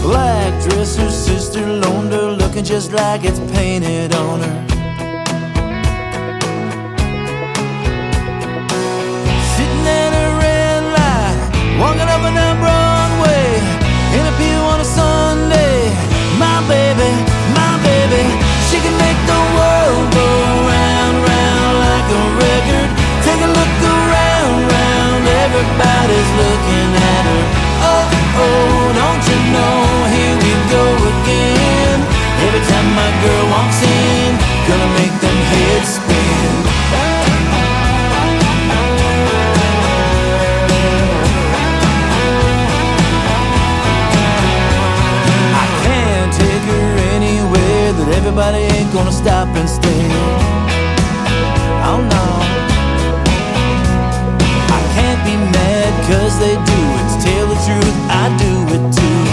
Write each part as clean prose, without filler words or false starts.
Black dress her sister loaned her, looking just like it's painted on her. Sitting at a red light, walking up and down Broadway, in a pew on a Sunday. My baby, she can make the world go round, round like a record. Take a look around, round, everybody's looking at her. Oh, oh, don't you know, here we go again. Every time my girl walks in, gonna make them heads spin. I can't take her anywhere that everybody ain't gonna stop and stare. Oh no, I can't be mad cause they do it. To tell the truth, I do it too.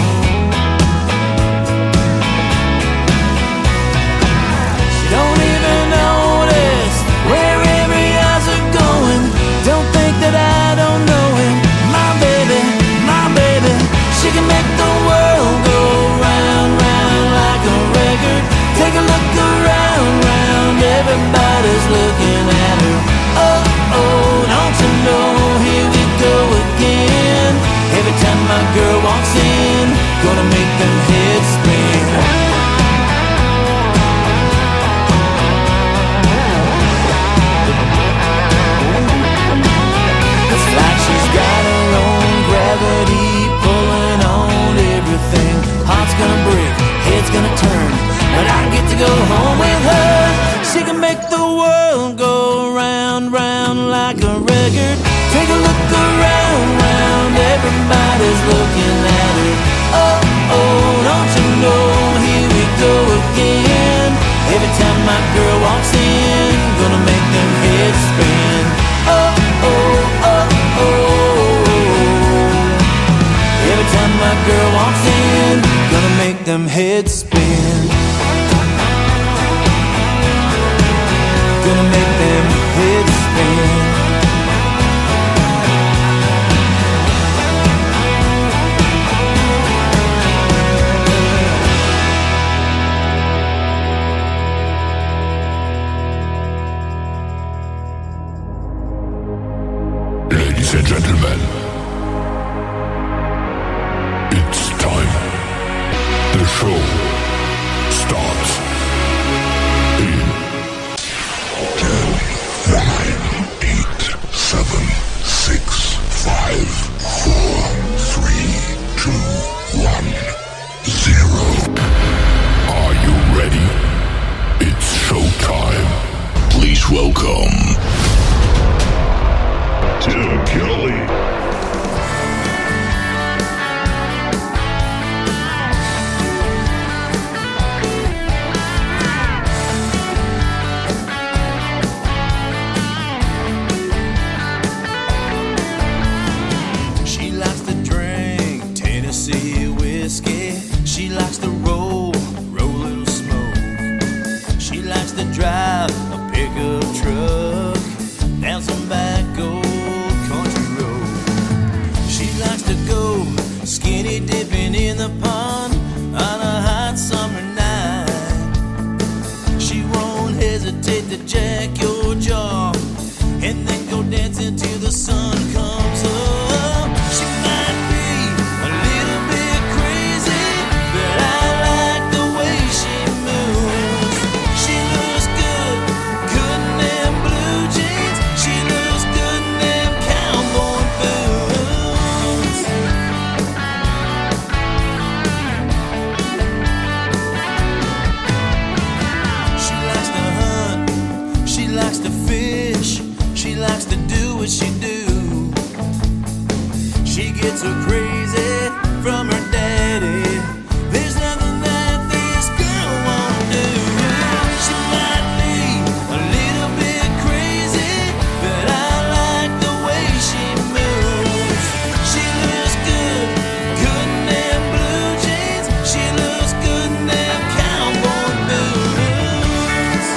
She don't even notice where every eyes are going. Don't think that I don't know him. My baby, she can make the world go round, round like a record. Take a look around, round, everybody's looking at her. Oh, oh, don't you know, here we go again. Every time my girl walks in, gonna make them heads spin. It's like she's got her own gravity, pulling on everything. Heart's gonna break, head's gonna turn, but I get to go home with her. She can make the world go round, round like a record. Take a look around, round, everybody's looking at her. Oh, oh, don't you know, here we go again. Every time my girl walks in, gonna make them heads spin. Oh, oh, oh, oh. Every time my girl walks in, gonna make them heads spin. Gonna make them heads spin. Ladies and gentlemen, it's time. The show starts in 10, 9, 8, 7, 6, 5, 4, 3, 2, 1, 0. Are you ready? It's showtime. Please welcome Tim Kelly. She likes to drink Tennessee whiskey. She likes to roll a little smoke. She likes to drive a pickup truck down some back old country road. She likes to go skinny dipping in the pond on a hot summer night. She won't hesitate to jack your jaw and then go dancing till the sun comes up. She might be a little bit crazy, but I like the way she moves. She looks good, good in them blue jeans. She looks good in them cowboy boots. She likes to hunt, she likes to fish, she likes to do what she do. She gets her crazy from her daddy. There's nothing that this girl won't do. She might be a little bit crazy, but I like the way she moves. She looks good, good in them blue jeans. She looks good in them cowboy boots.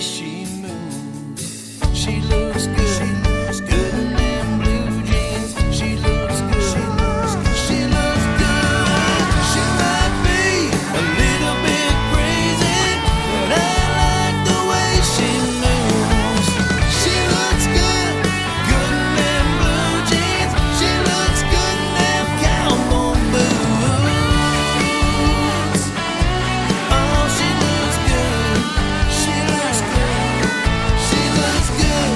she moves. She looks good. She looks good in them blue jeans. She looks good. She looks good. She looks good. She might be a little bit crazy, but I like the way she moves. She looks good. Good in them blue jeans. She looks good in them cowboy boots. Oh, she looks good. She looks good. She looks good.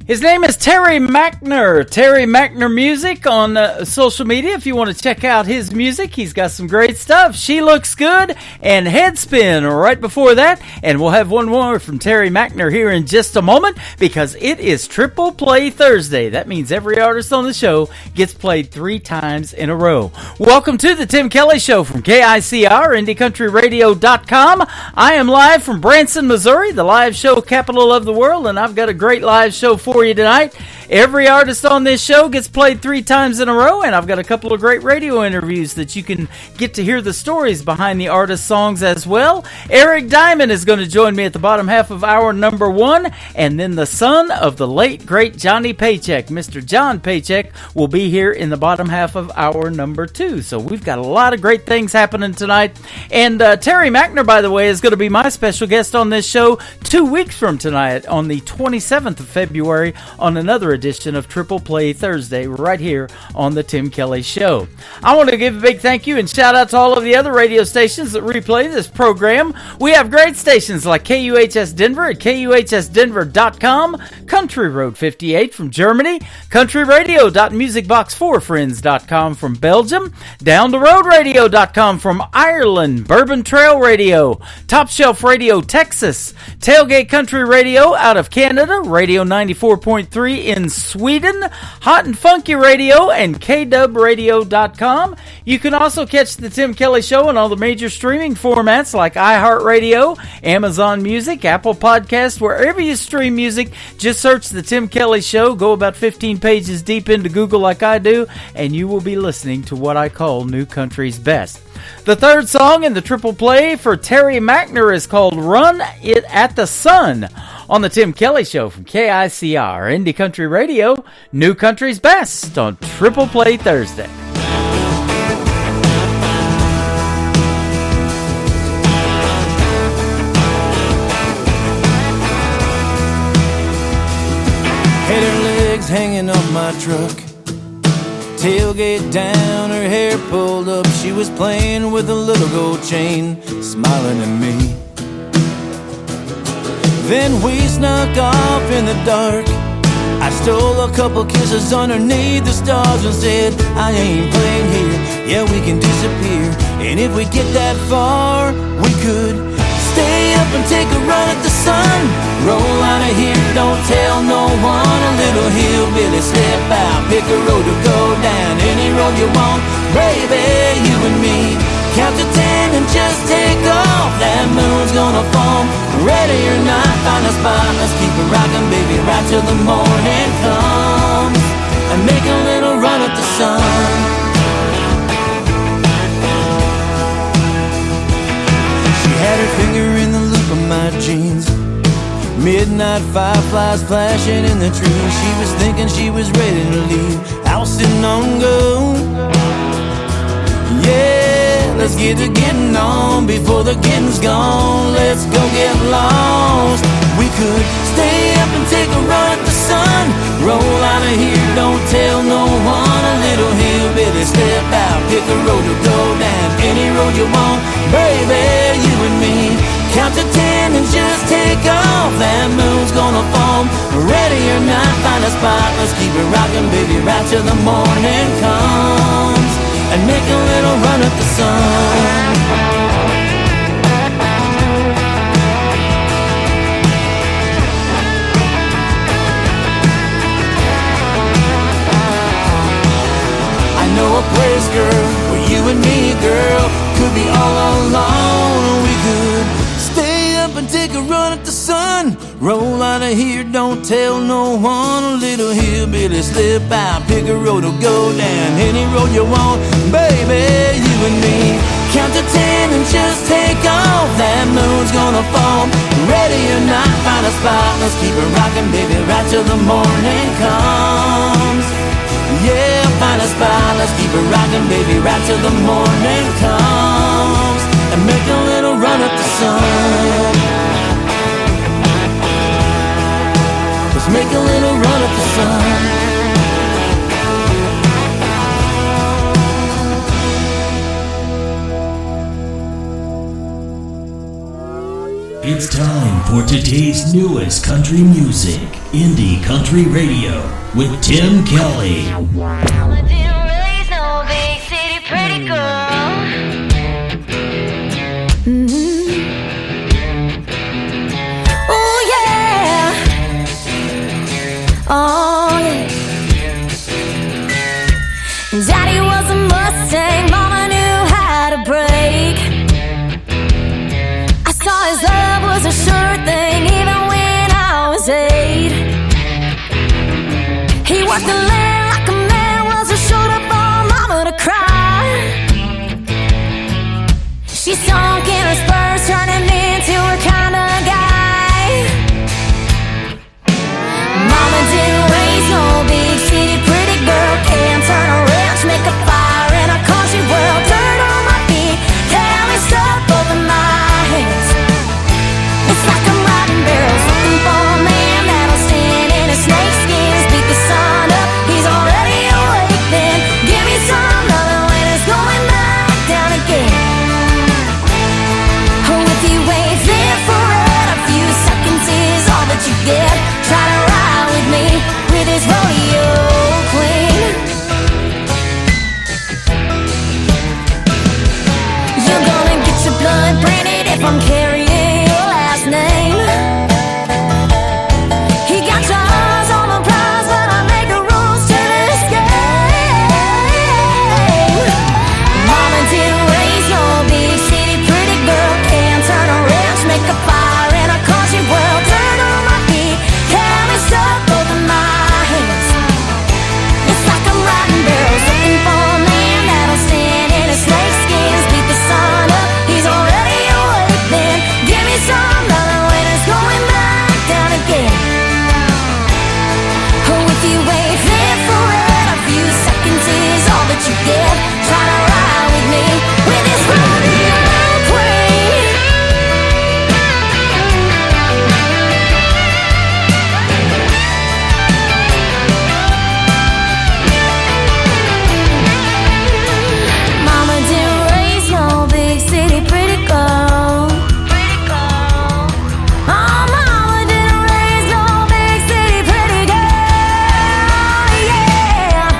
His name is Terry Mackner. Terry Mackner Music on social media. If you want to check out his music, he's got some great stuff. She Looks Good and Headspin right before that. And we'll have one more from Terry Mackner here in just a moment because it is Triple Play Thursday. That means every artist on the show gets played 3 times in a row. Welcome to the Tim Kelly Show from KICR, IndieCountryRadio.com. I am live from Branson, Missouri, the live show capital of the world, and I've got a great live show for you tonight. Every artist on this show gets played 3 times in a row, and I've got a couple of great radio interviews that you can get to hear the stories behind the artist's songs as well. Eric Diamond is going to join me at the bottom half of hour number 1, and then the son of the late, great Johnny Paycheck, Mr. John Paycheck, will be here in the bottom half of hour number 2. So we've got a lot of great things happening tonight. And Terry Mackner, by the way, is going to be my special guest on this show 2 weeks from tonight on the 27th of February on another edition of Triple Play Thursday right here on the Tim Kelly Show. I want to give a big thank you and shout out to all of the other radio stations that replay this program. We have great stations like KUHS Denver at KUHSdenver.com, Country Road 58 from Germany, countryradio.musicbox4friends.com from Belgium, downtheroadradio.com from Ireland, Bourbon Trail Radio, Top Shelf Radio Texas, Tailgate Country Radio out of Canada, Radio 94.3 in Sweden, Hot and Funky Radio, and KDubRadio.com. You can also catch the Tim Kelly Show on all the major streaming formats like iHeartRadio, Amazon Music, Apple Podcasts, wherever you stream music. Just search the Tim Kelly Show, go about 15 pages deep into Google like I do, and you will be listening to what I call New Country's Best. The third song in the triple play for Terry Mackner is called Run It at the Sun on the Tim Kelly Show from KICR, Indie Country Radio, New Country's Best on Triple Play Thursday. Had her legs hanging off my truck, tailgate down, her hair pulled up. She was playing with a little gold chain, smiling at me. Then we snuck off in the dark. I stole a couple kisses underneath the stars and said, I ain't playing here, yeah, we can disappear. And if we get that far, we could stay up and take a run at the sun. Roll out of here, don't tell no one. A little hillbilly step out, pick a road to go down. Any road you want, baby, you and me. Count to 10 and just take off. That moon's gonna fall, ready or not. Find a spot, let's keep it rockin', baby, right till the morning comes. And make a little run at the sun. She had her finger in the loop of my jeans. Midnight fireflies flashing in the trees. She was thinking she was ready to leave. I was sitting on go. Yeah, let's get to getting on before the getting's gone. Let's go get lost. We could stay up and take a run at the sun. Roll out of here, don't tell no one. A little hillbilly step out, pick a road to go down. Any road you want, baby, you and me. Count to 10 and just take off. That moon's gonna fall, ready or not. Find a spot, let's keep it rockin', baby, right till the morning comes. And make a little run at the sun. I know a place, girl, where you and me, girl, could be all alone. We could stay up and take a run at the sun. Roll out of here, don't tell no one. A little hillbilly slip out, pick a road or go down any road you want. Baby, you and me, count to 10 and just take off. That moon's gonna fall. Ready or not, find a spot. Let's keep it rocking, baby, right till the morning comes. Yeah, find a spot. Let's keep it rocking, baby, right till the morning comes. And make a little run up the sun. Let's make a little run up the sun. It's time for today's newest country music, Indie Country Radio, with Tim Kelly. I didn't raise no big city pretty girl. Oh yeah. Oh yeah. Daddy was a Mustang, Mama knew how to brake. I saw his love was a sure thing even when I was 8. He worked the land like a man, was a shoulder for Mama to cry. She sunk in her spurs, turning into her kind of guy. Mama didn't raise no big city pretty girl. Can't turn a wrench, make a fire in a country world. Dirt on my feet, carry stuff over my hands. It's like I'm riding barrels, looking for a man that'll stand in his snake skins, beat the sun up. He's already awake then. Give me some loving when it's going back down again. Oh, if you wait there for it, a few seconds is all that you get. Try to ride with me with this rodeo queen. You're gonna get your blood branded if I'm carrying your last name. He got your eyes on the prize, but I make the rules to this game. Mama didn't raise no big city pretty girl. Can't turn a wrench, make a fire in a country world. Dirt on my feet, carry stuff over my hands. It's like I'm riding barrels, looking for a man that'll stand in his snake skins, beat the sun up. He's already awake then. Give me some loving when it's going back down again. Oh, if you wait there for it, a few seconds is all that you get. Try to ride with me with this rodeo queen. Mama didn't raise no big city pretty girl. Oh, Mama didn't raise no big city pretty girl. Yeah.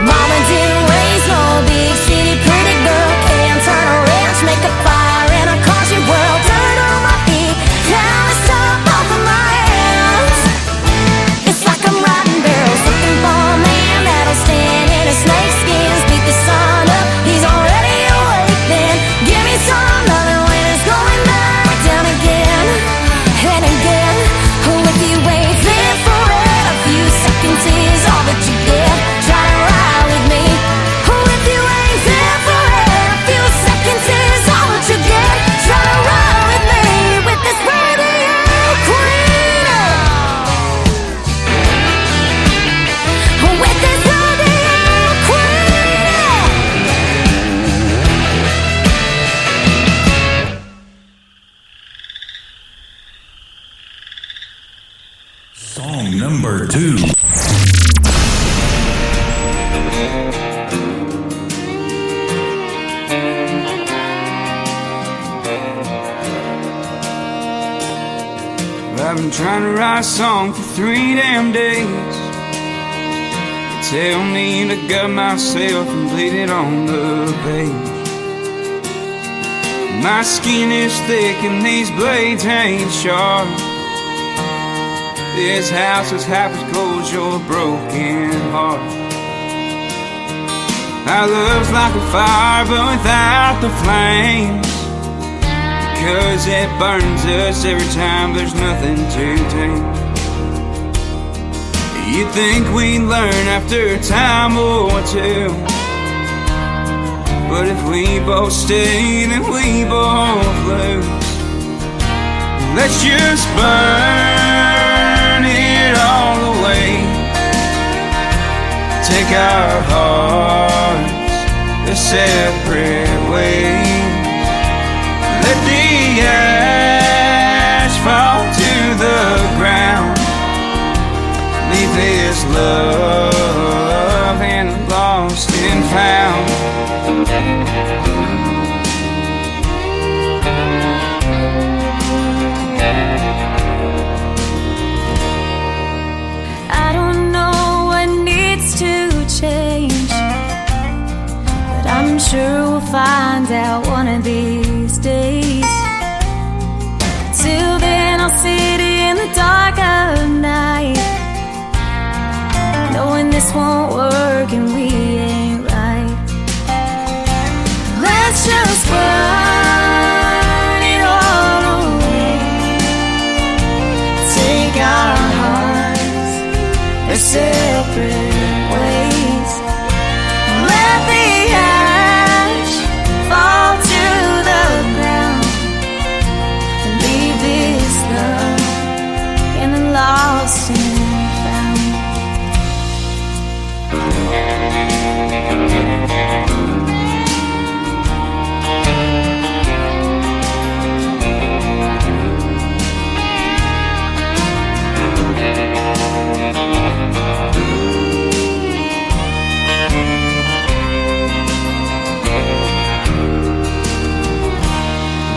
Mama didn't raise no big city pretty girl. Can't turn a wrench, make a fire in a country world. Dirt on my feet, carry stuff over my hands. It's like I'm riding barrels, looking for a man that'll stand in his snake skins, beat the sun up. He's already awake then. Give me some loving when it's going back down again and again. Oh, if you wait there for it, a few seconds is all that you get. Try to ride with me. Oh, if you wait there for it, a few seconds is all that you get. Try to ride with me with this rodeo queen. With this rodeo queen. Song number 2. I've been trying to write a song for 3 damn days. They tell me to gut myself and bleed it on the page. My skin is thick and these blades ain't sharp. This house is half as cold as your broken heart. Our love's like a fire but without the flames. 'cause it burns us every time there's nothing to take. You'd think we'd learn after a time or two, but if we both stay, then we both lose. Let's just burn it all away. Take our hearts their separate ways. Let the ash fall to the ground. Leave this love and lost and found. I don't know what needs to change, but I'm sure we'll find out one of these days. Till then I'll sit in the dark of night, knowing this won't work and we ain't right. Let's just burn it all away. Take our hearts their separate ways. Let the ash fall to the ground and leave this love in the lost and found.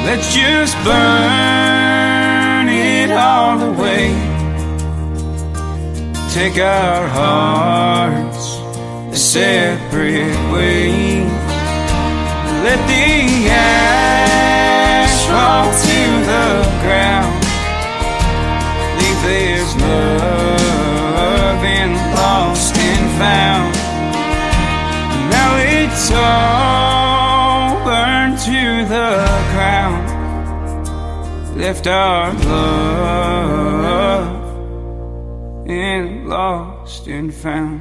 Let's just burn it all away. Take our hearts a separate ways. Let the ash fall to the ground. Leave this love and lost and found. Now it's all burned to the ground. Left our love and lost and found.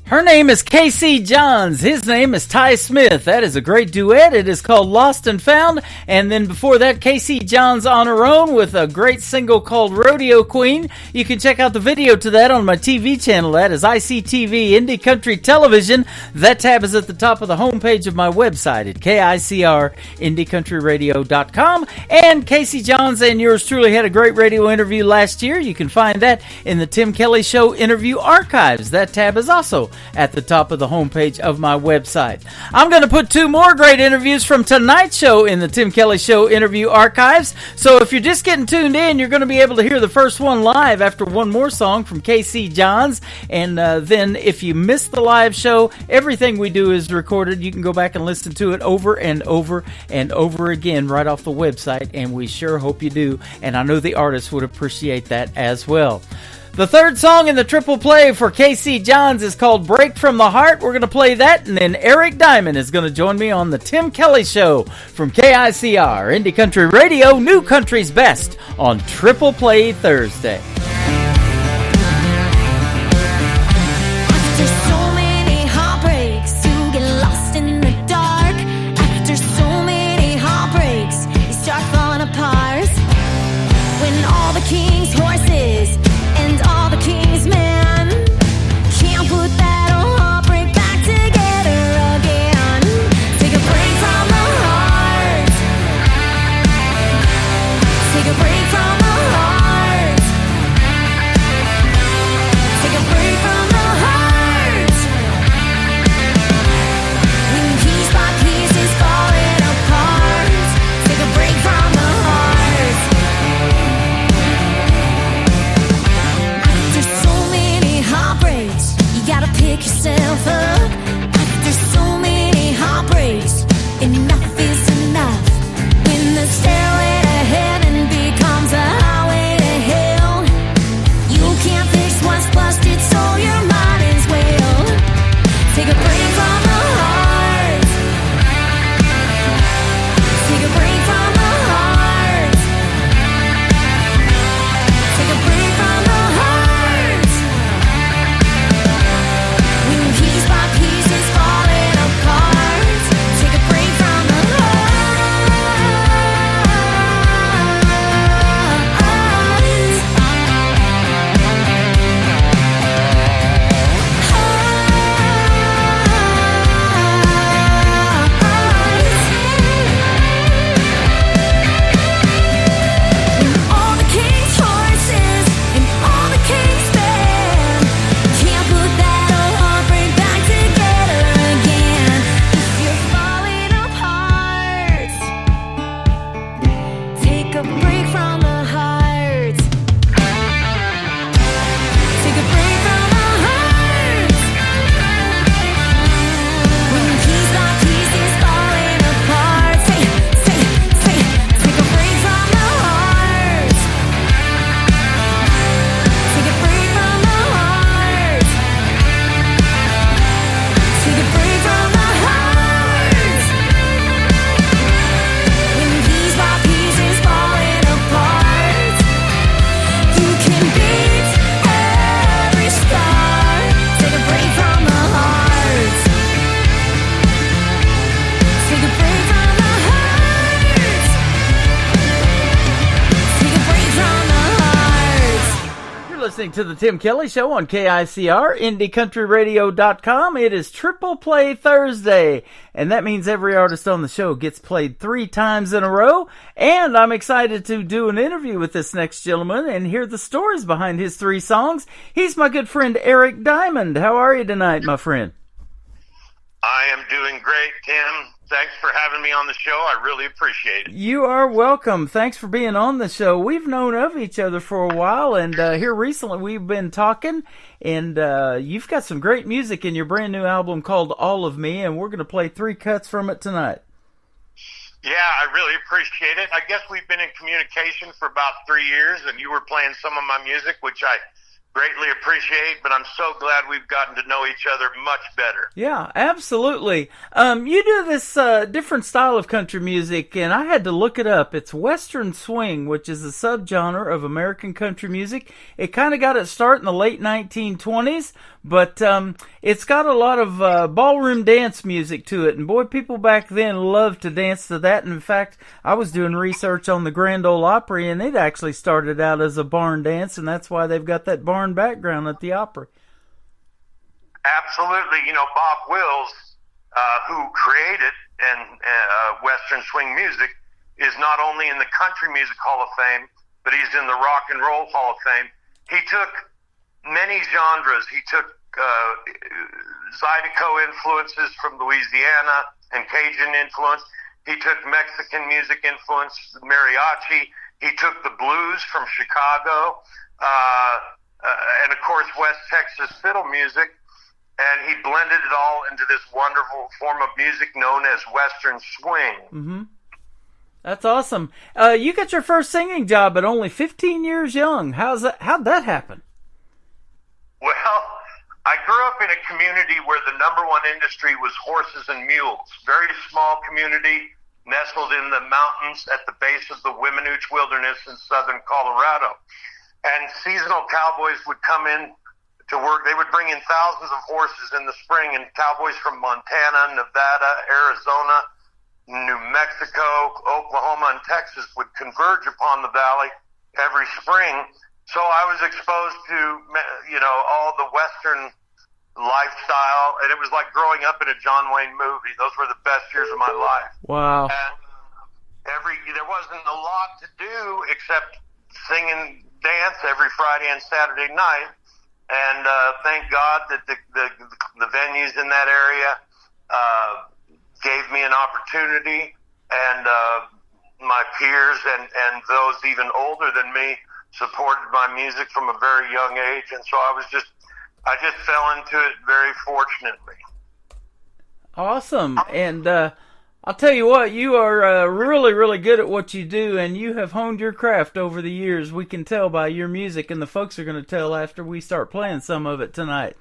Her name is Casey Johns. His name is Ty Smith. That is a great duet. It is called Lost and Found. And then before that, Casey Johns on her own with a great single called Rodeo Queen. You can check out the video to that on my TV channel. That is ICTV Indie Country Television. That tab is at the top of the homepage of my website at KICRIndieCountryRadio.com. And Casey Johns and yours truly had a great radio interview last year. You can find that in the Tim Kelly Show Interview Archives. That tab is also at the top of the homepage of my website. I'm going to put two more great interviews from tonight's show in the Tim Kelly Show Interview Archives. So if you're just getting tuned in, you're going to be able to hear the first one live after one more song from Casey Johns. And then if you missed the live show, everything we do is recorded. You can go back and listen to it over and over and over again right off the website, and we sure hope you do. And I know the artists would appreciate that as well. The third song in the triple play for Casey Johns is called Break from the Heart. We're going to play that, and then Eric Diamond is going to join me on the Tim Kelly Show from KICR, Indie Country Radio, New Country's Best, on Triple Play Thursday. After so many heartbreaks, you get lost in the dark. After so many heartbreaks, you start falling apart. When all the king's horses and all the king's men can't put that old heartbreak back together again. Take a break from the heart. Take a break from the heart. listening to the Tim Kelly Show on KICR, IndieCountryRadio.com. It is Triple Play Thursday, and that means every artist on the show gets played 3 times in a row. And I'm excited to do an interview with this next gentleman and hear the stories behind his 3 songs. He's my good friend Eric Diamond. How are you tonight, my friend? I am doing great, Tim. Thanks for having me on the show. I really appreciate it. You are welcome. Thanks for being on the show. We've known of each other for a while, and here recently we've been talking, and you've got some great music in your brand new album called All of Me, and we're going to play 3 cuts from it tonight. Yeah, I really appreciate it. I guess we've been in communication for about 3 years, and you were playing some of my music, which I greatly appreciate, but I'm so glad we've gotten to know each other much better. Yeah, absolutely. You do this different style of country music, and I had to look it up. It's Western Swing, which is a subgenre of American country music. It kind of got its start in the late 1920s, but it's got a lot of ballroom dance music to it, and boy, people back then loved to dance to that. And in fact, I was doing research on the Grand Ole Opry, and it actually started out as a barn dance, and that's why they've got that barn background at the Opry. Absolutely. You know, Bob Wills, who created Western Swing music, is not only in the Country Music Hall of Fame, but he's in the Rock and Roll Hall of Fame. He took many genres. He took Zydeco influences from Louisiana and Cajun influence. He took Mexican music influence, mariachi. He took the blues from Chicago, and of course West Texas fiddle music, and he blended it all into this wonderful form of music known as Western Swing. Mm-hmm. That's awesome. You got your first singing job at only 15 years young. How'd that happen? Well, I grew up in a community where the number one industry was horses and mules. Very small community, nestled in the mountains at the base of the Weminuche Wilderness in southern Colorado. And seasonal cowboys would come in to work. They would bring in thousands of horses in the spring, and cowboys from Montana, Nevada, Arizona, New Mexico, Oklahoma, and Texas would converge upon the valley every spring. So I was exposed to, you know, all the Western lifestyle, and it was like growing up in a John Wayne movie. Those were the best years of my life. Wow. And there wasn't a lot to do except sing and dance every Friday and Saturday night. And thank God that the venues in that area gave me an opportunity, and my peers and those even older than me supported my music from a very young age, and so I just fell into it very fortunately. Awesome. And I'll tell you what, you are really, really good at what you do, and you have honed your craft over the years. We can tell by your music, and the folks are going to tell after we start playing some of it tonight.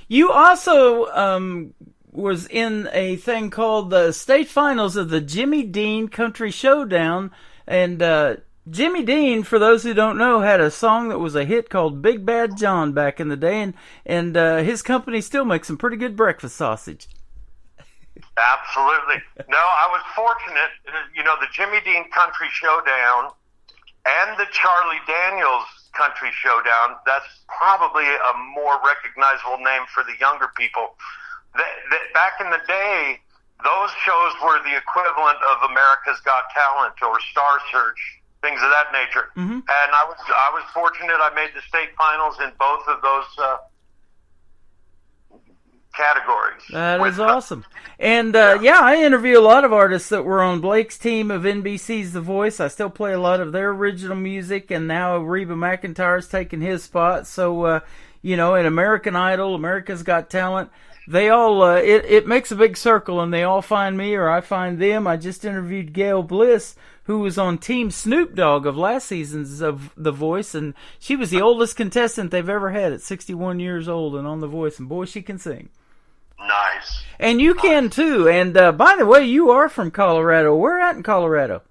You also was in a thing called the state finals of the Jimmy Dean Country Showdown, and Jimmy Dean, for those who don't know, had a song that was a hit called Big Bad John back in the day, and his company still makes some pretty good breakfast sausage. Absolutely. No, I was fortunate. You know, the Jimmy Dean Country Showdown and the Charlie Daniels Country Showdown, that's probably a more recognizable name for the younger people. Back in the day, those shows were the equivalent of America's Got Talent or Star Search, things of that nature. Mm-hmm. And I was fortunate. I made the state finals in both of those categories. That is awesome. And I interview a lot of artists that were on Blake's team of NBC's The Voice. I still play a lot of their original music, and now Reba McEntire's taking his spot. So, in American Idol, America's Got Talent, they all, it makes a big circle, and they all find me or I find them. I just interviewed Gail Bliss, who was on Team Snoop Dogg of last season's of The Voice, and she was the oldest contestant they've ever had at 61 years old and on The Voice, and boy, she can sing. Nice. And you can too. And by the way, you are from Colorado. Where at in Colorado?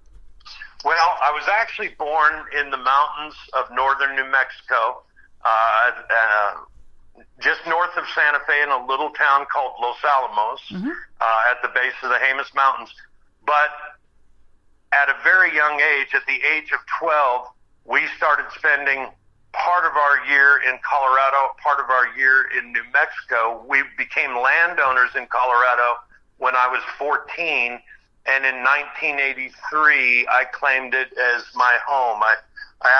Well, I was actually born in the mountains of northern New Mexico, just north of Santa Fe in a little town called Los Alamos, at the base of the Jemez Mountains. But at a very young age, at the age of 12, we started spending part of our year in Colorado, part of our year in New Mexico. We became landowners in Colorado when I was 14, and in 1983, I claimed it as my home. I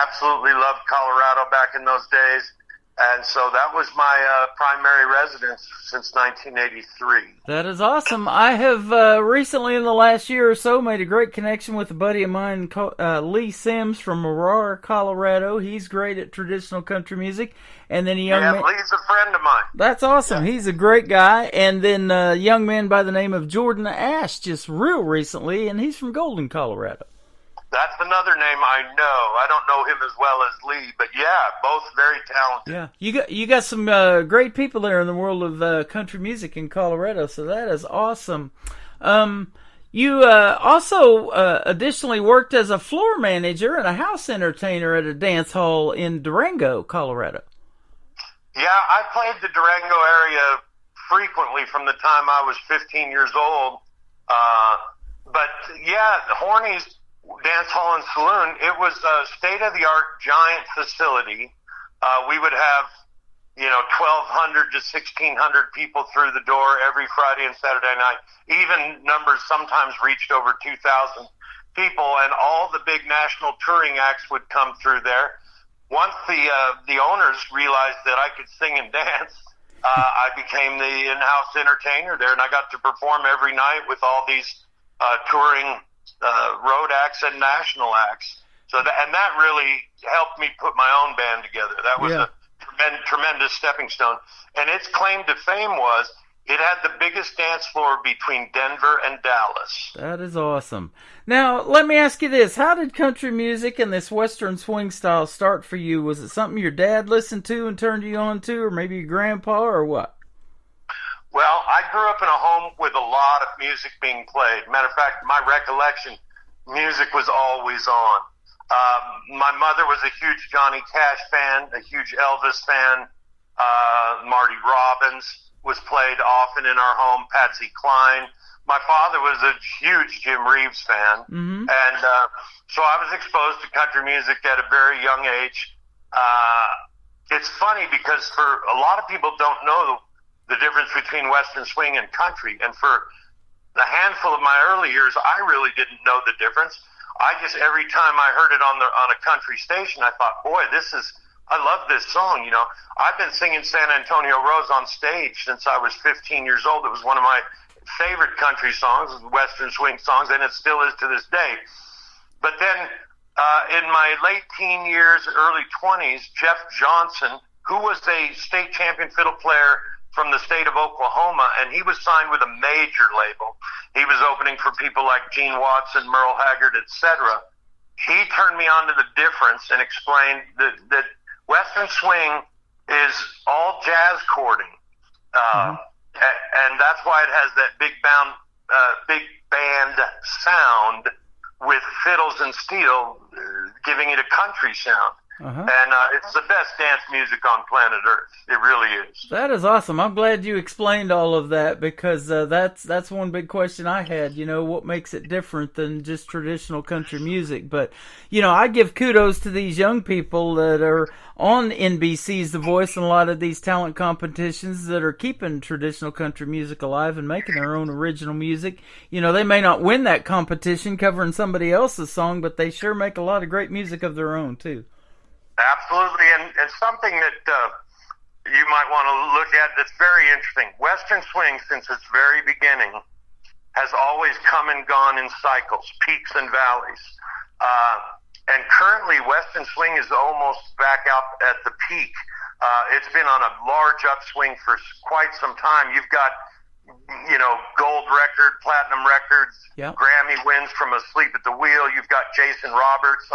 absolutely loved Colorado back in those days, and so that was my primary residence since 1983. That is awesome. I have recently, in the last year or so, made a great connection with a buddy of mine, Lee Sims from Aurora, Colorado. He's great at traditional country music. And then a young man. Lee's a friend of mine. That's awesome. Yeah. He's a great guy. And then a young man by the name of Jordan Ash, just real recently, and he's from Golden, Colorado. That's another name I know. I don't know him as well as Lee, but yeah, both very talented. Yeah, you got some great people there in the world of country music in Colorado, so that is awesome. You also additionally worked as a floor manager and a house entertainer at a dance hall in Durango, Colorado. Yeah, I played the Durango area frequently from the time I was 15 years old. But yeah, Horny's Dance Hall and Saloon, it was a state-of-the-art giant facility. We would have, 1,200 to 1,600 people through the door every Friday and Saturday night. Even numbers sometimes reached over 2,000 people, and all the big national touring acts would come through there. Once the owners realized that I could sing and dance, I became the in-house entertainer there, and I got to perform every night with all these touring road acts and national acts. That really helped me put my own band together. That was a tremendous stepping stone. And its claim to fame was it had the biggest dance floor between Denver and Dallas. That is awesome. Now, let me ask you this. How did country music and this Western swing style start for you? Was it something your dad listened to and turned you on to, or maybe your grandpa, or what? Well, I grew up in a home with a lot of music being played. Matter of fact, my recollection, music was always on. My mother was a huge Johnny Cash fan, a huge Elvis fan. Marty Robbins was played often in our home, Patsy Cline. My father was a huge Jim Reeves fan. Mm-hmm. And so I was exposed to country music at a very young age. It's funny because for a lot of people don't know the difference between Western swing and country. And for the handful of my early years, I really didn't know the difference. I just, every time I heard it on a country station, I thought, boy, I love this song. I've been singing San Antonio Rose on stage since I was 15 years old. It was one of my favorite country songs, Western swing songs, and it still is to this day. But then in my late teen years, early 20s, Jeff Johnson, who was a state champion fiddle player from the state of Oklahoma, and he was signed with a major label. He was opening for people like Gene Watson, Merle Haggard, etc. He turned me on to the difference and explained that Western swing is all jazz chording, and that's why it has that big band sound with fiddles and steel, giving it a country sound. And it's the best dance music on planet Earth. It really is. That is awesome. I'm glad you explained all of that, because that's one big question I had. What makes it different than just traditional country music? But, I give kudos to these young people that are on NBC's The Voice and a lot of these talent competitions that are keeping traditional country music alive and making their own original music. They may not win that competition covering somebody else's song, but they sure make a lot of great music of their own, too. Absolutely, and something that you might want to look at that's very interesting. Western swing, since its very beginning, has always come and gone in cycles, peaks and valleys. And currently, Western swing is almost back up at the peak. It's been on a large upswing for quite some time. You've got, gold record, platinum records, Grammy wins from Asleep at the Wheel. You've got Jason Roberts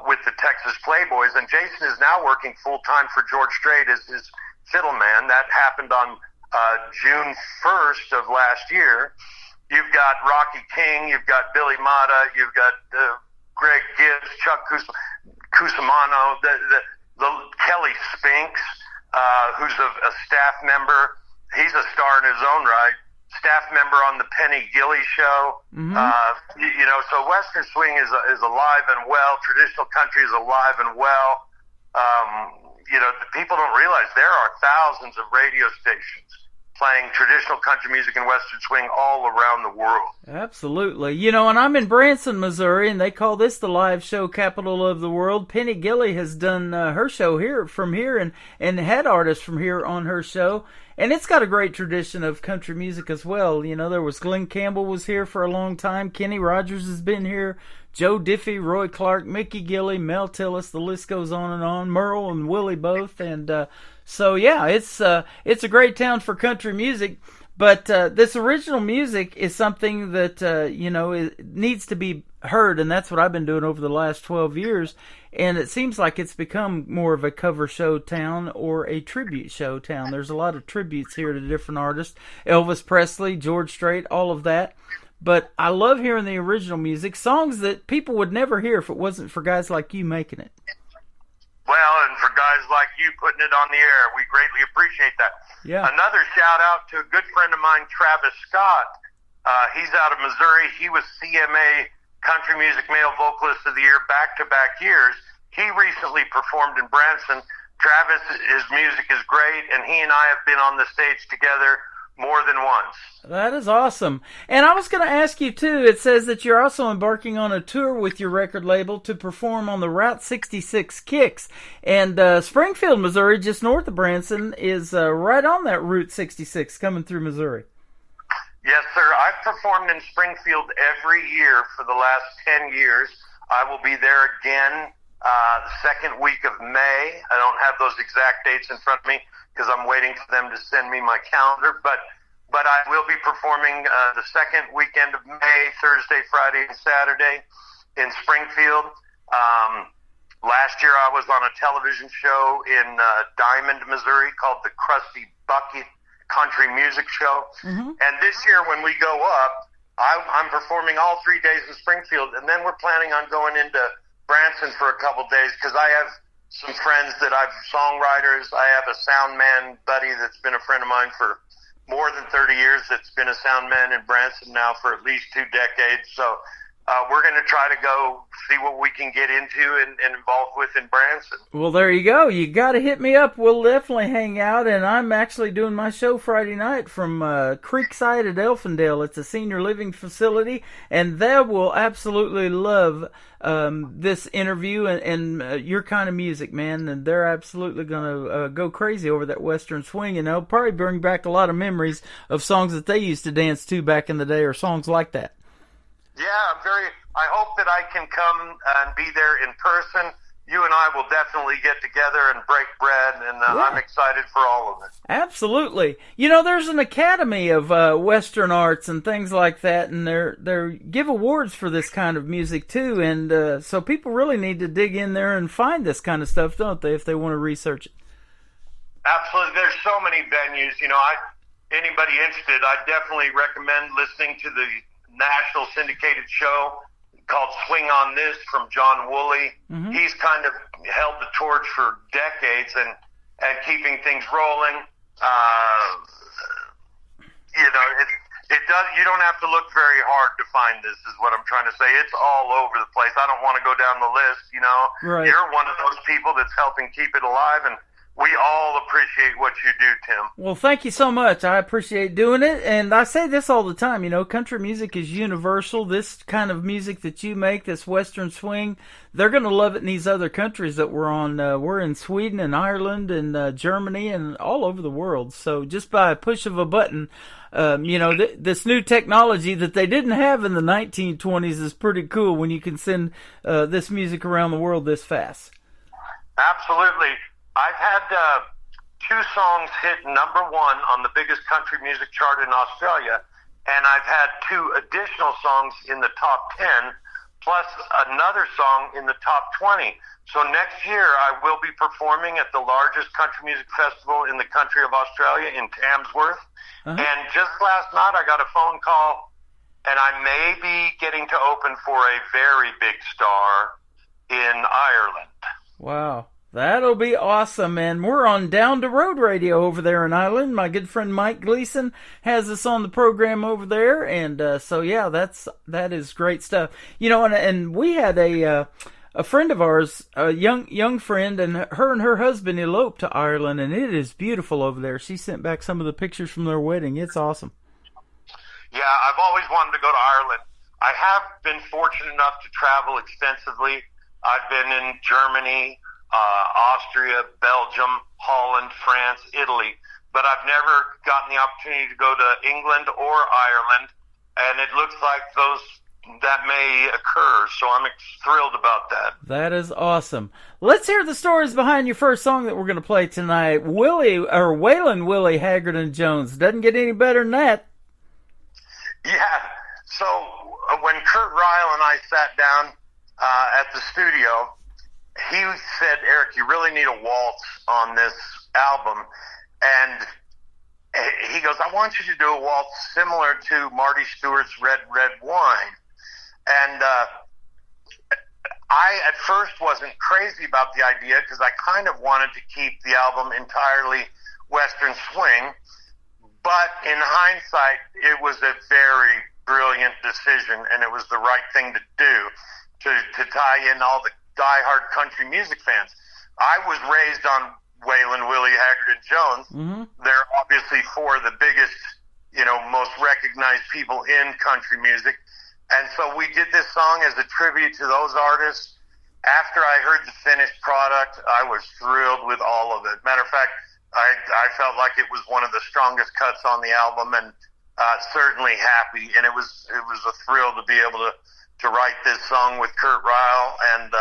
with the Texas Playboys, and Jason is now working full-time for George Strait as his fiddle man. That happened on June 1st of last year. You've got Rocky King, you've got Billy Mata, you've got Greg Gibbs, Chuck Cusimano, the Kelly Spinks, who's a staff member. He's a star in his own right. Staff member on the Penny Gilley Show. Mm-hmm. So Western swing is alive and well. Traditional country is alive and well. The people don't realize there are thousands of radio stations playing traditional country music and western swing all around the world. Absolutely. And I'm in Branson, Missouri, and they call this the live show capital of the world. Penny Gilley has done her show from here and had artists from here on her show. And it's got a great tradition of country music as well. There was Glenn Campbell was here for a long time. Kenny Rogers has been here. Joe Diffie, Roy Clark, Mickey Gilley, Mel Tillis, the list goes on and on. Merle and Willie both. And so, yeah, it's a great town for country music. But this original music is something that, it needs to be heard. And that's what I've been doing over the last 12 years. And it seems like it's become more of a cover show town or a tribute show town. There's a lot of tributes here to different artists. Elvis Presley, George Strait, all of that. But I love hearing the original music, songs that people would never hear if it wasn't for guys like you making it. Well, and for guys like you putting it on the air, we greatly appreciate that. Yeah. Another shout out to a good friend of mine, Travis Scott. He's out of Missouri. He was CMA Country Music Male Vocalist of the Year back-to-back years. He recently performed in Branson. Travis, his music is great, and he and I have been on the stage together more than once. That is awesome. And I was going to ask you, too, it says that you're also embarking on a tour with your record label to perform on the Route 66 Kicks. And Springfield, Missouri, just north of Branson, is right on that Route 66 coming through Missouri. Yes, sir. I've performed in Springfield every year for the last 10 years. I will be there again the second week of May. I don't have those exact dates in front of me because I'm waiting for them to send me my calendar. But I will be performing the second weekend of May, Thursday, Friday, and Saturday in Springfield. Last year I was on a television show in Diamond, Missouri called the Krusty Bucket Country Music Show. Mm-hmm. And this year when we go up, I'm performing all 3 days in Springfield, and then we're planning on going into Branson for a couple days because I have some friends that songwriters. I have a sound man buddy that's been a friend of mine for more than 30 years that's been a sound man in Branson now for at least 2 decades. So we're going to try to go see what we can get into and involved with in Branson. Well, there you go. You got to hit me up. We'll definitely hang out. And I'm actually doing my show Friday night from Creekside at Elfindale. It's a senior living facility, and they will absolutely love this interview and your kind of music, man. And they're absolutely going to go crazy over that Western swing, and they'll probably bring back a lot of memories of songs that they used to dance to back in the day or songs like that. Yeah, I hope that I can come and be there in person. You and I will definitely get together and break bread, and I'm excited for all of it. Absolutely. There's an Academy of Western Arts and things like that, and they give awards for this kind of music too, and so people really need to dig in there and find this kind of stuff, don't they, if they want to research it? Absolutely. There's so many venues. Anybody interested, I definitely recommend listening to the national syndicated show called Swing on This from John Woolley. Mm-hmm. He's kind of held the torch for decades and keeping things rolling. It does. You don't have to look very hard to find this, is what I'm trying to say. It's all over the place. I don't want to go down the list. Right. You're one of those people that's helping keep it alive, and we all appreciate what you do, Tim. Well, thank you so much. I appreciate doing it. And I say this all the time, country music is universal. This kind of music that you make, this Western swing, they're going to love it in these other countries that we're on. We're in Sweden and Ireland and Germany and all over the world. So just by a push of a button, this new technology that they didn't have in the 1920s is pretty cool when you can send this music around the world this fast. Absolutely. I've had 2 songs hit number 1 on the biggest country music chart in Australia, and I've had 2 additional songs in the top 10, plus another song in the top 20. So next year I will be performing at the largest country music festival in the country of Australia in Tamsworth. Uh-huh. And just last night I got a phone call, and I may be getting to open for a very big star in Ireland. Wow. That'll be awesome, and we're on Down the Road Radio over there in Ireland. My good friend Mike Gleason has us on the program over there, and so yeah, that is great stuff. And we had a a friend of ours, a young friend, and her husband eloped to Ireland, and it is beautiful over there. She sent back some of the pictures from their wedding. It's awesome. Yeah, I've always wanted to go to Ireland. I have been fortunate enough to travel extensively. I've been in Germany, Austria, Belgium, Holland, France, Italy, but I've never gotten the opportunity to go to England or Ireland, and it looks like that may occur, so I'm thrilled about that. That is awesome. Let's hear the stories behind your first song that we're going to play tonight. Waylon Willie Haggerty Jones. Doesn't get any better than that. Yeah, so when Kurt Ryle and I sat down at the studio, he said, Eric, you really need a waltz on this album. And he goes, I want you to do a waltz similar to Marty Stewart's Red, Red Wine. And I, at first, wasn't crazy about the idea because I kind of wanted to keep the album entirely Western swing. But in hindsight, it was a very brilliant decision, and it was the right thing to do to tie in all the diehard country music fans. I was raised on Waylon Willie Haggerty Jones. Mm-hmm. They're obviously four of the biggest, most recognized people in country music. And so we did this song as a tribute to those artists. After I heard the finished product, I was thrilled with all of it. Matter of fact, I felt like it was one of the strongest cuts on the album, and certainly happy. And it was a thrill to be able to write this song with Kurt Ryle, and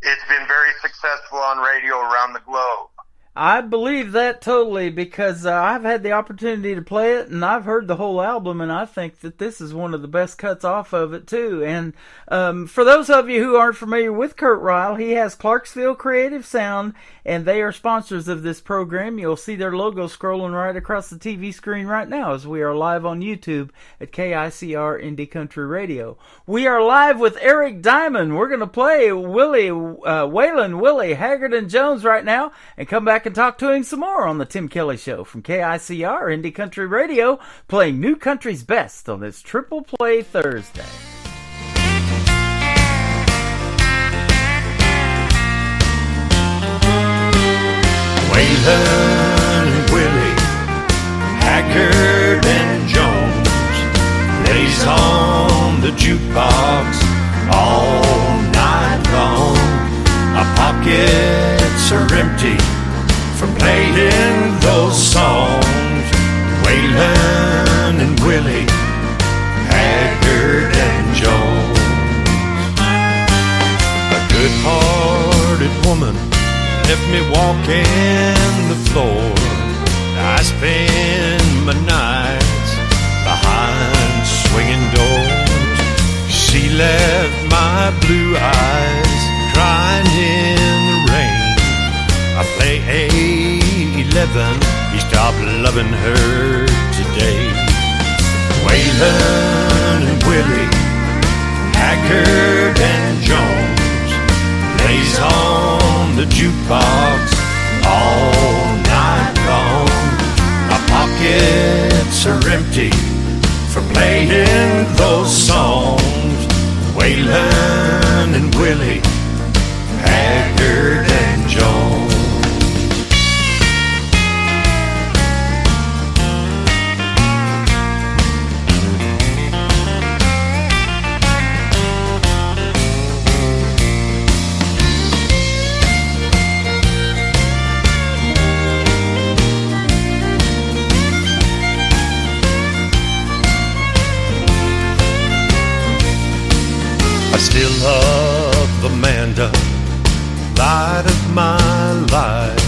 it's been very successful on radio around the globe. I believe that totally, because I've had the opportunity to play it, and I've heard the whole album, and I think that this is one of the best cuts off of it, too. And for those of you who aren't familiar with Kurt Ryle, he has Clarksville Creative Sound, and they are sponsors of this program. You'll see their logo scrolling right across the TV screen right now as we are live on YouTube at KICR Indie Country Radio. We are live with Eric Diamond. We're going to play Waylon Willie Haggerty Jones right now, and come back and talk to him some more on the Tim Kelly Show from KICR Indie Country Radio, playing new country's best on this Triple Play Thursday. Waylon Willie Haggerty Jones lays on the jukebox all night long. Our pockets are empty from playing those songs. Waylon and Willie Haggerty Jones. A good-hearted woman left me walking the floor. I spend my nights behind swinging doors. She left my blue eyes crying in the rain. I play A11, he stopped loving her today. Waylon and Willie Haggerty Jones lays on the jukebox all night long. My pockets are empty for playing those songs. Waylon and Willie Haggerty Jones. I still love Amanda, light of my life.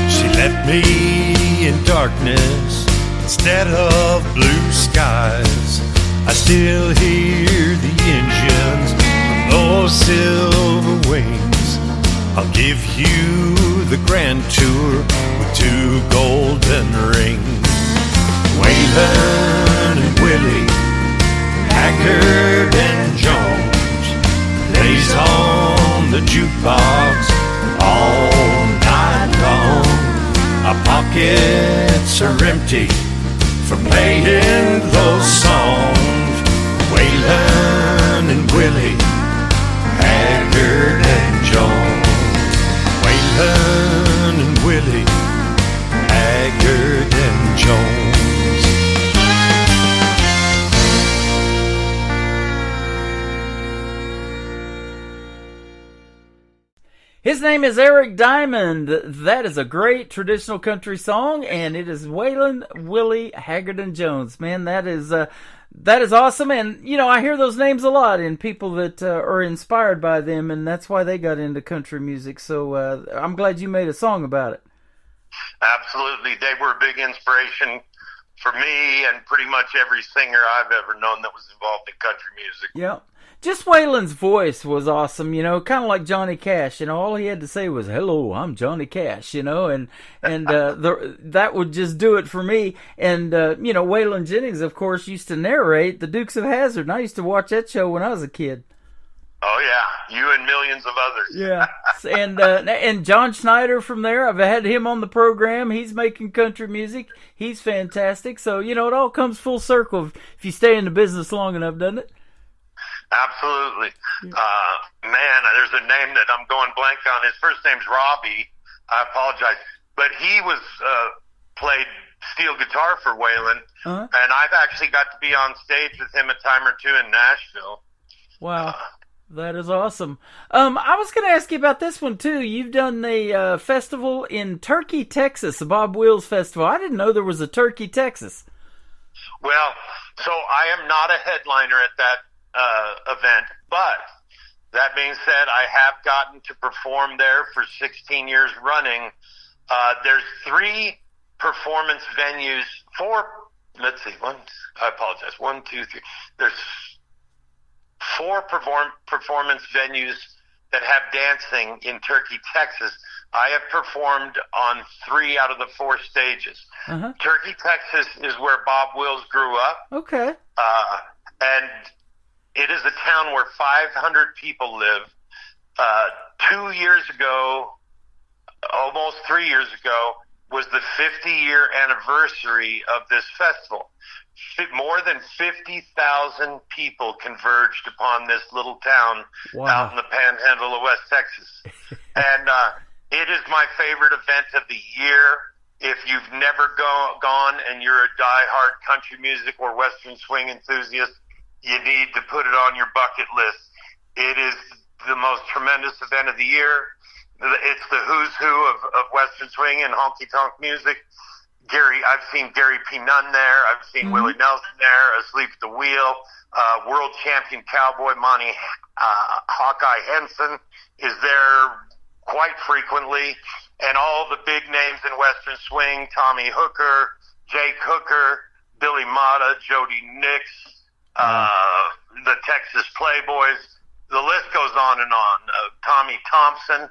She left me in darkness instead of blue skies. I still hear the engines from those silver wings. I'll give you the grand tour with 2 golden rings. Waylon and Willie Haggerty Jones lays on the jukebox all night long. Our pockets are empty from playing those songs. Waylon and Willie Haggerty His name is Eric Diamond. That is a great traditional country song, and it is Waylon Willie Haggerty Jones. Man, that is awesome. And, you know, I hear those names a lot in people that are inspired by them, and that's why they got into country music. So I'm glad you made a song about it. Absolutely. They were a big inspiration for me and pretty much every singer I've ever known that was involved in country music. Yeah. Just Waylon's voice was awesome, you know, kind of like Johnny Cash. You know, all he had to say was, "Hello, I'm Johnny Cash," you know, and that would just do it for me. And, you know, Waylon Jennings, of course, used to narrate the Dukes of Hazzard, and I used to watch that show when I was a kid. Oh, yeah, you and millions of others. Yeah, and John Schneider from there, I've had him on the program. He's making country music. He's fantastic. So, you know, it all comes full circle if you stay in the business long enough, doesn't it? Absolutely. Man, there's a name that I'm going blank on. His first name's Robbie. I apologize. But he was played steel guitar for Waylon, and I've actually got to be on stage with him a time or two in Nashville. Wow. That is awesome. I was going to ask you about this one, too. You've done the festival in Turkey, Texas, the Bob Wills Festival. I didn't know there was a Turkey, Texas. Well, so I am not a headliner at that event, but that being said, I have gotten to perform there for 16 years running. There's 3 performance venues, 4, let's see, I apologize, 1, 2, 3. There's 4 performance venues that have dancing in Turkey, Texas. I have performed on 3 out of the 4 stages. Turkey, Texas is where Bob Wills grew up. Okay. And it is a town where 500 people live. 2 years ago, almost 3 years ago, was the 50-year anniversary of this festival. More than 50,000 people converged upon this little town out in the panhandle of West Texas. And it is my favorite event of the year. If you've never gone and you're a diehard country music or Western swing enthusiast, you need to put it on your bucket list. It is the most tremendous event of the year. It's the who's who of Western swing and honky-tonk music. I've seen Gary P. Nunn there. I've seen Willie Nelson there, asleep at the wheel. World champion cowboy Monty Hawkeye Henson is there quite frequently. And all the big names in Western swing, Tommy Hooker, Jake Hooker, Billy Mata, Jody Nix, the Texas Playboys. The list goes on and on. Tommy Thompson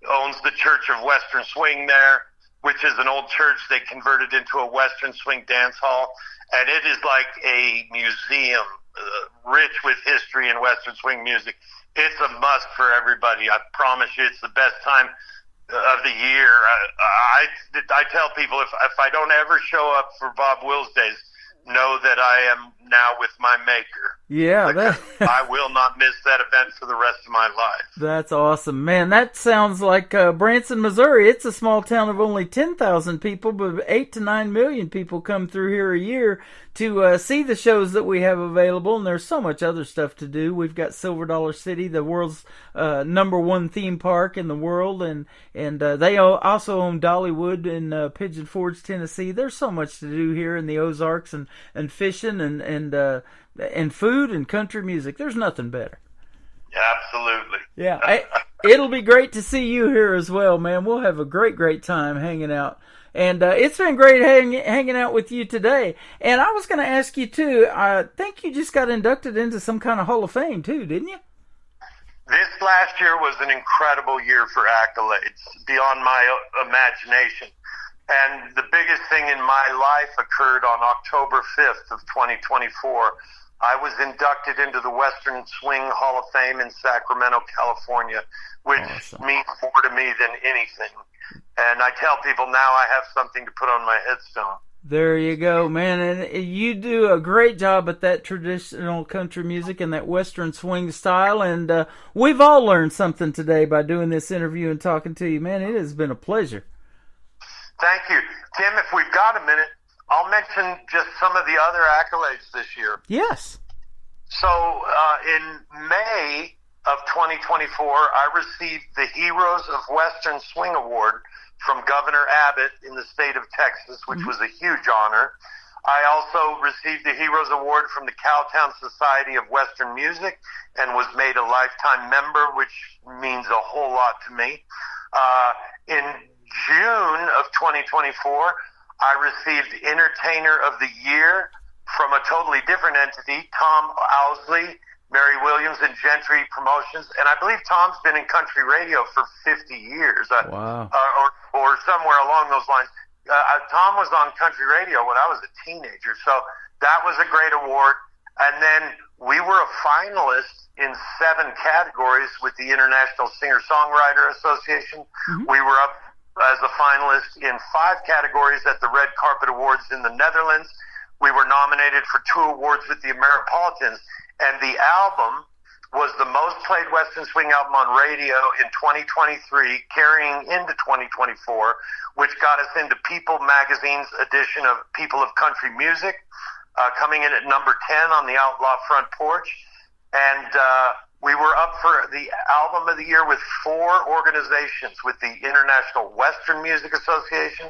owns the Church of Western Swing there, which is an old church they converted into a Western swing dance hall. And it is like a museum, rich with history and Western swing music. It's a must for everybody. I promise you, it's the best time of the year. I tell people if I don't ever show up for Bob Wills Days, know that I am now with my maker. Yeah. I will not miss that event for the rest of my life. That's awesome. Man, that sounds like Branson, Missouri. It's a small town of only 10,000 people, but 8 to 9 million people come through here a year to see the shows that we have available, and there's so much other stuff to do. We've got Silver Dollar City, the world's #1 theme park in the world, and they also own Dollywood in Pigeon Forge, Tennessee. There's so much to do here in the Ozarks, and fishing and food and country music. There's nothing better. Absolutely. Yeah, it'll be great to see you here as well, man. We'll have a great time hanging out. And it's been great hanging out with you today. And I was going to ask you, too, I think you just got inducted into some kind of Hall of Fame, too, didn't you? This last year was an incredible year for accolades, beyond my imagination. And the biggest thing in my life occurred on October 5th of 2024. I was inducted into the Western Swing Hall of Fame in Sacramento, California, which means more to me than anything. And I tell people now I have something to put on my headstone. There you go, man. And you do a great job at that traditional country music and that Western swing style. And we've all learned something today by doing this interview and talking to you, man. It has been a pleasure. Thank you. Tim, if we've got a minute, I'll mention just some of the other accolades this year. Yes. So in May, of 2024, I received the Heroes of Western Swing Award from Governor Abbott in the state of Texas, which was a huge honor. I also received the Heroes Award from the Cowtown Society of Western Music and was made a lifetime member, which means a whole lot to me. In June of 2024, I received Entertainer of the Year from a totally different entity, Tom Owsley, Mary Williams, and Gentry Promotions. And I believe Tom's been in country radio for 50 years, Wow. or somewhere along those lines. Tom was on country radio when I was a teenager, so that was a great award. And then we were a finalist in 7 categories with the International Singer-Songwriter Association. We were up as a finalist in 5 categories at the Red Carpet Awards in the Netherlands. We were nominated for 2 awards with the Ameripolitans, and the album was the most played Western Swing album on radio in 2023, carrying into 2024, which got us into People Magazine's edition of People of Country Music, coming in at number 10 on the Outlaw Front Porch. And we were up for the Album of the Year with 4 organizations, with the International Western Music Association,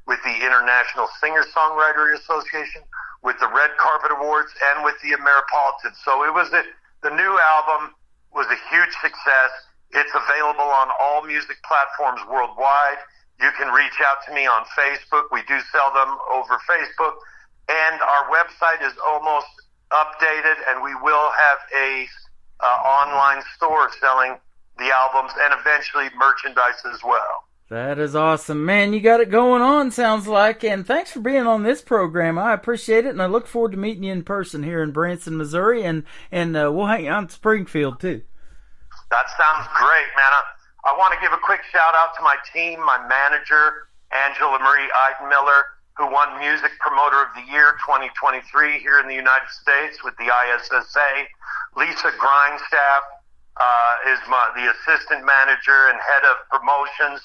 with the International Singer-Songwriter Association, with the Red Carpet Awards, and with the Ameripolitans. So it was the new album was a huge success. It's available on all music platforms worldwide. You can reach out to me on Facebook. We do sell them over Facebook. And our website is almost updated, and we will have a online store selling the albums and eventually merchandise as well. That is awesome. Man, you got it going on, sounds like. And thanks for being on this program. I appreciate it, and I look forward to meeting you in person here in Branson, Missouri, and we'll hang out in Springfield, too. That sounds great, man. I want to give a quick shout-out to my team, my manager, Angela Marie Eidenmiller, who won Music Promoter of the Year 2023 here in the United States with the ISSA. Lisa Grindstaff is the assistant manager and head of promotions,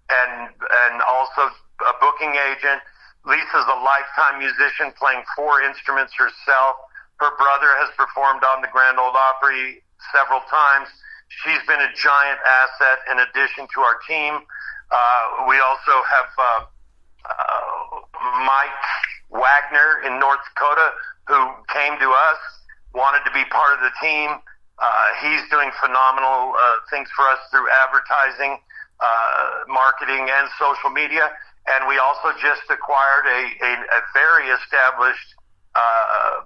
and also a booking agent. Lisa's a lifetime musician playing 4 instruments herself. Her brother has performed on the Grand Ole Opry several times. She's been a giant asset in addition to our team. We also have Mike Wagner in North Dakota, who came to us, wanted to be part of the team. He's doing phenomenal things for us through advertising, marketing, and social media. And we also just acquired a very established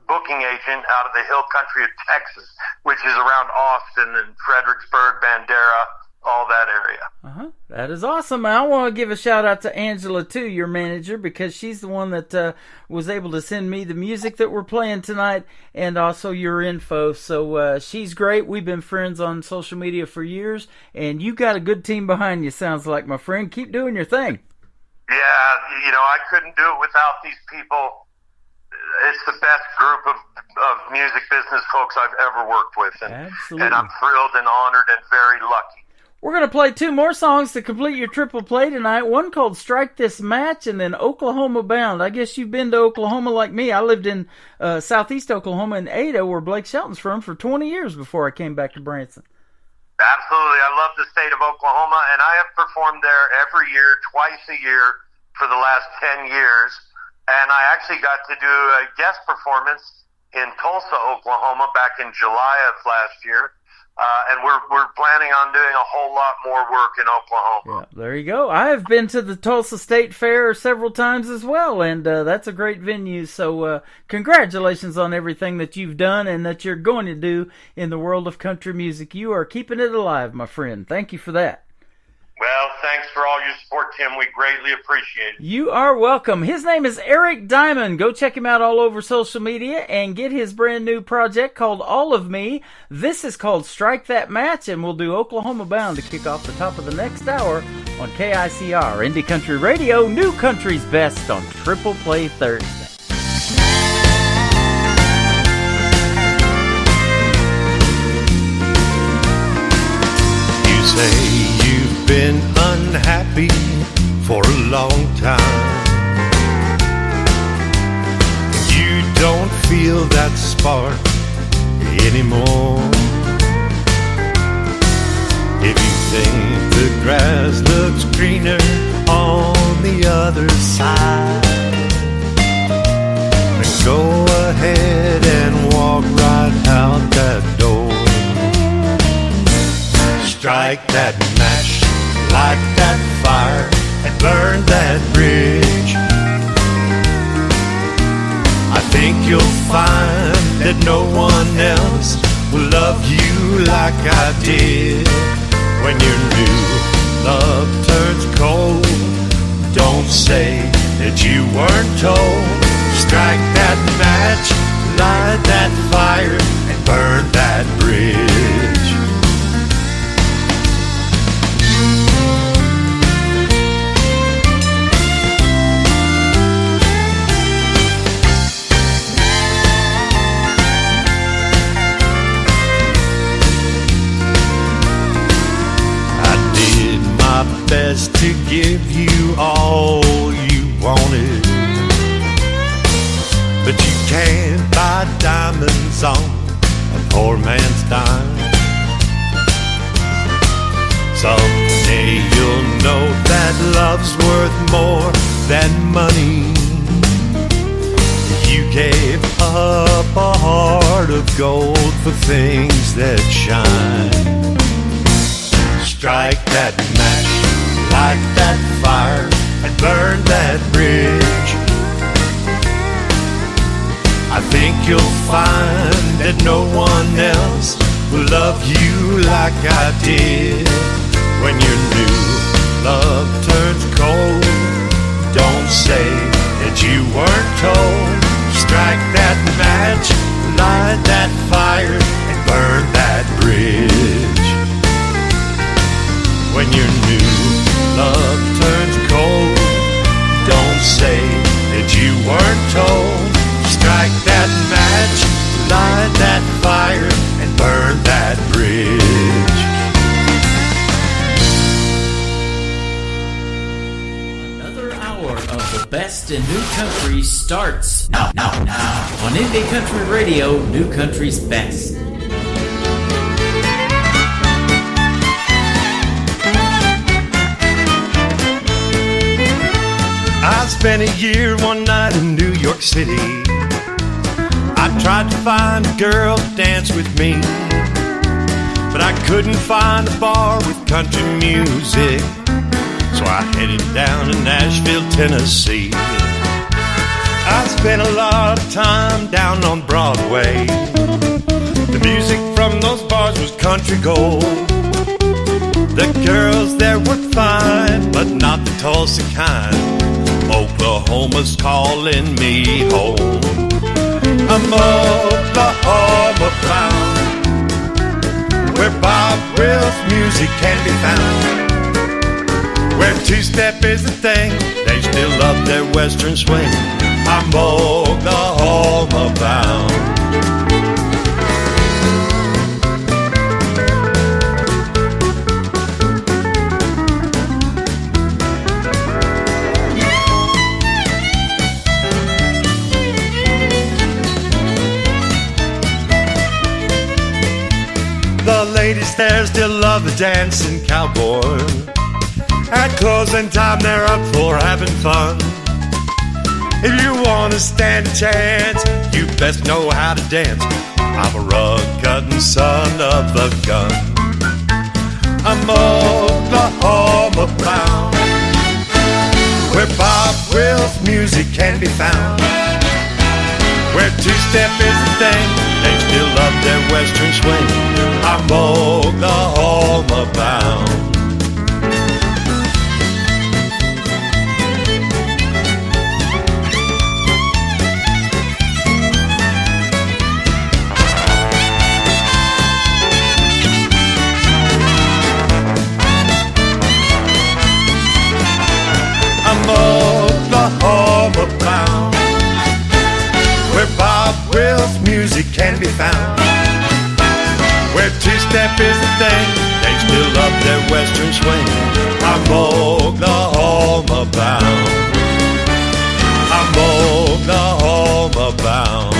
booking agent out of the hill country of Texas, which is around Austin and Fredericksburg, Bandera, all that area. That is awesome. I want to give a shout out to Angela too, your manager, because she's the one that was able to send me the music that we're playing tonight and also your info. So she's great. We've been friends on social media for years, and you got a good team behind you, sounds like, my friend. Keep doing your thing. Yeah, I couldn't do it without these people. It's the best group of music business folks I've ever worked with. Absolutely. And I'm thrilled and honored and very lucky. We're going to play 2 more songs to complete your triple play tonight. One called Strike This Match, and then Oklahoma Bound. I guess you've been to Oklahoma like me. I lived in southeast Oklahoma in Ada, where Blake Shelton's from, for 20 years before I came back to Branson. Absolutely. I love the state of Oklahoma, and I have performed there every year, twice a year, for the last 10 years. And I actually got to do a guest performance in Tulsa, Oklahoma, back in July of last year. And we're planning on doing a whole lot more work in Oklahoma. Yeah, there you go. I have been to the Tulsa State Fair several times as well, and that's a great venue. So congratulations on everything that you've done and that you're going to do in the world of country music. You are keeping it alive, my friend. Thank you for that. Well, thanks for all your support, Tim. We greatly appreciate it. You are welcome. His name is Eric Diamond. Go check him out all over social media and get his brand new project called All of Me. This is called Strike That Match, and we'll do Oklahoma Bound to kick off the top of the next hour on KICR, Indie Country Radio, New Country's Best on Triple Play Thursday. You say you've been unhappy for a long time. You don't feel that spark anymore. If you think the grass looks greener on the other side, then go ahead and walk right out that door. Strike that match, light that fire, and burn that bridge. I think you'll find that no one else will love you like I did. When your new love turns cold, don't say that you weren't told. Strike that match, light that fire, and burn that bridge. Best to give you all you wanted, but you can't buy diamonds on a poor man's dime. Someday you'll know that love's worth more than money. You gave up a heart of gold for things that shine. Strike that match, light that fire, and burn that bridge. I think you'll find that no one else will love you like I did. When your new love turns cold, don't say that you weren't told. Strike that match, light that fire, and burn that bridge. When your new love turns cold, don't say that you weren't told. Strike that match, light that fire, and burn that bridge. Another hour of the best in new country starts now on Indie Country Radio, New Country's Best. I spent a year one night in New York City. I tried to find a girl to dance with me, but I couldn't find a bar with country music. So I headed down to Nashville, Tennessee. I spent a lot of time down on Broadway. The music from those bars was country gold. The girls there were fine, but not the Tulsa kind. Oklahoma's calling me home. I'm Oklahoma bound, where Bob Wills music can be found, where two-step is the thing, they still love their western swing. I'm Oklahoma bound. The ladies there still love the dancing cowboy. At closing time, they're up for having fun. If you want to stand a chance, you best know how to dance. I'm a rug-cutting son of the gun. I'm Oklahoma bound, where Bob Wills music can be found, where two-step is the thing, they still love their western swing. I'm Oklahoma bound. I'm Oklahoma bound, where Bob Wills music can be found, where two-step is the thing, they still love their western swing. I'm Oklahoma bound. I'm Oklahoma bound.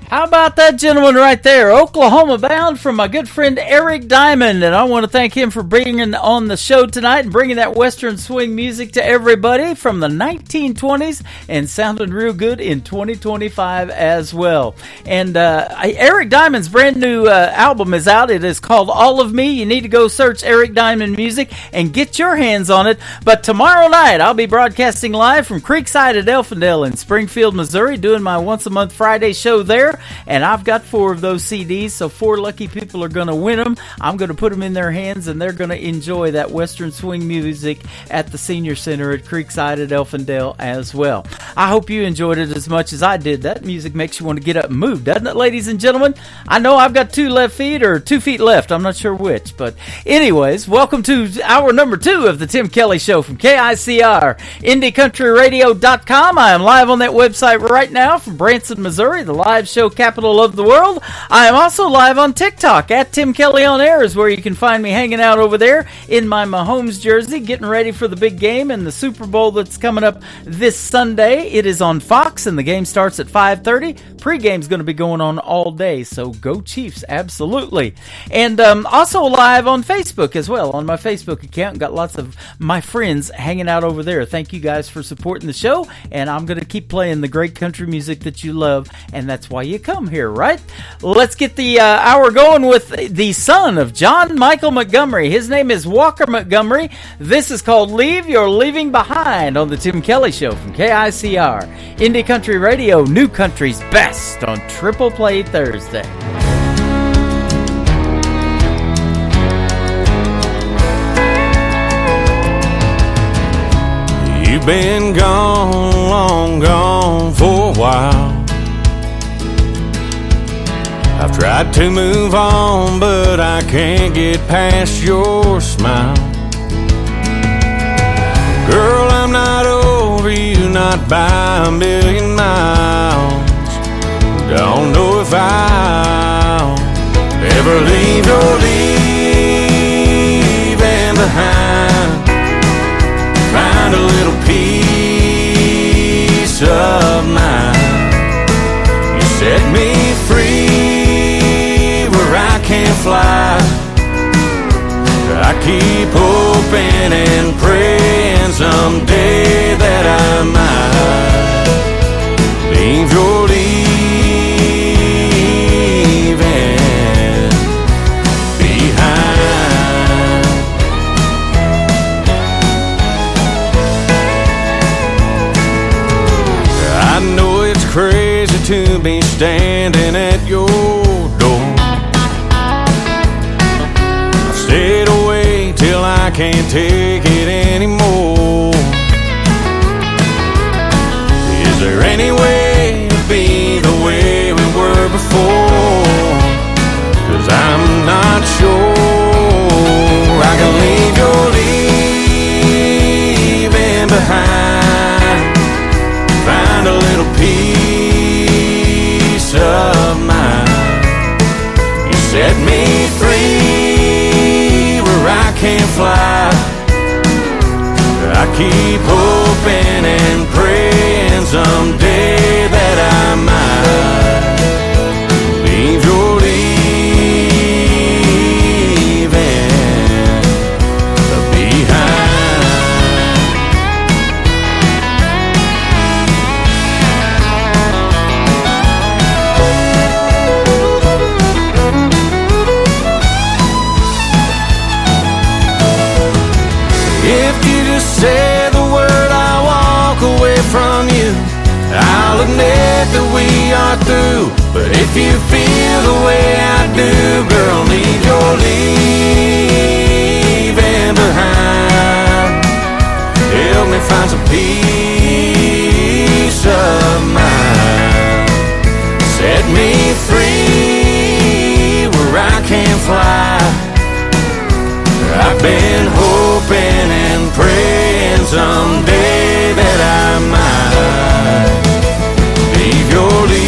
How about that gentleman right there? Oklahoma Bound from my good friend Eric Diamond. And I want to thank him for bringing on the show tonight and bringing that Western swing music to everybody from the 1920s and sounding real good in 2025 as well. And Eric Diamond's brand new album is out. It is called All of Me. You need to go search Eric Diamond Music and get your hands on it. But tomorrow night, I'll be broadcasting live from Creekside at Elfindale in Springfield, Missouri, doing my once-a-month Friday show there. And I've got 4 of those CDs, so 4 lucky people are going to win them. I'm going to put them in their hands, and they're going to enjoy that Western swing music at the Senior Center at Creekside at Elfindale as well. I hope you enjoyed it as much as I did. That music makes you want to get up and move, doesn't it, ladies and gentlemen? I know I've got 2 left feet or 2 feet left. I'm not sure which. But anyways, welcome to hour number 2 of the Tim Kelly Show from KICR, IndieCountryRadio.com. I am live on that website right now from Branson, Missouri, the live show capital of the world. I am also live on TikTok at Tim Kelly On Air is where you can find me hanging out over there in my Mahomes jersey, getting ready for the big game and the Super Bowl that's coming up this Sunday. It is on Fox, and the game starts at 5:30. Pre-game's going to be going on all day, so go Chiefs, absolutely. And also live on Facebook as well, on my Facebook account. Got lots of my friends hanging out over there. Thank you guys for supporting the show, and I'm going to keep playing the great country music that you love, and that's why you come here, right? Let's get the hour going with the son of John Michael Montgomery. His name is Walker Montgomery. This is called Leave Your Leaving Behind on the Tim Kelly Show from KICR. Indie Country Radio, New Country's best on Triple Play Thursday. You've been gone, long gone for a while. I've tried to move on, but I can't get past your smile. Girl, I'm not over you, not by a million miles. Don't know if I'll ever leave your leaving behind. Find a little peace of mind. You set me free where I can't fly. I keep hoping and praying someday that I might leave your leaving behind. I know it's crazy to be standing at your door. I've stayed away till I can't take it anymore. Is there any way to be the way we were before? 'Cause I'm not sure I can leave your leaving behind. Find a little peace of mind. You set me free where I can't fly. I keep hoping and praying someday that I might leave your leaving behind. If you just say the word, I'll walk away from you. I'll admit that we are through. But if you feel the way I do, girl, leave your leaving behind. Help me find some peace of mind. Set me free where I can't fly. I've been hoping and praying someday that I might leave your leaving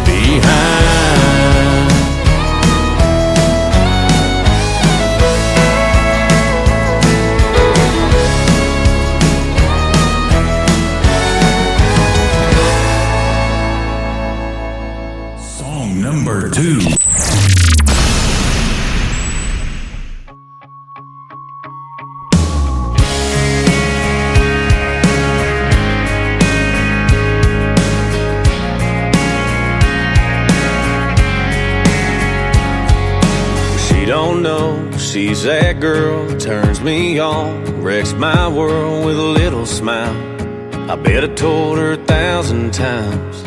behind. She's that girl that turns me on, wrecks my world with a little smile. I bet I told her 1,000 times,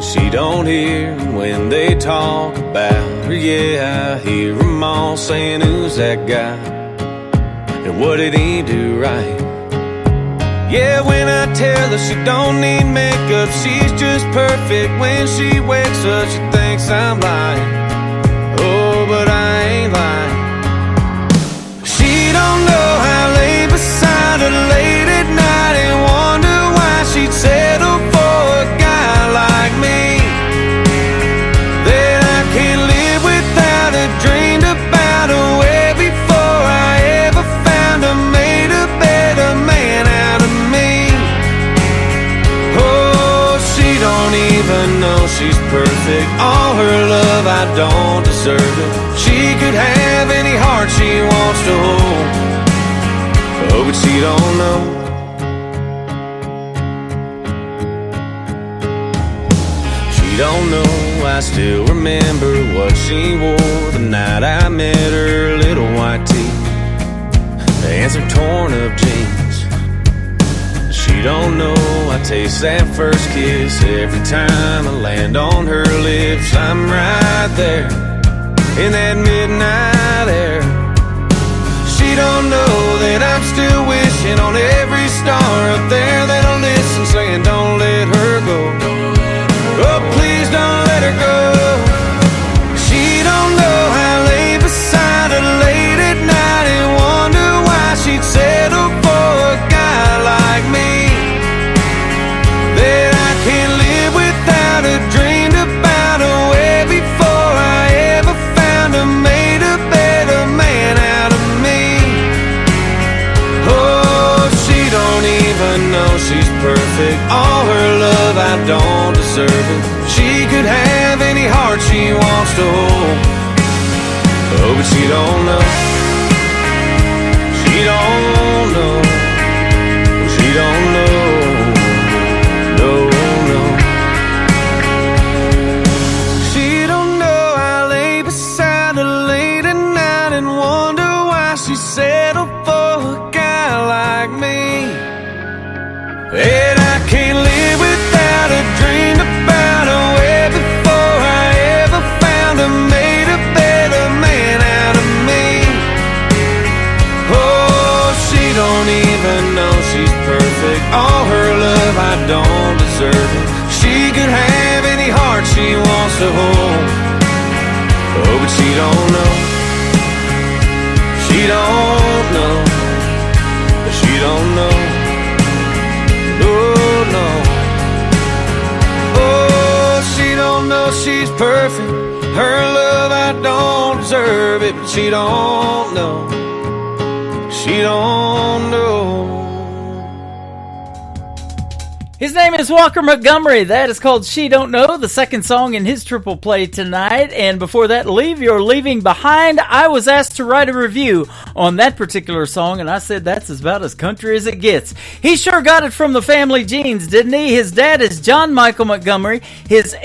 she don't hear when they talk about her. Yeah, I hear them all saying, who's that guy? And what did he do right? Yeah, when I tell her she don't need makeup, she's just perfect. When she wakes up, she thinks I'm lying. Oh, but I ain't lying. She don't know how I lay beside her late at night and wonder why she'd settle for a guy like me. That I can't live without her, dreamed about her way before I ever found her, made a better man out of me. Oh, she don't even know she's perfect. All her love, I don't deserve it. She could have any heart she wants to hold. Oh, but she don't know. She don't know, I still remember what she wore the night I met her. Little white tee and some torn up jeans. She don't know, I taste that first kiss every time I land on her lips. I'm right there in that midnight air. She don't know that I'm still wishing on every star up there that'll listen, saying don't let her go. Oh, please don't let her go. She don't know how I lay beside her late at night and wonder why she'd settle for a guy like me. That I can't live without her, dreamed about her way before I ever found her, made a better man out of me. Oh, she don't even know she's perfect. All her love, I don't deserve it. She could have any heart she wants to hold. Oh, but she don't know. She don't know. She don't know. No, no. She don't know I lay beside her late at night and wonder why she settled for a guy like me. And I can't live without her, dreamed about her way before I ever found her, made a better man out of me. Oh, she don't even know she's perfect. All her love, I don't deserve it. She could have any heart she wants to hold. Oh, but she don't know. She don't know. She don't know. Oh, no. Oh, she don't know she's perfect. Her love, I don't deserve it. But she don't know. She don't know. His name is Walker Montgomery. That is called She Don't Know, the second song in his triple play tonight. And before that, Leave Your Leaving Behind. I was asked to write a review on that particular song, and I said that's about as country as it gets. He sure got it from the family genes, didn't he? His dad is John Michael Montgomery. His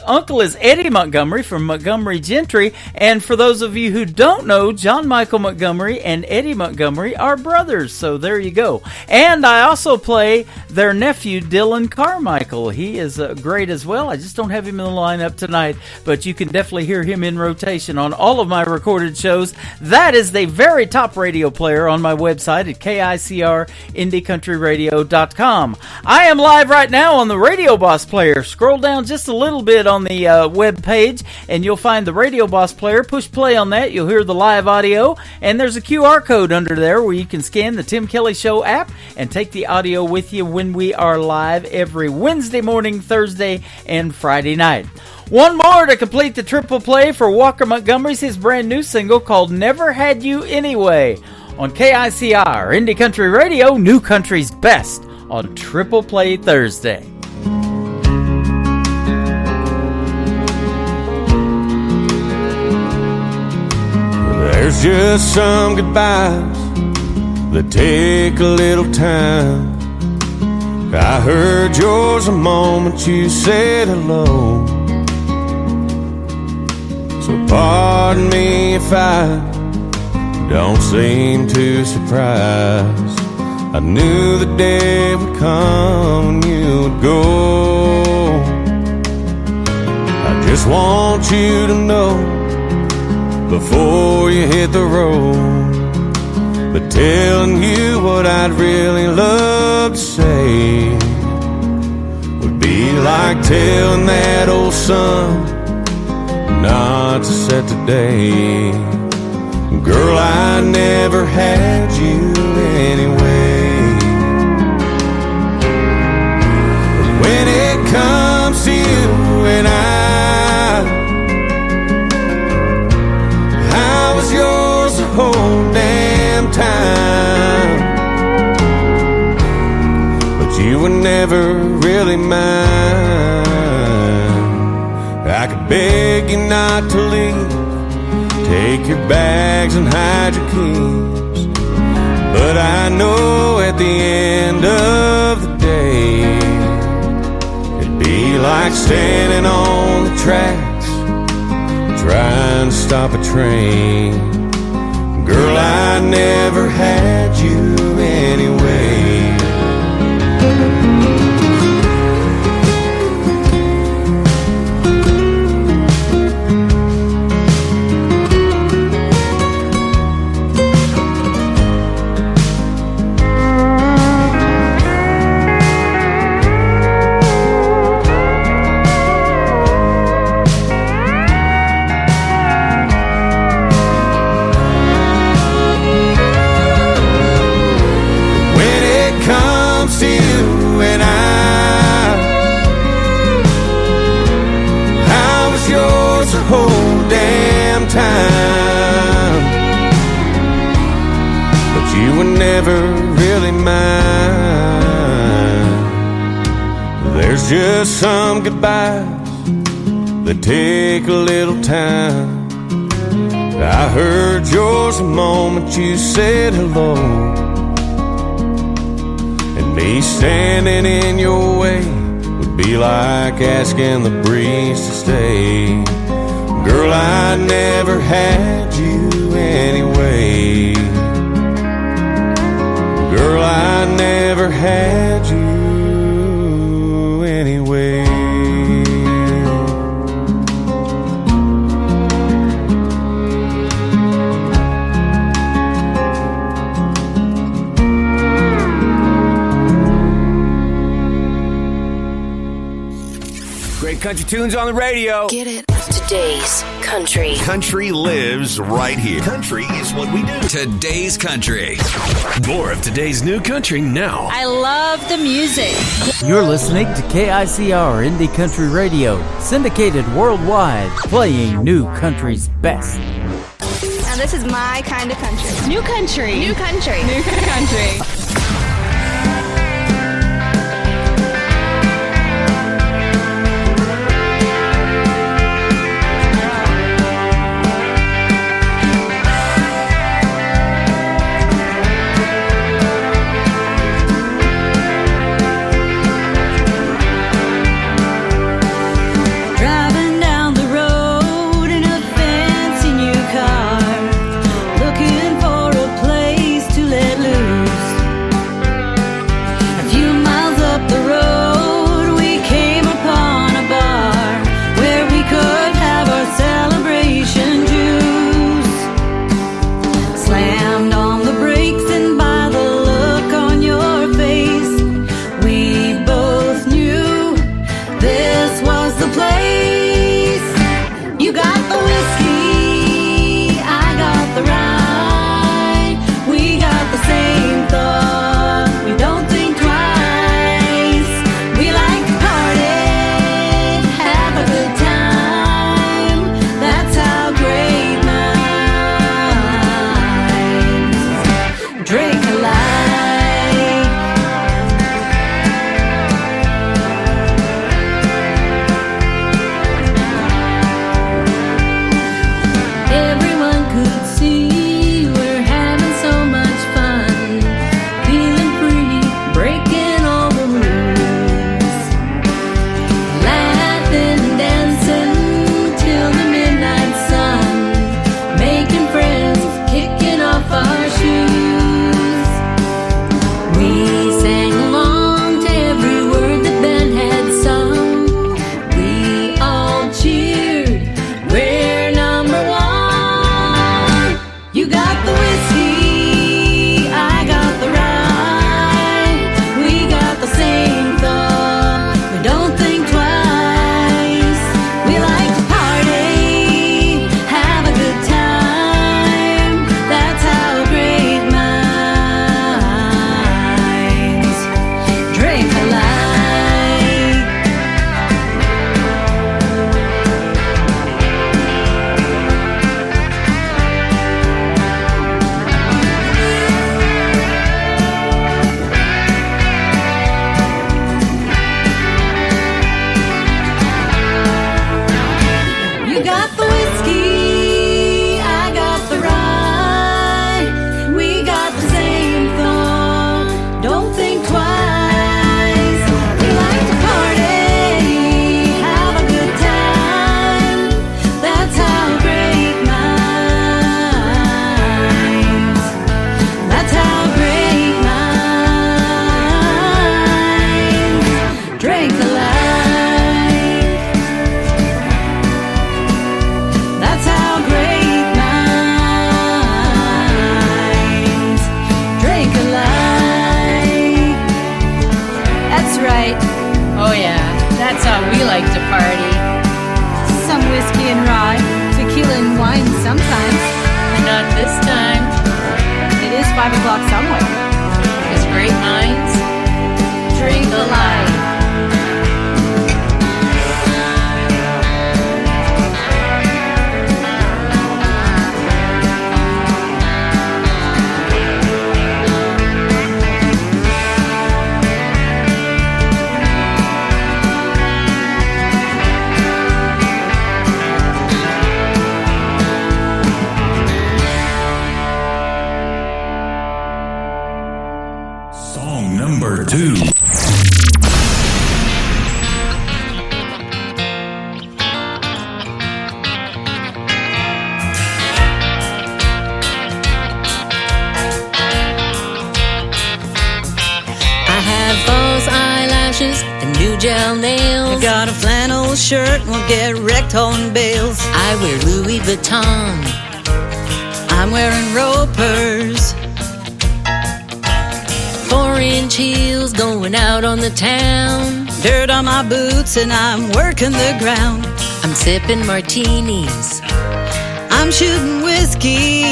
uncle is Eddie Montgomery from Montgomery Gentry. And for those of you who don't know, John Michael Montgomery and Eddie Montgomery are brothers. So there you go. And I also play their nephew, Dylan Carmichael. He is great as well. I just don't have him in the lineup tonight, but you can definitely hear him in rotation on all of my recorded shows. That is the very top radio player on my website at KICRIndieCountryRadio.com. I am live right now on the Radio Boss player. Scroll down just a little bit on the web page and you'll find the Radio Boss player. Push play on that. You'll hear the live audio, and there's a QR code under there where you can scan the Tim Kelly Show app and take the audio with you when we are live every Wednesday morning, Thursday, and Friday night. One more to complete the triple play for Walker Montgomery's his brand new single called Never Had You Anyway on KICR, Indie Country Radio, New Country's Best on Triple Play Thursday. There's just some goodbyes that take a little time. I heard yours the moment you said hello. So pardon me if I don't seem too surprised. I knew the day would come when you would go. I just want you to know before you hit the road. But telling you what I'd really love to say would be like telling that old sun not to set today. Girl, I never had you anyway. But when it comes to you and I was yours the whole damn time, but you were never really mine. I could beg you not to leave, take your bags and hide your keys, but I know at the end of the day it'd be like standing on the tracks trying to stop a train. Girl, I never had you anyway. You were never really mine. There's just some goodbyes that take a little time. I heard yours the moment you said hello, and me standing in your way would be like asking the breeze to stay. Girl, I never had you anyway. Girl, I never had you anyway. Great country tunes on the radio. Get it? Today's country. Country lives right here. Country is what we do. Today's country. More of today's new country now. I love the music. You're listening to KICR Indie Country Radio, syndicated worldwide, playing new country's best. Now this is my kind of country. New country. New country. New country. Number 2. False eyelashes and new gel nails. I got a flannel shirt, won't get wrecked hauling bales. I wear Louis Vuitton. I'm wearing ropers. 4-inch heels going out on the town. Dirt on my boots and I'm working the ground. I'm sipping martinis. I'm shooting whiskey.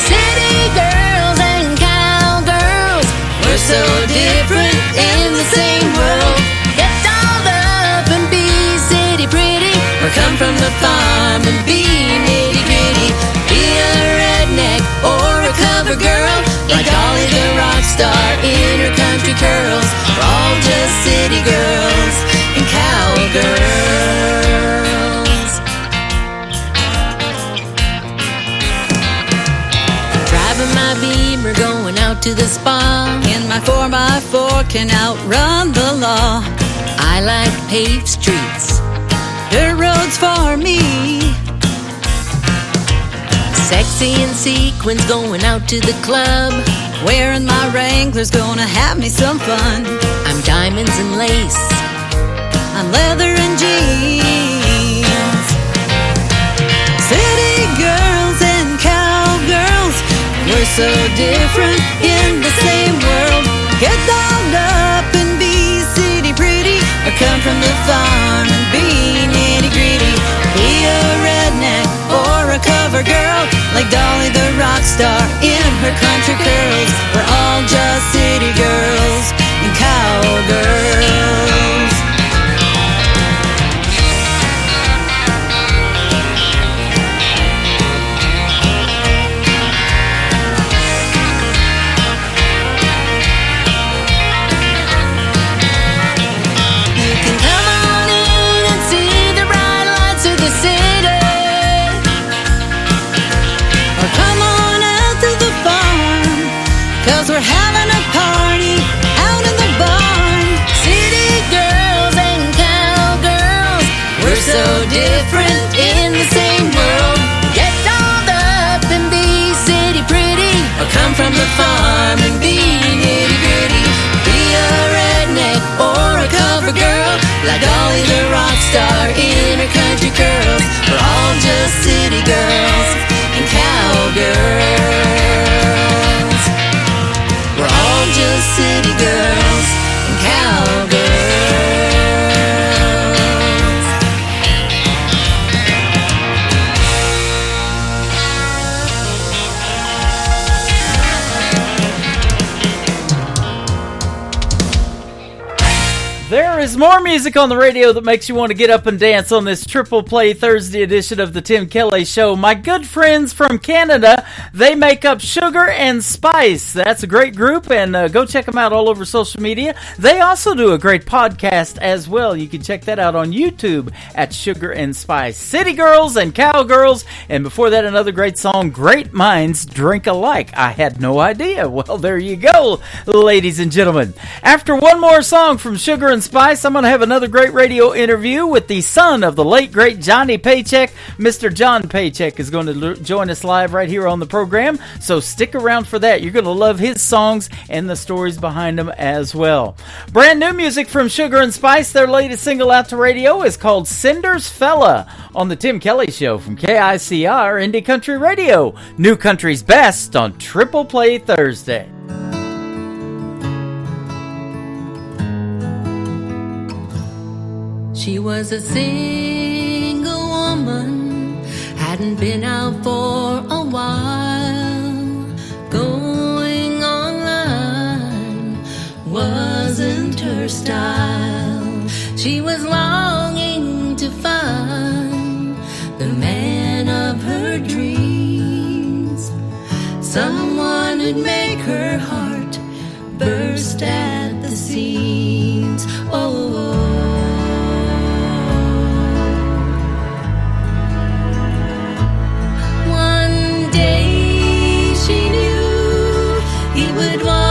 City girls and cowgirls, we're so different in the same world. Get dolled up and be city pretty, or come from the farm and be nitty gritty. Be a redneck or a cover girl, like Dolly the rock star in her country curls. We're all just city girls and cowgirls. Driving my Beamer, going out to the spa. In my 4x4 can outrun the law. I like paved streets, dirt roads for me. Sexy in sequins, going out to the club. Wearing my Wranglers, gonna have me some fun. I'm diamonds and lace, I'm leather and jeans. City girls and cowgirls, we're so different in the same world. Get dolled up and be city pretty, or come from the farm and be nitty gritty. Be a redneck or a cover girl, like Dolly the rock star in her country curls. We're all just city girls and cowgirls. you can come on in and see the bright lights of the city, Or come on out to the farm, 'cause we're having a party out in the barn. city girls and cowgirls, we're so different in the same world. Get dolled up and be city pretty, or come from the farm and be nitty gritty. Be a redneck or a cover girl, like Dolly the rock star in her country curls. We're all just city girls and cowgirls. We're all just city girls and cowgirls. There is more music on the radio that makes you want to get up and dance on this Triple Play Thursday edition of the Tim Kelly Show. My good friends from Canada, they make up Sugar and Spice. That's a great group, and go check them out all over social media. They also do a great podcast as well. You can check that out on YouTube at Sugar and Spice. City Girls and Cowgirls, and before that, another great song, Great Minds Drink Alike. I had no idea. Well, there you go, ladies and gentlemen. After one more song from Sugar and Spice, I'm going to have another great radio interview with the son of the late, great Johnny Paycheck. Mr. John Paycheck is going to join us live right here on the program, so stick around for that. You're going to love his songs and the stories behind them as well. Brand new music from Sugar and Spice. Their latest single out to radio is called Cinder's Fella on the Tim Kelly Show from KICR Indie Country Radio. New Country's best on Triple Play Thursday. She was a single woman, hadn't been out for a while. Going online wasn't her style. She was longing to find the man of her dreams, someone who'd make her heart burst at the seams. Oh. One day she knew he would want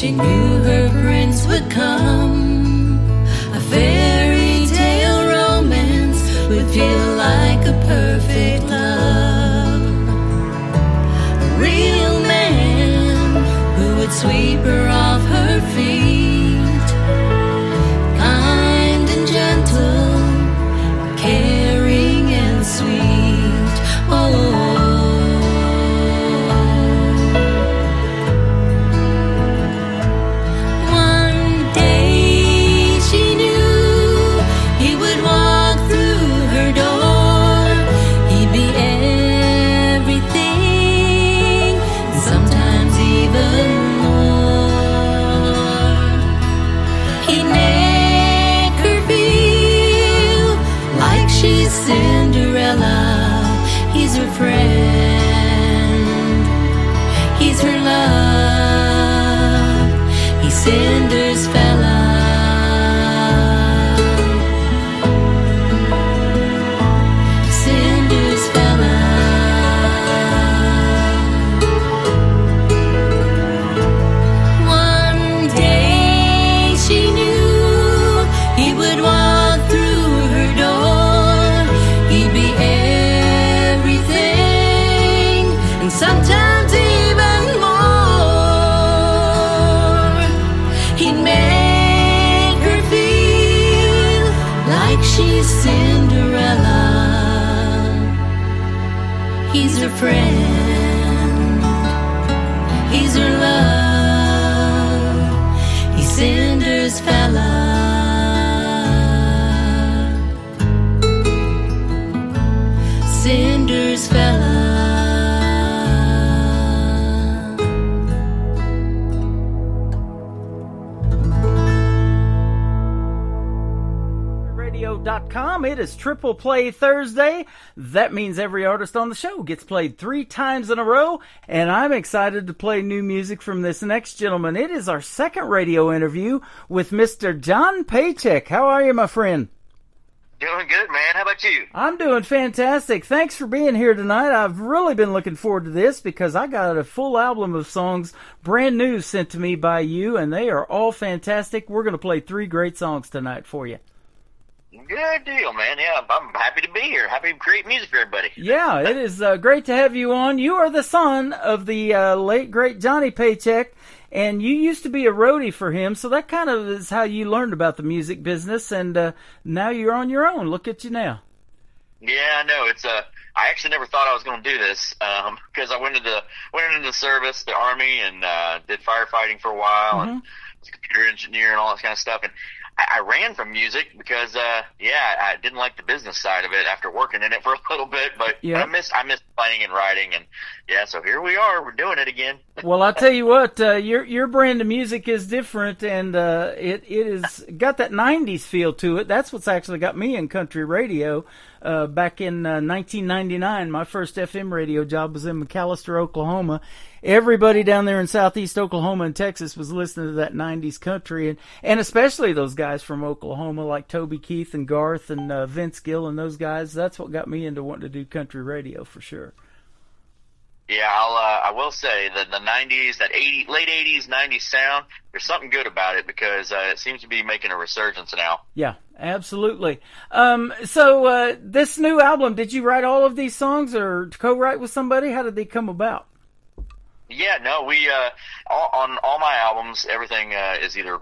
she knew her prince would come. A fairy tale romance would feel like a perfect love. A real man who would sweep her off her feet. Kind and gentle, caring and sweet. Oh. Cinderella, he's her friend, he's her love, he's Cinder's fella. Cinder's fella. One day she knew he would walk through her door. Sometimes even more. He'd make her feel like she's Cinderella. He's her friend, he's her love, he's Cinder's fella. Cinder's fella. It is Triple Play Thursday. That means every artist on the show gets played 3 times in a row, and I'm excited to play new music from this next gentleman. It is our second radio interview with Mr. John Paycheck. How are you, my friend? Doing good, man. How about you? I'm doing fantastic. Thanks for being here tonight. I've really been looking forward to this because I got a full album of songs, brand new, sent to me by you, and they are all fantastic. We're going to play 3 great songs tonight for you. Good deal, man. Yeah, I'm happy to be here. Happy to create music for everybody. Yeah, it is great to have you on. You are the son of the late, great Johnny Paycheck, and you used to be a roadie for him, so that kind of is how you learned about the music business, and now you're on your own. Look at you now. Yeah, I know. It's I actually never thought I was going to do this because I went into the service, the Army, and did firefighting for a while, and was a computer engineer and all that kind of stuff, and I ran from music because, I didn't like the business side of it after working in it for a little bit, but I missed playing and writing, and so here we are, we're doing it again. Well, I'll tell you what, your brand of music is different, and it is got that 90s feel to it. That's what's actually got me in country radio. Back in 1999, my first FM radio job was in McAlester, Oklahoma. Everybody down there in southeast Oklahoma and Texas was listening to that 90s country, and especially those guys from Oklahoma like Toby Keith and Garth and Vince Gill and those guys. That's what got me into wanting to do country radio for sure. Yeah, I will say that the 90s, that late 80s, 90s sound, there's something good about it because it seems to be making a resurgence now. Yeah, absolutely. So this new album, did you write all of these songs or co-write with somebody? How did they come about? Yeah, no, we on all my albums, everything is either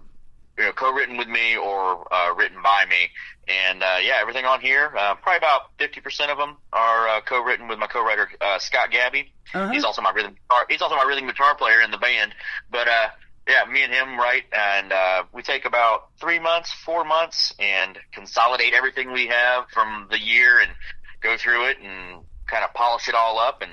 co-written with me or written by me, and everything on here, probably about 50% of them are co-written with my co-writer Scott Gabby. He's also my rhythm guitar player in the band. But me and him write, and we take about 3 months, 4 months, and consolidate everything we have from the year and go through it and kind of polish it all up and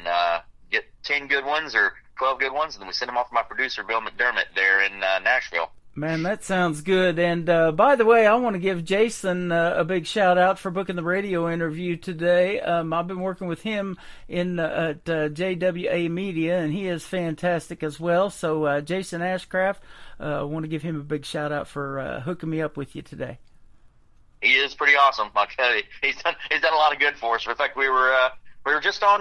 get 10 good ones or 12 good ones, and then we send them off to my producer, Bill McDermott, there in Nashville. Man, that sounds good. And by the way, I want to give Jason a big shout-out for booking the radio interview today. I've been working with him at JWA Media, and he is fantastic as well. So Jason Ashcraft, I want to give him a big shout-out for hooking me up with you today. He is pretty awesome. I'll tell you. He's done a lot of good for us. In fact, we were just on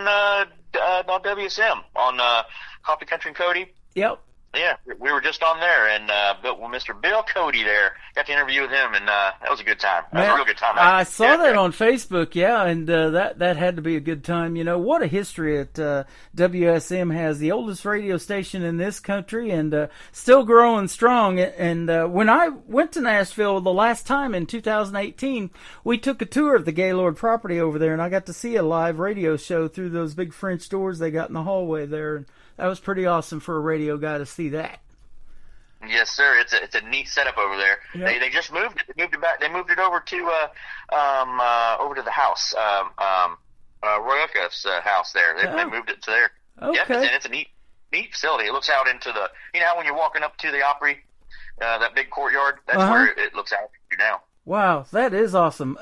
WSM on Coffee Country and Cody. Yep. Yeah, we were just on there, and Mr. Bill Cody there, got to interview with him, and that was a good time. That was a real good time. I saw that on Facebook, and that had to be a good time. You know, what a history WSM has, the oldest radio station in this country, and still growing strong. And when I went to Nashville the last time in 2018, we took a tour of the Gaylord property over there, and I got to see a live radio show through those big French doors they got in the hallway there. That was pretty awesome for a radio guy to see that. Yes, sir. It's a neat setup over there. Yep. They just moved it. They moved it back. They moved it over to the house, Roy Uckeff's house there. They moved it to there. Okay. Yep, and it's a neat facility. It looks out into the, you know how when you're walking up to the Opry, that big courtyard. That's where it looks out to now. Wow, that is awesome.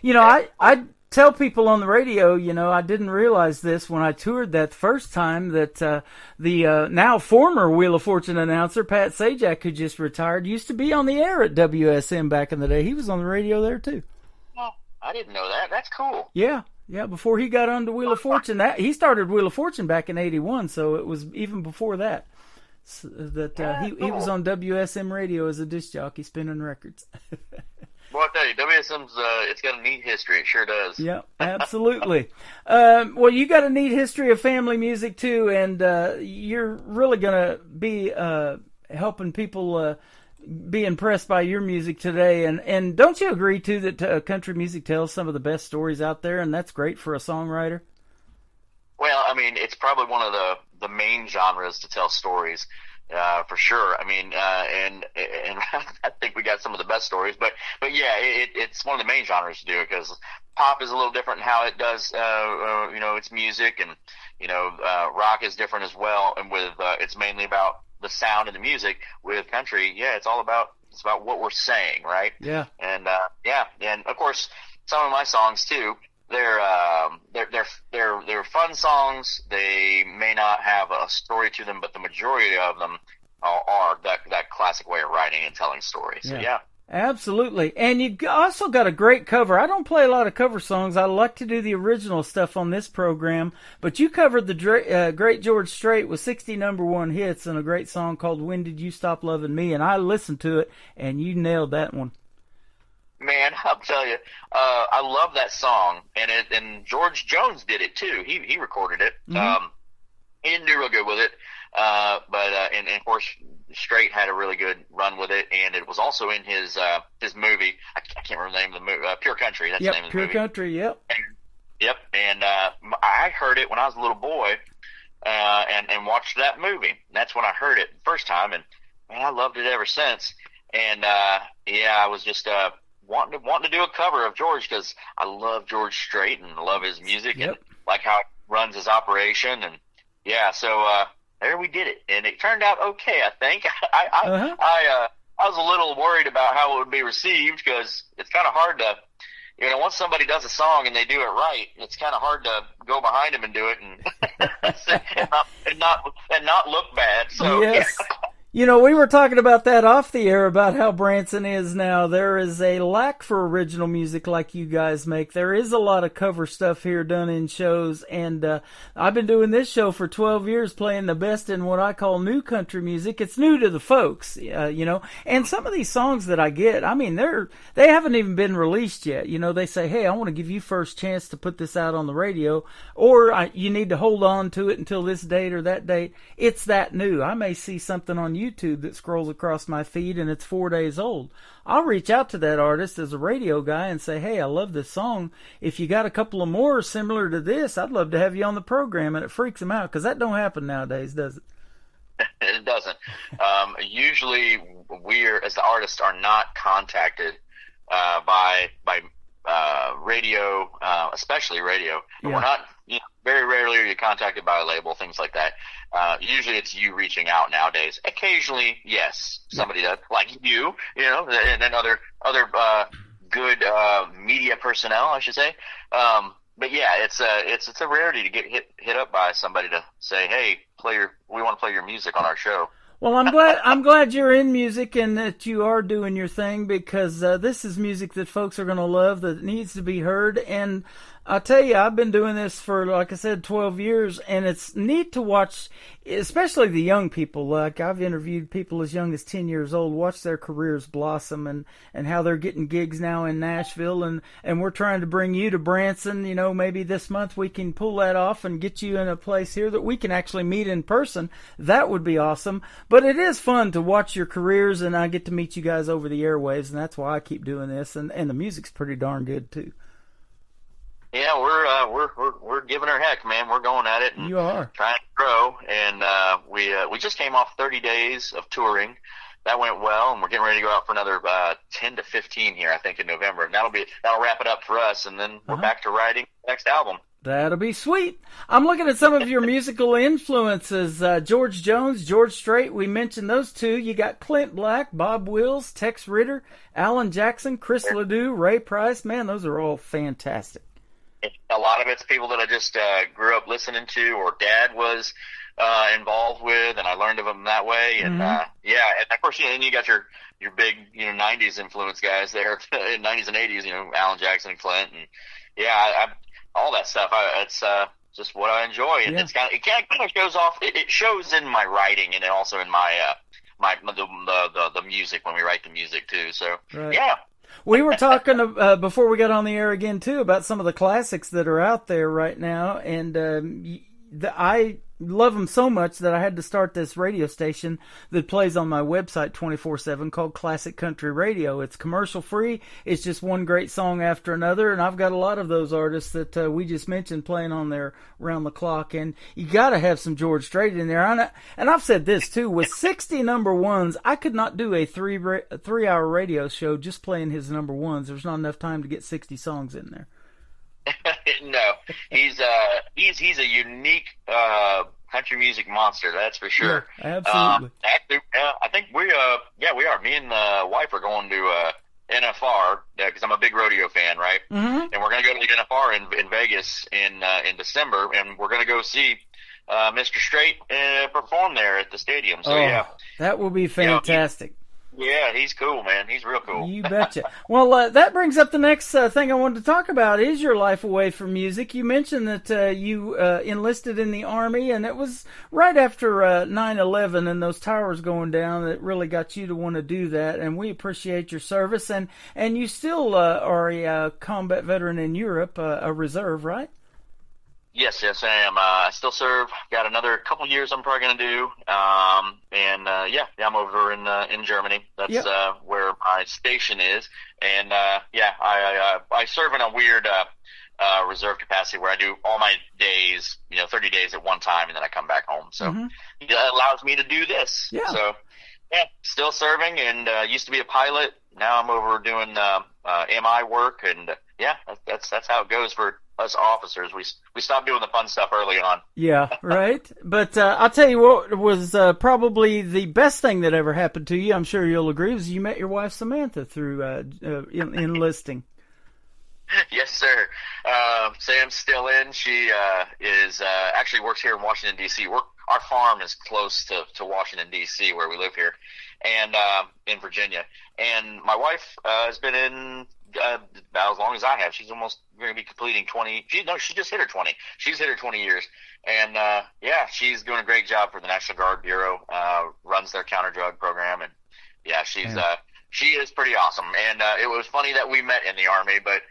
You know, I tell people on the radio, you know, I didn't realize this when I toured that first time, that the now former Wheel of Fortune announcer, Pat Sajak, who just retired, used to be on the air at WSM back in the day. He was on the radio there, too. Oh, I didn't know that. That's cool. Yeah, before he got on to Wheel of Fortune. He started Wheel of Fortune back in 81, so it was even before that. So he was on WSM radio as a disc jockey spinning records. Well, I'll tell you, WSM's, it's got a neat history. It sure does. Yeah, absolutely. Well, you got a neat history of family music, too, and you're really going to be helping people be impressed by your music today. And don't you agree, too, that country music tells some of the best stories out there, and that's great for a songwriter? Well, I mean, it's probably one of the main genres to tell stories. For sure. I mean, and I think we got some of the best stories, but yeah, it's one of the main genres to do it, because pop is a little different in how it does, you know, its music, and, you know, rock is different as well. And with, it's mainly about the sound and the music. With country, yeah, it's about what we're saying, right? Yeah. And, and of course, some of my songs too, they're fun songs. They may not have a story to them, but the majority of them are that classic way of writing and telling stories. So yeah. Absolutely. And you also got a great cover. I don't play a lot of cover songs. I like to do the original stuff on this program, but you covered the great George Strait with 60 #1 hits and a great song called When Did You Stop Loving Me? And I listened to it, and you nailed that one. Man, I'll tell you, I love that song, and George Jones did it too. He recorded it. Mm-hmm. He didn't do real good with it, but of course, Strait had a really good run with it, and it was also in his movie. I can't remember the name of the movie. Pure Country. That's the name of the movie. Pure Country. Yep. And I heard it when I was a little boy, and watched that movie. That's when I heard it the first time, and man, I loved it ever since. And I was just wanting to do a cover of George, because I love George Strait and love his music, and like how he runs his operation, and there we did it, and it turned out okay. I think I was a little worried about how it would be received, because it's kind of hard to, you know, once somebody does a song and they do it right, it's kind of hard to go behind them and do it and not look bad. So yes. You know, we were talking about that off the air, about how Branson is now. There is a lack for original music like you guys make. There is a lot of cover stuff here done in shows, and I've been doing this show for 12 years, playing the best in what I call new country music. It's new to the folks, you know, and some of these songs that I get, I mean, they haven't even been released yet. You know, they say, hey, I want to give you first chance to put this out on the radio, or you need to hold on to it until this date or that date. It's that new. I may see something on YouTube that scrolls across my feed and it's 4 days old. I'll reach out to that artist as a radio guy and say, hey, I love this song. If you got a couple of more similar to this, I'd love to have you on the program. And it freaks them out, because that don't happen nowadays, does it? It doesn't. Usually we, as the artists, are not contacted by radio, especially radio. Yeah. We're not, you know, very rarely are you contacted by a label, things like that. Usually it's you reaching out nowadays. Occasionally, yes, somebody does, like you know, and then other good media personnel, I should say. But yeah, it's a rarity to get hit up by somebody to say, hey, we want to play your music on our show. Well, I'm glad you're in music and that you are doing your thing, because this is music that folks are going to love, that needs to be heard. And I'll tell you, I've been doing this for, like I said, 12 years, and it's neat to watch, especially the young people. Like, I've interviewed people as young as 10 years old, watch their careers blossom and how they're getting gigs now in Nashville, and we're trying to bring you to Branson. You know, maybe this month we can pull that off and get you in a place here that we can actually meet in person. That would be awesome. But it is fun to watch your careers, and I get to meet you guys over the airwaves, and that's why I keep doing this, and the music's pretty darn good, too. Yeah, we're giving her heck, man. We're going at it. And you are trying to grow, and we just came off 30 days of touring. That went well, and we're getting ready to go out for another 10 to 15 here, I think, in November. And that'll wrap it up for us, and then we're back to writing the next album. That'll be sweet. I'm looking at some of your musical influences. George Jones, George Strait, we mentioned those two. You got Clint Black, Bob Wills, Tex Ritter, Alan Jackson, Chris Ledoux, Ray Price. Man, those are all fantastic. A lot of it's people that I just grew up listening to, or Dad was involved with, and I learned of them that way. And and of course, and you got your big 90s influence guys there, in 90s and 80s. Alan Jackson and Clint, and all that stuff. It's just what I enjoy, and it kind of shows off. It shows in my writing, and also in my the music when we write the music too. So yeah. We were talking before we got on the air again, too, about some of the classics that are out there right now, and I love them so much that I had to start this radio station that plays on my website 24/7 called Classic Country Radio. It's commercial free. It's just one great song after another, and I've got a lot of those artists that we just mentioned playing on there around the clock, and you got to have some George Strait in there. And I've said this too, with 60 number ones, I could not do a 3-hour radio show just playing his number ones. There's not enough time to get 60 songs in there. No, he's a unique country music monster, that's for sure. Yeah, absolutely. I think we are. Me and the wife are going to NFR because I'm a big rodeo fan, right? Mm-hmm. And we're going to go to the NFR in Vegas in December, and we're going to go see Mr. Strait perform there at the stadium. So that will be fantastic. Yeah, he's cool, man. He's real cool. You betcha. Well, that brings up the next thing I wanted to talk about is your life away from music. You mentioned that you enlisted in the Army, and it was right after 9/11 and those towers going down that really got you to want to do that, and we appreciate your service. And you still are a combat veteran in Europe, a reserve, right? Yes, I am. I still serve. Got another couple years I'm probably going to do. I'm over in Germany. That's where my station is. And I serve in a weird reserve capacity where I do all my days, 30 days at one time, and then I come back home. So it allows me to do this. Yeah. So still serving, and used to be a pilot. Now I'm over doing MI work, and that's how it goes for us officers. We stopped doing the fun stuff early on. Yeah, right. But I'll tell you what was probably the best thing that ever happened to you, I'm sure you'll agree, was you met your wife Samantha through enlisting. Yes, sir. Sam's still in. She is actually works here in Washington, D.C. Our farm is close to Washington, D.C., where we live here, and in Virginia. And my wife has been in about as long as I have. She's almost going to be completing 20. She just hit her 20. She's hit her 20 years. And, she's doing a great job for the National Guard Bureau, runs their counter-drug program. And, she is pretty awesome. And it was funny that we met in the Army, but,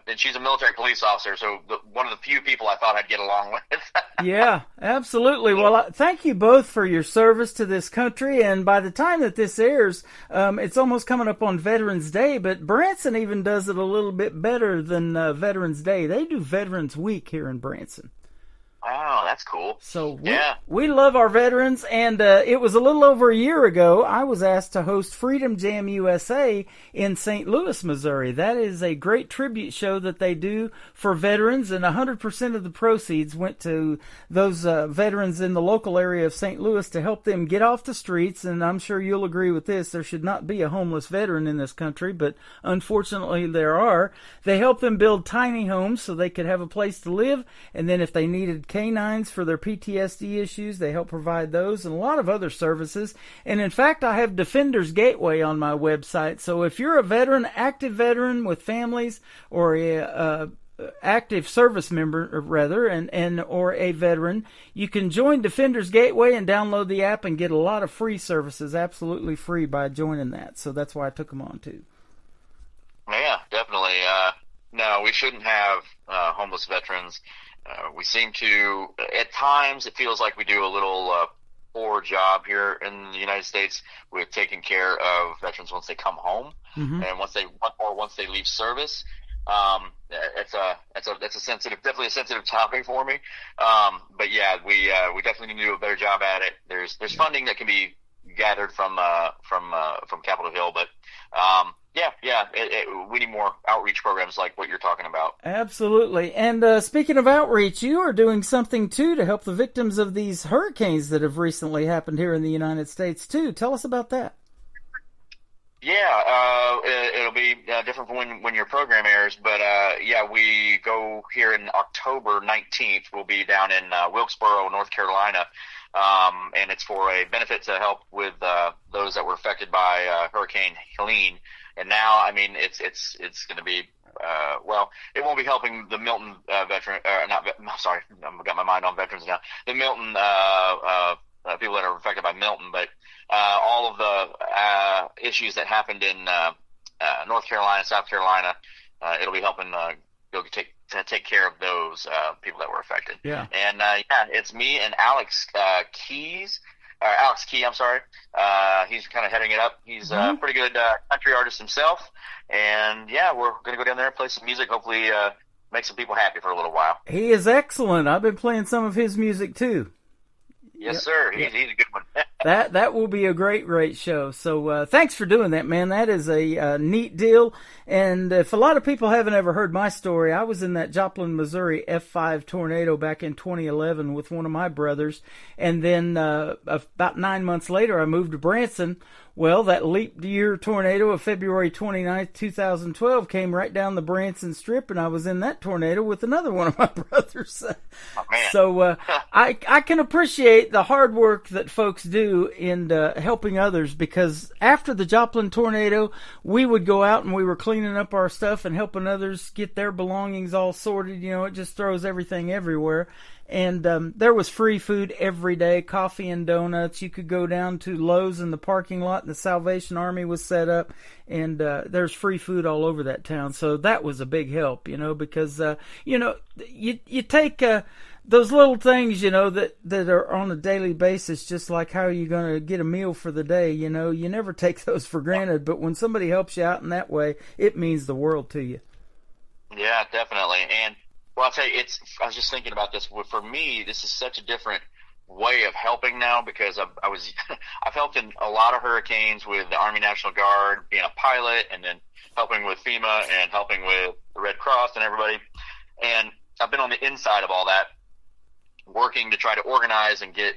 and she's a military police officer, so one of the few people I thought I'd get along with. Yeah, absolutely. Well, thank you both for your service to this country, and by the time that this airs, it's almost coming up on Veterans Day, but Branson even does it a little bit better than Veterans Day. They do Veterans Week here in Branson. Oh, that's cool. So we love our veterans, and it was a little over a year ago I was asked to host Freedom Jam USA in St. Louis, Missouri. That is a great tribute show that they do for veterans, and 100% of the proceeds went to those veterans in the local area of St. Louis to help them get off the streets. And I'm sure you'll agree with this, there should not be a homeless veteran in this country, but unfortunately there are. They help them build tiny homes so they could have a place to live, and then if they needed canines for their PTSD issues, they help provide those, and a lot of other services. And in fact, I have Defenders Gateway on my website, so if you're a veteran, active veteran with families, or active service member, or a veteran, you can join Defenders Gateway and download the app and get a lot of free services, absolutely free, by joining that. So that's why I took them on too. Yeah, definitely. No, we shouldn't have homeless veterans. We seem to, at times, it feels like we do a little poor job here in the United States with taking care of veterans once they come home, and once they leave service. That's a sensitive, definitely a sensitive topic for me. But yeah, we definitely need to do a better job at it. There's funding that can be gathered from Capitol Hill, but we need more outreach programs like what you're talking about. Absolutely. And speaking of outreach, you are doing something too to help the victims of these hurricanes that have recently happened here in the United States too. Tell us about that. Yeah, it'll be different from when your program airs, but we go here in October 19th. We'll be down in Wilkesboro, North Carolina, and it's for a benefit to help with those that were affected by Hurricane Helene. And now, I mean, it's going to be it won't be helping the Milton veteran. Sorry, I've got my mind on veterans now. The Milton people that are affected by Milton, but all of the issues that happened in North Carolina, South Carolina, it'll be helping take care of those people that were affected. Yeah. And it's me and Alex Key, I'm sorry. He's kind of heading it up. He's a pretty good country artist himself. And yeah, we're going to go down there and play some music, hopefully make some people happy for a little while. He is excellent. I've been playing some of his music too. Yes, sir. He's a good one. That will be a great show. So thanks for doing that, man. That is a neat deal. And if a lot of people haven't ever heard my story, I was in that Joplin, Missouri F5 tornado back in 2011 with one of my brothers. And then about 9 months later, I moved to Branson. Well, that leap year tornado of February 29th, 2012 came right down the Branson Strip, and I was in that tornado with another one of my brothers. So I can appreciate the hard work that folks do in helping others, because after the Joplin tornado, we would go out and we were cleaning up our stuff and helping others get their belongings all sorted. You know, it just throws everything everywhere. And there was free food every day, coffee and donuts. You could go down to Lowe's in the parking lot, and the Salvation Army was set up, and there's free food all over that town. So that was a big help, you know, because, you take those little things, you know, that are on a daily basis, just like how you're going to get a meal for the day, you know. You never take those for granted, but when somebody helps you out in that way, it means the world to you. Yeah, definitely. And well, I'll tell you, I was just thinking about this. For me, this is such a different way of helping now, because I've helped in a lot of hurricanes with the Army National Guard, being a pilot, and then helping with FEMA and helping with the Red Cross and everybody. And I've been on the inside of all that, working to try to organize and get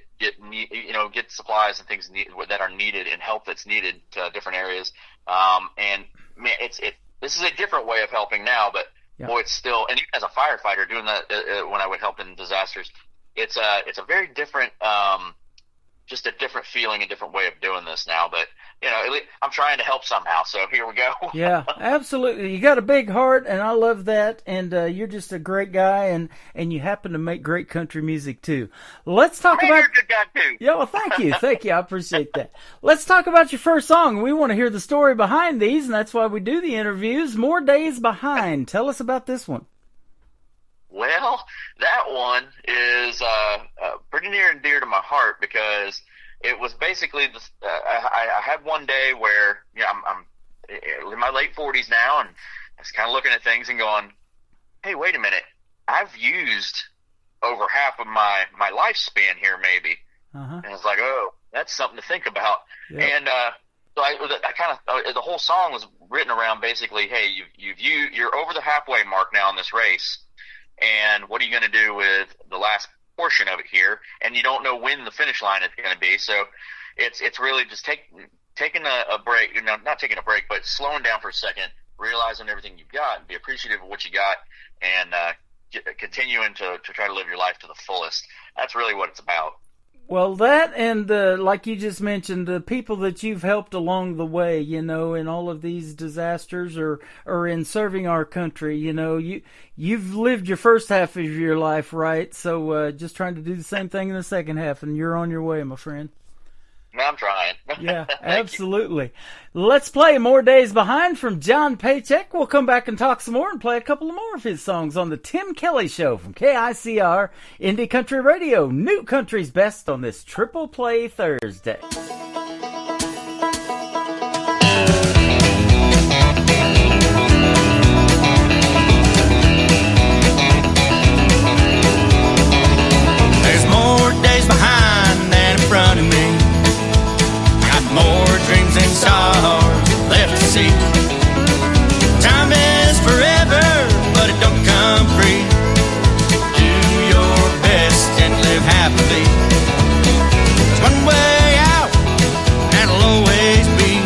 supplies and things that are needed and help that's needed to different areas. And man, this is a different way of helping now, but boy, it's still, and even as a firefighter doing that when I would help in disasters, it's a very different, just a different feeling, a different way of doing this now. But you know, I'm trying to help somehow, so here we go. Yeah, absolutely. You got a big heart, and I love that. And you're just a great guy, and you happen to make great country music too. Let's talk about. You're a good guy too. Yeah, well, thank you, I appreciate that. Let's talk about your first song. We want to hear the story behind these, and that's why we do the interviews. More Days Behind. Tell us about this one. Well, that one is pretty near and dear to my heart, because it was basically I had one day where I'm in my late 40s now, and I was kind of looking at things and going, hey, wait a minute, I've used over half of my lifespan here maybe. And it's like, oh, that's something to think about. Yeah. And so I kind of the whole song was written around basically, hey, you're over the halfway mark now in this race, and what are you going to do with the last portion of it here? And you don't know when the finish line is going to be. So it's really just taking a break, not taking a break, but slowing down for a second, realizing everything you've got, and be appreciative of what you got, and continuing to try to live your life to the fullest. That's really what it's about. Well, that and like you just mentioned, the people that you've helped along the way, you know, in all of these disasters or in serving our country, you know, you've lived your first half of your life, right? So just trying to do the same thing in the second half, and you're on your way, my friend. I'm trying. Yeah, absolutely. Let's play More Days Behind from John Paycheck. We'll come back and talk some more and play a couple of more of his songs on the Tim Kelly Show from KICR Indie Country Radio. New Country's Best on this Triple Play Thursday. There's more days behind than in front of me. More dreams and stars left to see. Time is forever, but it don't come free. Do your best and live happily. There's one way out, and it'll always be.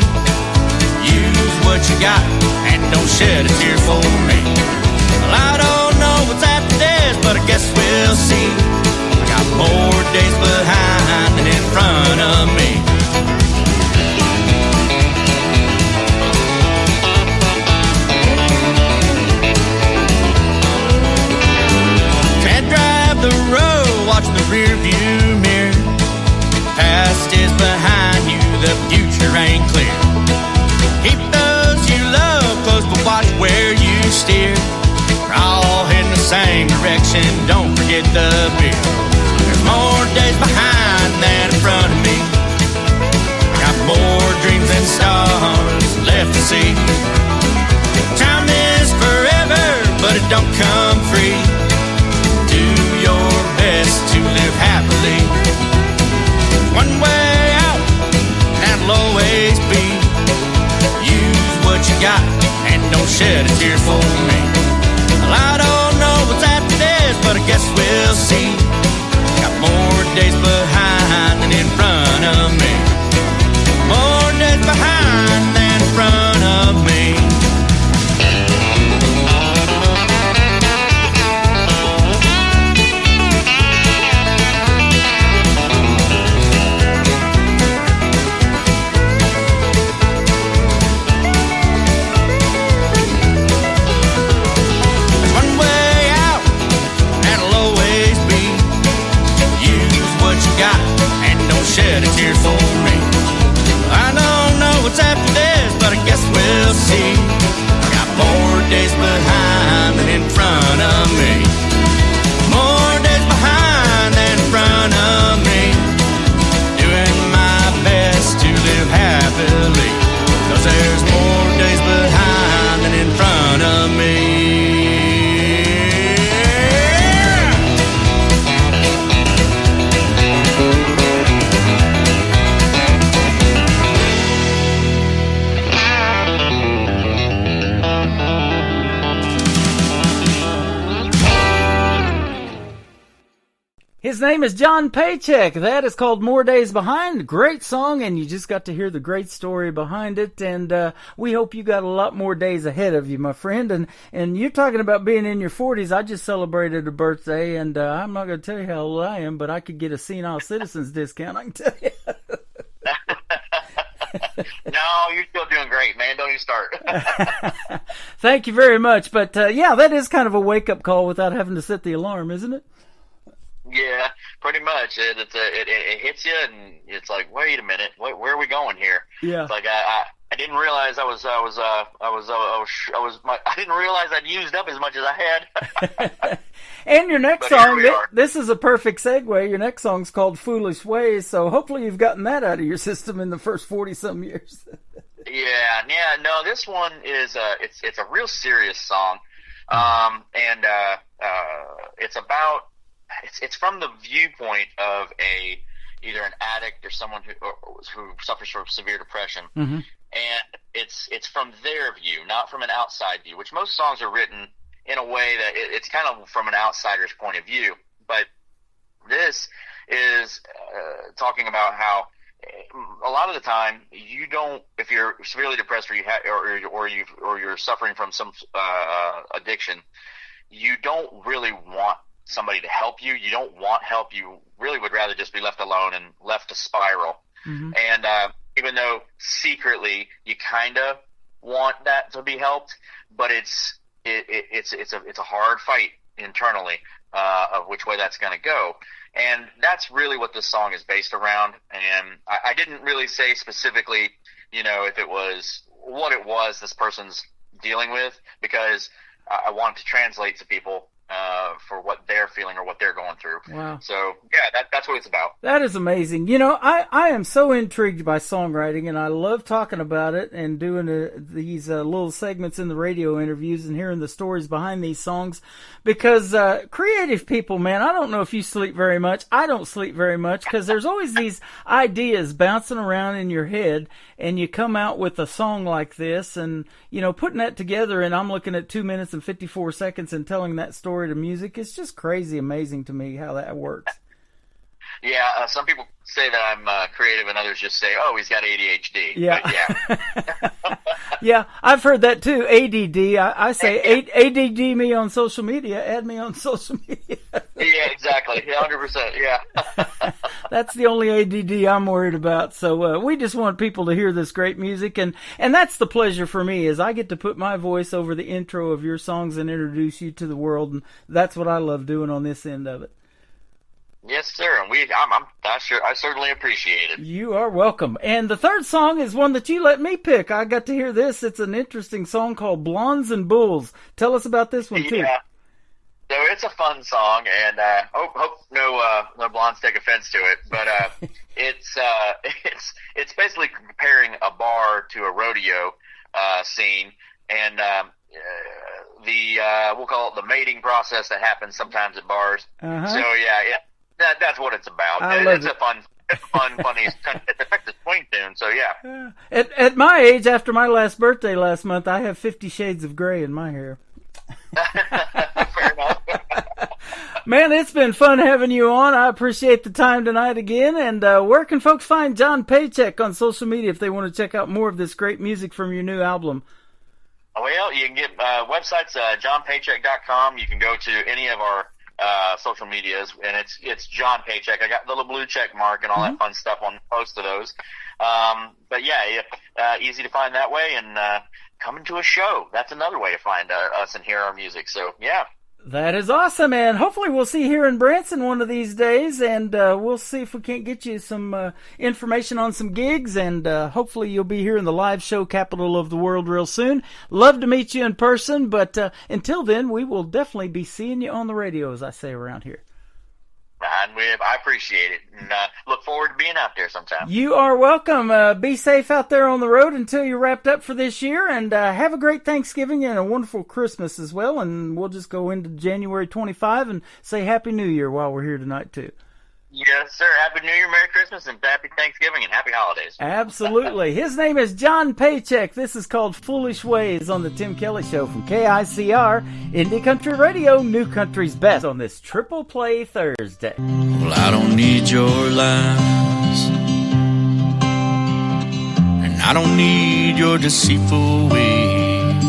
Use what you got and don't shed a tear for me. Well, I don't know what's after this, but I guess we'll see. I got more days behind than in front of me. The road, watch the rear view mirror. Past is behind you, the future ain't clear. Keep those you love close, but watch where you steer. We're all heading the same direction, don't forget the beer. There's more days behind than in front of me. Got more dreams and stars left to see. Time is forever, but it don't come free. Your best to live happily. One way out, and it'll always be. Use what you got and don't shed a tear for me. Well, I don't know what's after this, but I guess we'll see. Got more days behind than in front of me. More days behind than in front of me. Shed a tear for me. I don't know what's after this, but I guess we'll see. I got more days behind than in front of me. More days behind than in front of me. Doing my best to live happily. 'Cause there's more days behind than in front of me. His name is John Paycheck. That is called More Days Behind. Great song, and you just got to hear the great story behind it. And we hope you got a lot more days ahead of you, my friend. And you're talking about being in your 40s. I just celebrated a birthday, and I'm not going to tell you how old I am, but I could get a senile citizens discount, I can tell you. No, you're still doing great, man. Don't even start. Thank you very much. But, yeah, that is kind of a wake-up call without having to set the alarm, isn't it? Yeah, pretty much. It hits you, and it's like, wait a minute, where are we going here? Yeah. It's like I didn't realize I didn't realize I'd used up as much as I had. And your next song, this is a perfect segue. Your next song's called "Foolish Ways," so hopefully you've gotten that out of your system in the first 40-some years. Yeah. No, this one is it's a real serious song, and it's about. It's from the viewpoint of either an addict or someone who suffers from severe depression, mm-hmm. and it's from their view, not from an outside view. Which most songs are written in a way that it's kind of from an outsider's point of view. But this is talking about how a lot of the time you don't, if you're severely depressed or you're suffering from some addiction, you don't really want somebody to help you. You don't want help. You really would rather just be left alone and left to spiral. Mm-hmm. And even though secretly you kind of want that to be helped, but it's a hard fight internally of which way that's going to go. And that's really what this song is based around. And I didn't really say specifically, if it was what it was this person's dealing with, because I wanted to translate to people for what they're feeling or what they're going through. Wow. So, yeah, that's what it's about. That is amazing. I am so intrigued by songwriting, and I love talking about it and doing these little segments in the radio interviews and hearing the stories behind these songs, because creative people, man, I don't know if you sleep very much. I don't sleep very much, because there's always these ideas bouncing around in your head, and you come out with a song like this, and, putting that together, and I'm looking at 2 minutes and 54 seconds and telling that story to music. It's just crazy amazing to me how that works. Yeah, some people say that I'm creative, and others just say, "Oh, he's got ADHD." Yeah, but yeah. Yeah, I've heard that too. ADD. I say ADD me on social media. Add me on social media. Yeah, exactly. 100%. Yeah. That's the only ADD I'm worried about. So we just want people to hear this great music, and that's the pleasure for me, is I get to put my voice over the intro of your songs and introduce you to the world, and that's what I love doing on this end of it. Yes, sir. And I certainly appreciate it. You are welcome. And the third song is one that you let me pick. I got to hear this. It's an interesting song called Blondes and Bulls. Tell us about this one, too. Yeah. So it's a fun song, and hope no blondes take offense to it. But it's basically comparing a bar to a rodeo scene, and we'll call it the mating process that happens sometimes at bars. Uh-huh. So yeah. That's what it's about. It's a fun, funny, it's a Texas swing tune, so yeah. At my age, after my last birthday last month, I have 50 shades of gray in my hair. Fair enough. Man, it's been fun having you on. I appreciate the time tonight again. And where can folks find John Paycheck on social media if they want to check out more of this great music from your new album? Well, you can get websites, johnpaycheck.com. You can go to any of our social medias, and it's John Paycheck. I got the little blue check mark and all that fun stuff on most of those. But yeah, easy to find that way, and coming to a show. That's another way to find us and hear our music. So yeah. That is awesome, and hopefully we'll see you here in Branson one of these days, and we'll see if we can't get you some information on some gigs, and hopefully you'll be here in the live show capital of the world real soon. Love to meet you in person, but until then, we will definitely be seeing you on the radio, as I say around here. And I appreciate it, and look forward to being out there sometime. You are welcome. Be safe out there on the road until you're wrapped up for this year, and have a great Thanksgiving and a wonderful Christmas as well, and we'll just go into January 25 and say Happy New Year while we're here tonight, too. Yes, sir. Happy New Year, Merry Christmas, and Happy Thanksgiving, and Happy Holidays. Absolutely. His name is John Paycheck. This is called Foolish Ways on the Tim Kelly Show from KICR, Indie Country Radio, New Country's Best, on this Triple Play Thursday. Well, I don't need your lies, and I don't need your deceitful ways.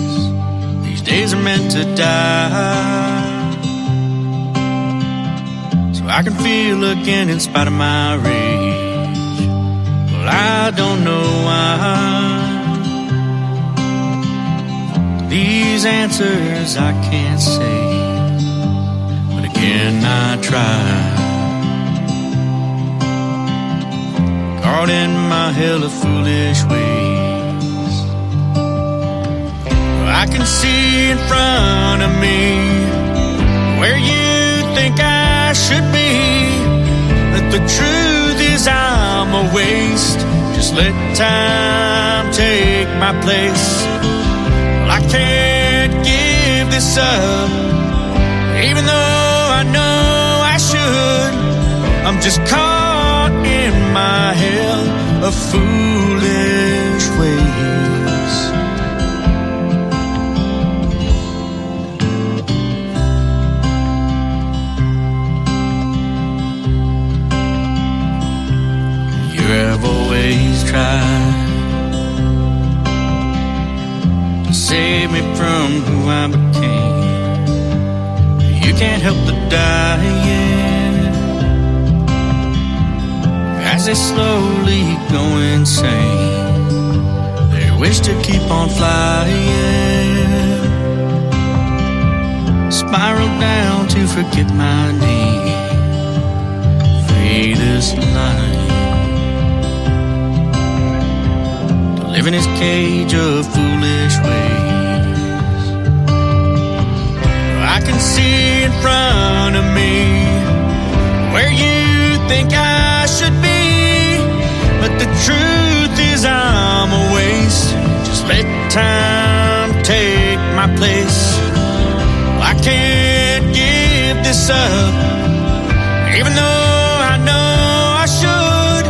These days are meant to die, I can feel again in spite of my rage. Well, I don't know why. These answers I can't say, but again I try. Caught in my hell of foolish ways. Well, I can see in front of me where you think I should be, but the truth is I'm a waste. Just let time take my place. Well, I can't give this up, even though I know I should. I'm just caught in my hell of foolish ways. I've always tried to save me from who I became. You can't help the dying as they slowly go insane. They wish to keep on flying, spiral down to forget my name. Fade this line to live in his cage of foolish ways. I can see in front of me where you think I should be, but the truth is I'm a waste. Just let time take my place. I can't give this up, even though I know I should.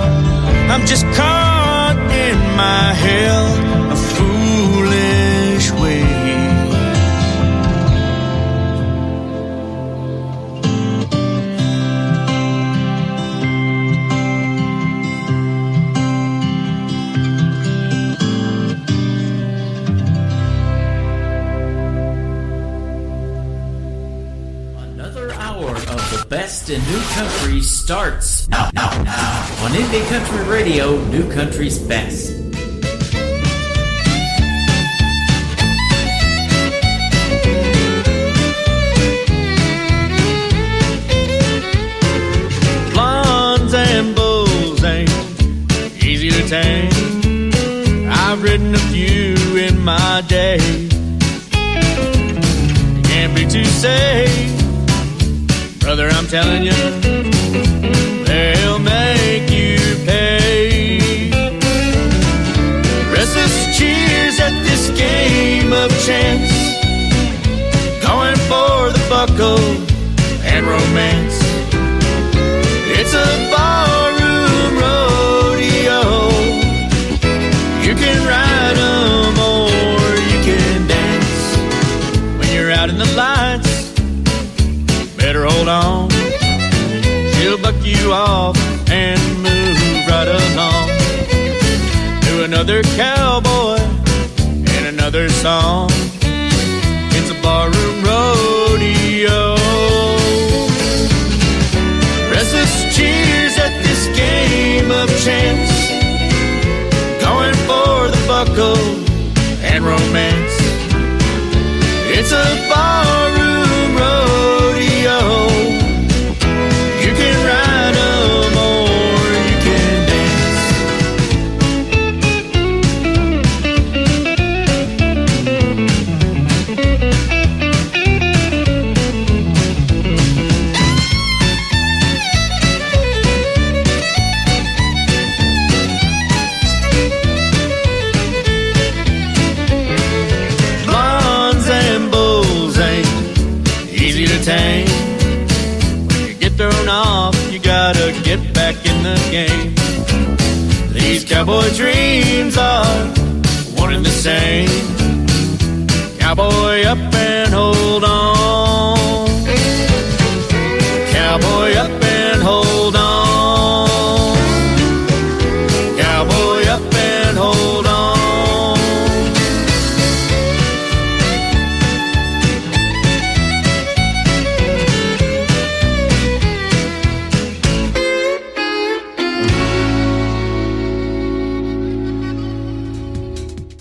I'm just caught in my hell of foolish ways. Best in New Country starts now on Indie Country Radio, New Country's Best. Blondes and bulls ain't easy to tame. I've ridden a few in my day. You can't be too safe, brother, I'm telling you, they'll make you pay. Restless cheers at this game of chance, going for the buckle and romance. It's a barroom rodeo. You can ride 'em or you can dance. When you're out in the lights, better hold on, she'll buck you off and move right along to another cowboy and another song. It's a barroom rodeo. Restless cheers at this game of chance, going for the buckle and romance. It's a barroom rodeo. You can ride 'em or you can dance. Blondes and bulls ain't easy to tame. Thrown off, you gotta get back in the game. These cowboy dreams are one and the same. Cowboy up and hold on. Cowboy up and hold on. Cowboy up and hold on.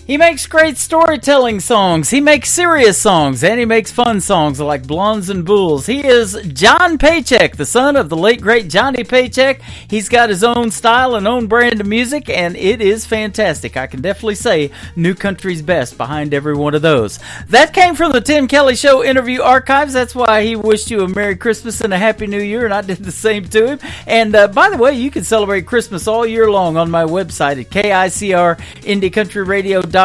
He makes great storytelling songs, he makes serious songs, and he makes fun songs like Blondes and Bulls. He is John Paycheck, the son of the late great Johnny Paycheck. He's got his own style and own brand of music, and it is fantastic. I can definitely say New Country's Best behind every one of those. That came from the Tim Kelly Show interview archives. That's why he wished you a Merry Christmas and a Happy New Year, and I did the same to him. And by the way, you can celebrate Christmas all year long on my website at KICRIndieCountryRadio.com.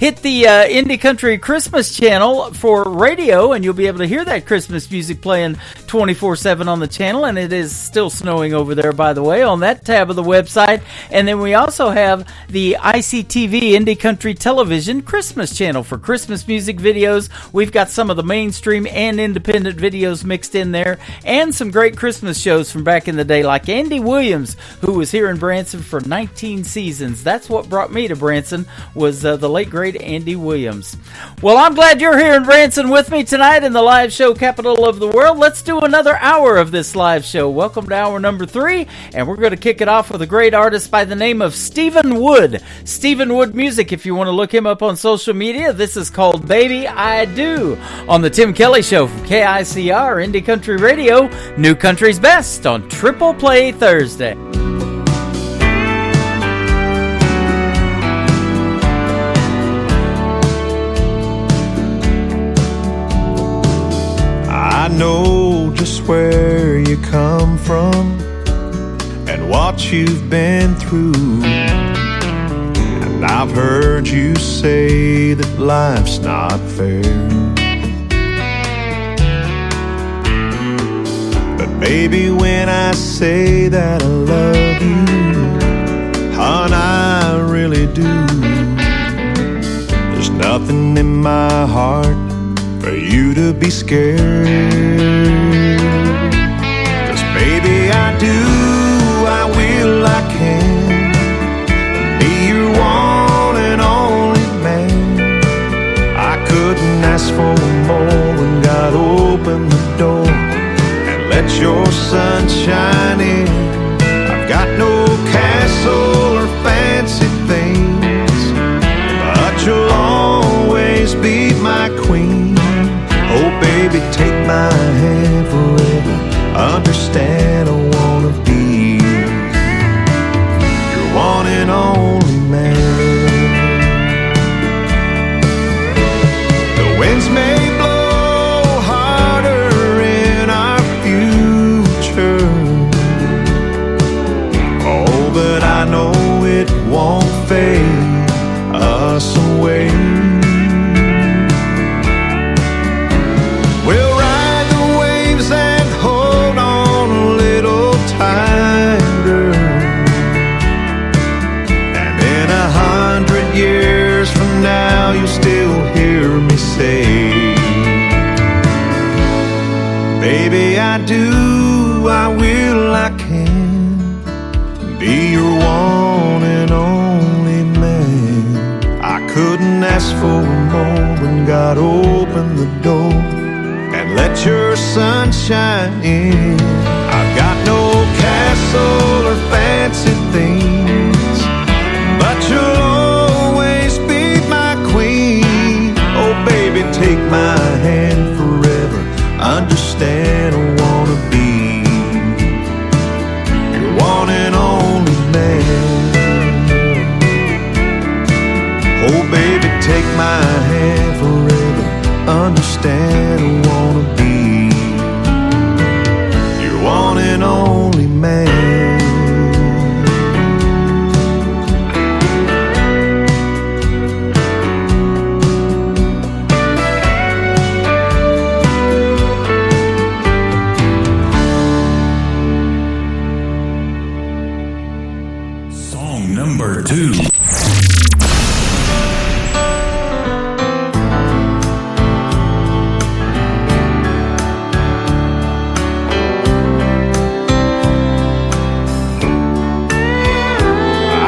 Hit the Indie Country Christmas channel for radio, and you'll be able to hear that Christmas music playing 24/7 on the channel. And it is still snowing over there, by the way, on that tab of the website. And then we also have the ICTV Indie Country Television Christmas channel for Christmas music videos. We've got some of the mainstream and independent videos mixed in there, and some great Christmas shows from back in the day, like Andy Williams, who was here in Branson for 19 seasons. That's what brought me to Branson, was was the late, great Andy Williams. Well, I'm glad you're here in Branson with me tonight in the live show capital of the world. Let's do another hour of this live show. Welcome to hour number 3, and we're going to kick it off with a great artist by the name of Stephen Wood. Stephen Wood Music, if you want to look him up on social media. This is called Baby I Do on the Tim Kelly Show from KICR Indie Country Radio, New Country's Best on Triple Play Thursday. I know just where you come from and what you've been through. And I've heard you say that life's not fair. But baby, when I say that I love you, hon, I really do. There's nothing in my heart for you to be scared. 'Cause baby, I do, I will, I can be your one and only man. I couldn't ask for more when God opened the door and let your sun shine in. I've got no castle or fancy things, but you'll always be my queen. Oh baby, take my hand forever. Understand I wanna be your one and only man. The winds may blow harder in our future, oh, but I know it won't fade us away. Now you still hear me say, baby, I do, I will, I can be your one and only man. I couldn't ask for more when God opened the door and let your sun shine in. I've got no castle or fancy things, but you'll baby, take my hand forever. Understand I wanna be your one and only man. Oh baby, take my hand forever. Understand I wanna be your one and only man. Number 2.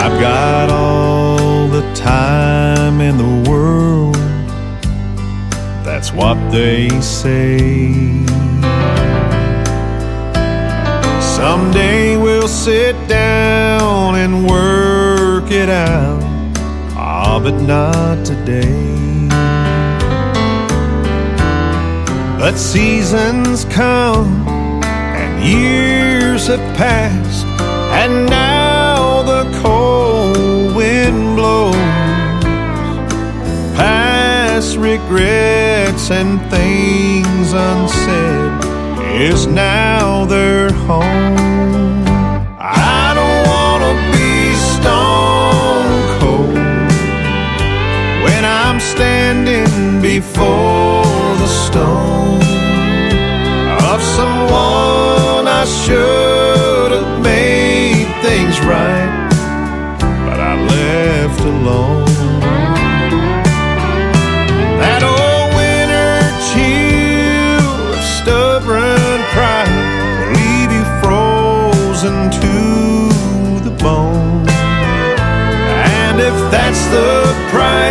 I've got all the time in the world, that's what they say. Someday we'll sit down and work it out, ah, but not today. But seasons come and years have passed, and now the cold wind blows. Past regrets and things unsaid is now their home. I don't wanna be stone cold when I'm standing before the stone of someone I should have made things right, but I left alone. That old winter chill of stubborn pride will leave you frozen to the bone. And if that's the price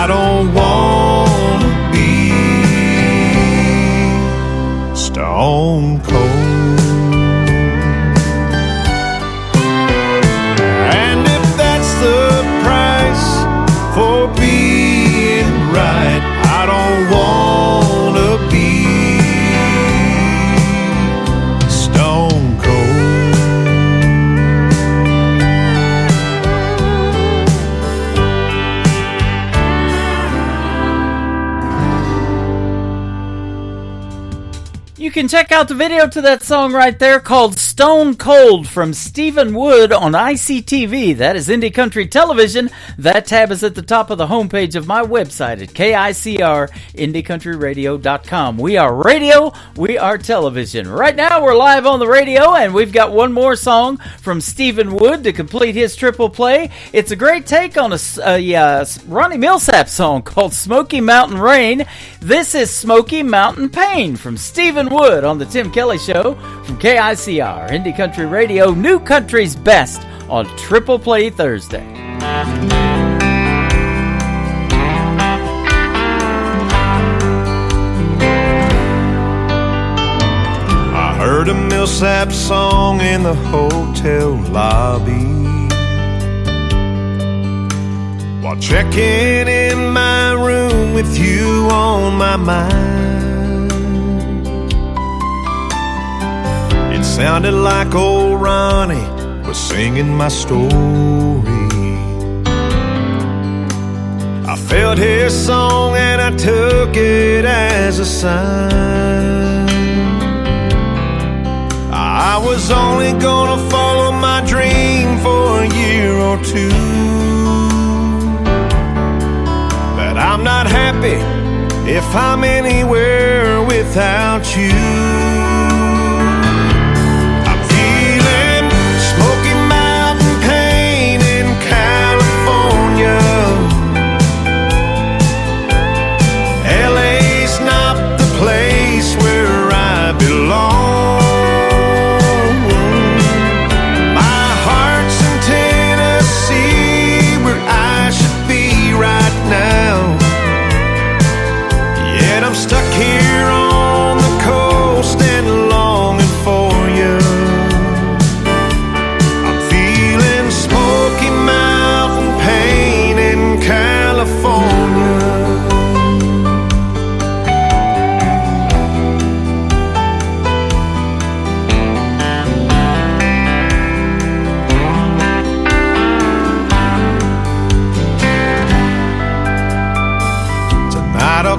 I don't wanna be stone cold. And if that's the price for being right, I don't wanna be stone cold. You can check out the video to that song right there called Stone Cold from Stephen Wood on ICTV. That is Indie Country Television. That tab is at the top of the homepage of my website at KICR-IndieCountryRadio.com. We are radio, we are television. Right now we're live on the radio, and we've got one more song from Stephen Wood to complete his triple play. It's a great take on a Ronnie Millsap song called Smoky Mountain Rain. This is Smoky Mountain Pain from Stephen Wood on the Tim Kelly Show from KICR, Indie Country Radio, New Country's Best on Triple Play Thursday. I heard a Millsap song in the hotel lobby while checking in my room with you on my mind. It sounded like old Ronnie was singing my story. I felt his song and I took it as a sign. I was only gonna follow my dream for a year or two, but I'm not happy if I'm anywhere without you.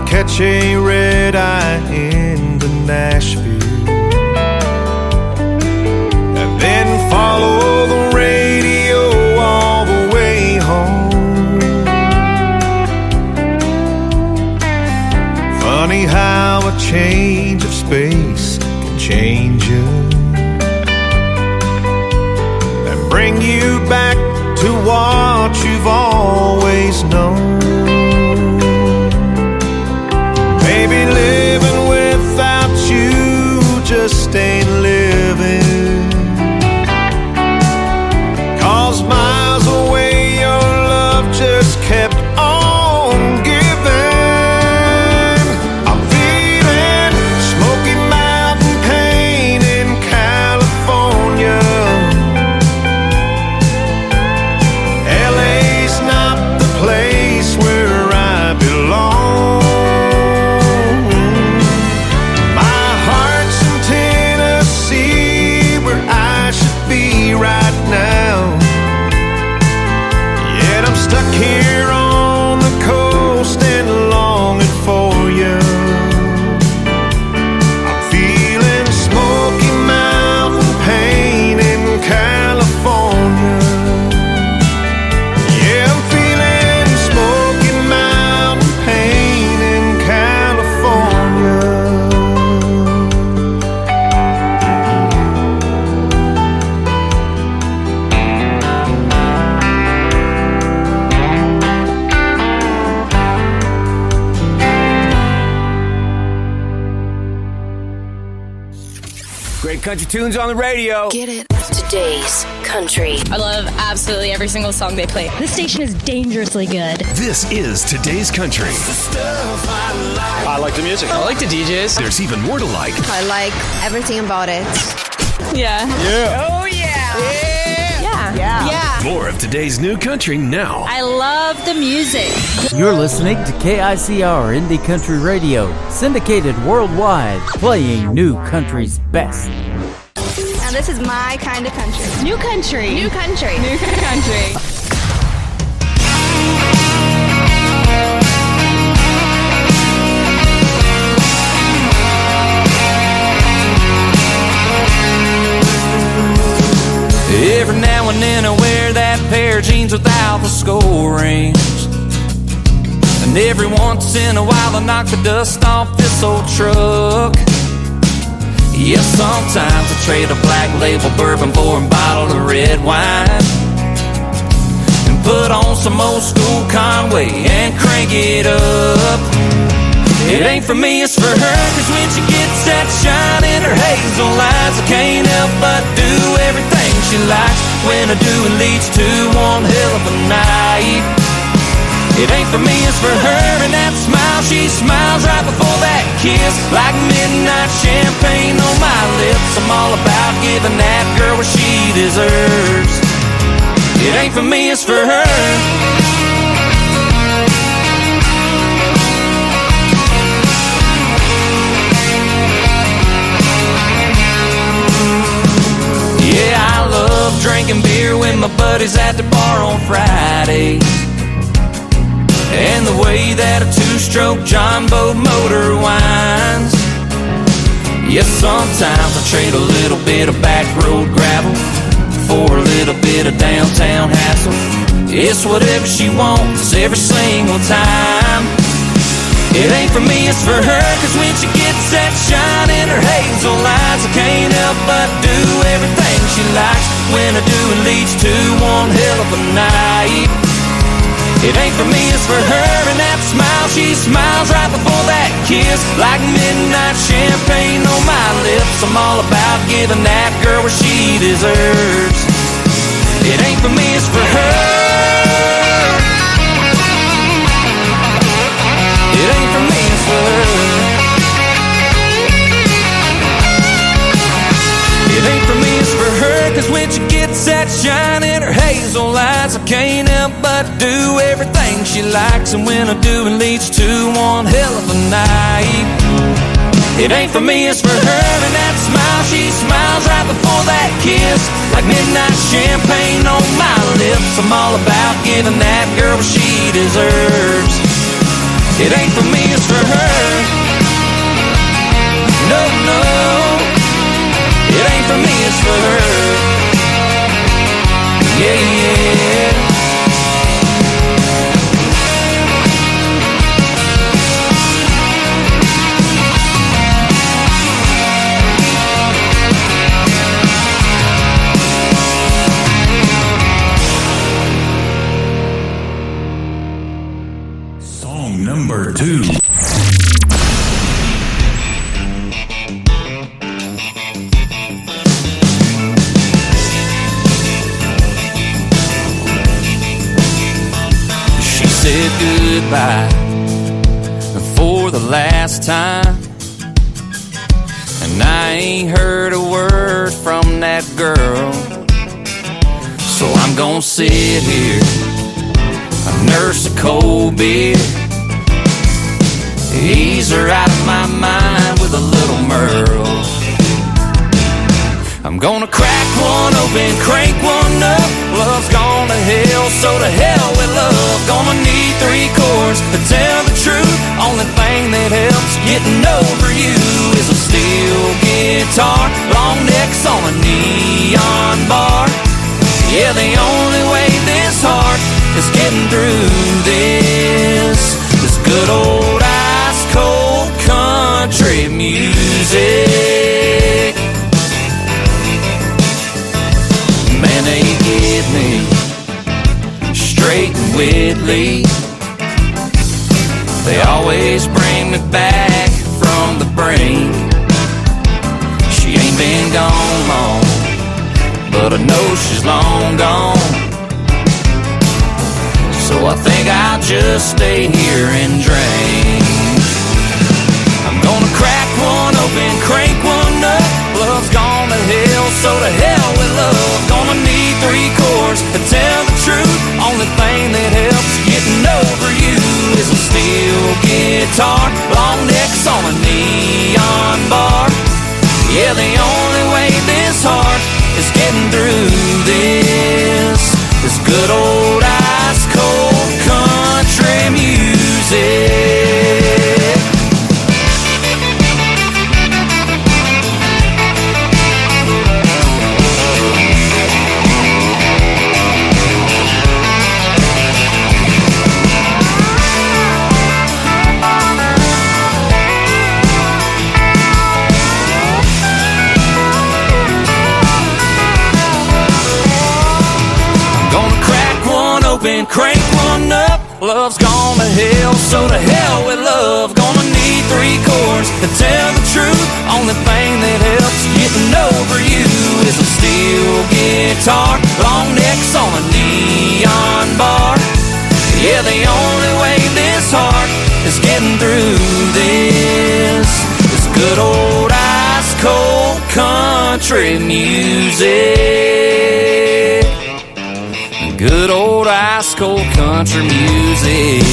Catch a red eye into Nashville and then follow the radio all the way home. Funny how a change of space can change you and bring you back to what you've always known. Maybe living without you just ain't living, 'cause miles away your love just kept on giving. I'm feeling Smoky Mountain pain in California. LA's not the place where I belong. Right now, yet I'm stuck here on the coast and longing for you. I'm feeling Smoky Mountain pain in California. Yeah, I'm feeling Smoky Mountain pain in California. Great country tunes on the radio. Get it. Today's country. I love absolutely every single song they play. This station is dangerously good. This is Today's Country. I like the music. I like the DJs. There's even more to like. I like everything about it. Yeah. Yeah. Oh, yeah. Yeah. More of today's new country now. I love the music. You're listening to KICR Indie Country Radio, syndicated worldwide, playing new country's best. Now this is my kind of country. New country. New country. New country. Every now and then I wear that pair of jeans without the skull rings. And every once in a while I knock the dust off this old truck. Yes, sometimes I trade a black label bourbon for a bottle of red wine, and put on some old school Conway and crank it up. It ain't for me, it's for her, cause when she gets that shine in her hazel eyes, I can't help but do everything she likes. When I do, it leads to one hell of a night. It ain't for me, it's for her, and that smile she smiles right before that kiss, like midnight champagne on my lips. I'm all about giving that girl what she deserves. It ain't for me, it's for her. Yeah, I love drinking beer with my buddies at the bar on Fridays, and the way that a two-stroke John Boat motor winds. Yes, sometimes I trade a little bit of back road gravel for a little bit of downtown hassle. It's whatever she wants every single time. It ain't for me, it's for her, cause when she gets that shine in her hazel eyes, I can't help but do everything she likes. When I do, it leads to one hell of a night. It ain't for me, it's for her, and that smile she smiles right before that kiss, like midnight champagne on my lips. I'm all about giving that girl what she deserves. It ain't for me, it's for her. It ain't for me, it's for her. It ain't for me, it's for her, cause when she gets that shine in her hazel eyes, I can't help but do everything she likes. And when I do, it leads to one hell of a night. It ain't for me, it's for her, and that smile she smiles right before that kiss, like midnight champagne on my lips. I'm all about giving that girl what she deserves. It ain't for me, it's for her. No, no. It ain't for me, it's for her. Yeah, yeah. Song number 2. Said goodbye for the last time, and I ain't heard a word from that girl. So I'm gonna sit here, I nurse a cold beer, ease her out of my mind with a little Merle. I'm gonna crack one open, crank one up. Love's gone to hell, so to hell with love. Gonna need 3 chords to tell the truth. Only thing that helps getting over you is a steel guitar, long necks on a neon bar. Yeah, the only way this heart is getting through this is good old ice cold country music. Man, they get me straight and Whitley. They always bring me back from the brink. She ain't been gone long, but but I know she's long gone. So I think I'll just stay here and drink. I'm gonna crack one open, crank one up. Love's gone to hell, so to hell with love. Gonna need 3 chords to tell the truth. Only thing that helps getting over you is a steel guitar, long necks on a neon bar. Yeah, the only way this heart is getting through this is good old ice cold country music. And crank one up. Love's gone to hell, so to hell with love. Gonna need 3 chords to tell the truth. Only thing that helps getting over you is a steel guitar, long necks on a neon bar. Yeah, the only way this heart is getting through this is good old ice cold country music. Good old ice cold country music.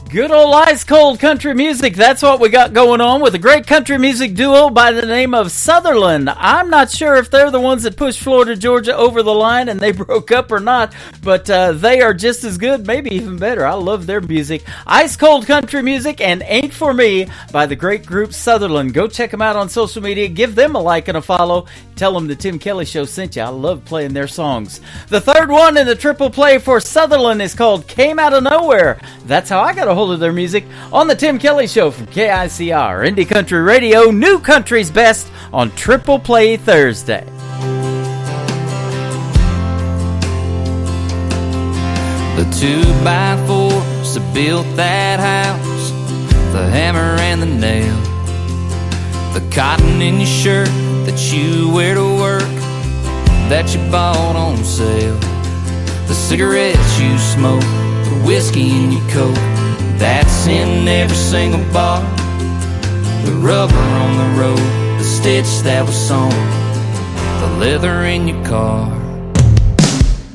Good old ice cold country music. That's what we got going on with a great country music duo by the name of Sutherland. I'm not sure if they're the ones that pushed Florida Georgia over the line and they broke up or not, but they are just as good, maybe even better. I love their music. Ice cold country music and Ain't For Me by the great group Sutherland. Go check them out on social media. Give them a like and a follow. Tell them the Tim Kelly Show sent you. I love playing their songs. The third one in the triple play for Sutherland is called Came Out of Nowhere. That's how I got a hold of their music on the Tim Kelly Show from KICR, Indie Country Radio, New Country's Best on Triple Play Thursday. The 2x4s that built that house, the hammer and the nail, the cotton in your shirt that you wear to work, that you bought on sale, the cigarettes you smoke, the whiskey in your coat, that's in every single bar, the rubber on the road, the stitch that was sewn, the leather in your car.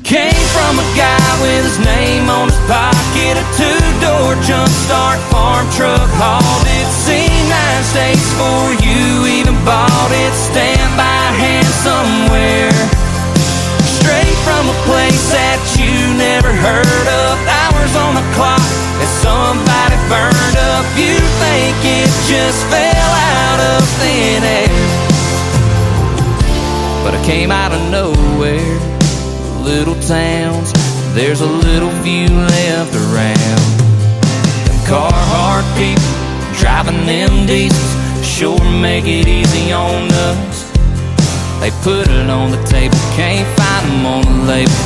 Came from a guy with his name on his pocket, a 2-door jump start farm truck, hauled it, seen 9 states for you, even bought it, stand by hand somewhere, straight from a place that you never heard of, hours on the clock that somebody burned up, you think it just fell out of thin air, but I came out of nowhere. Little towns, there's a little view left around. Them Carhartt people driving them diesels sure make it easy on us. They put it on the table, can't find them on the label,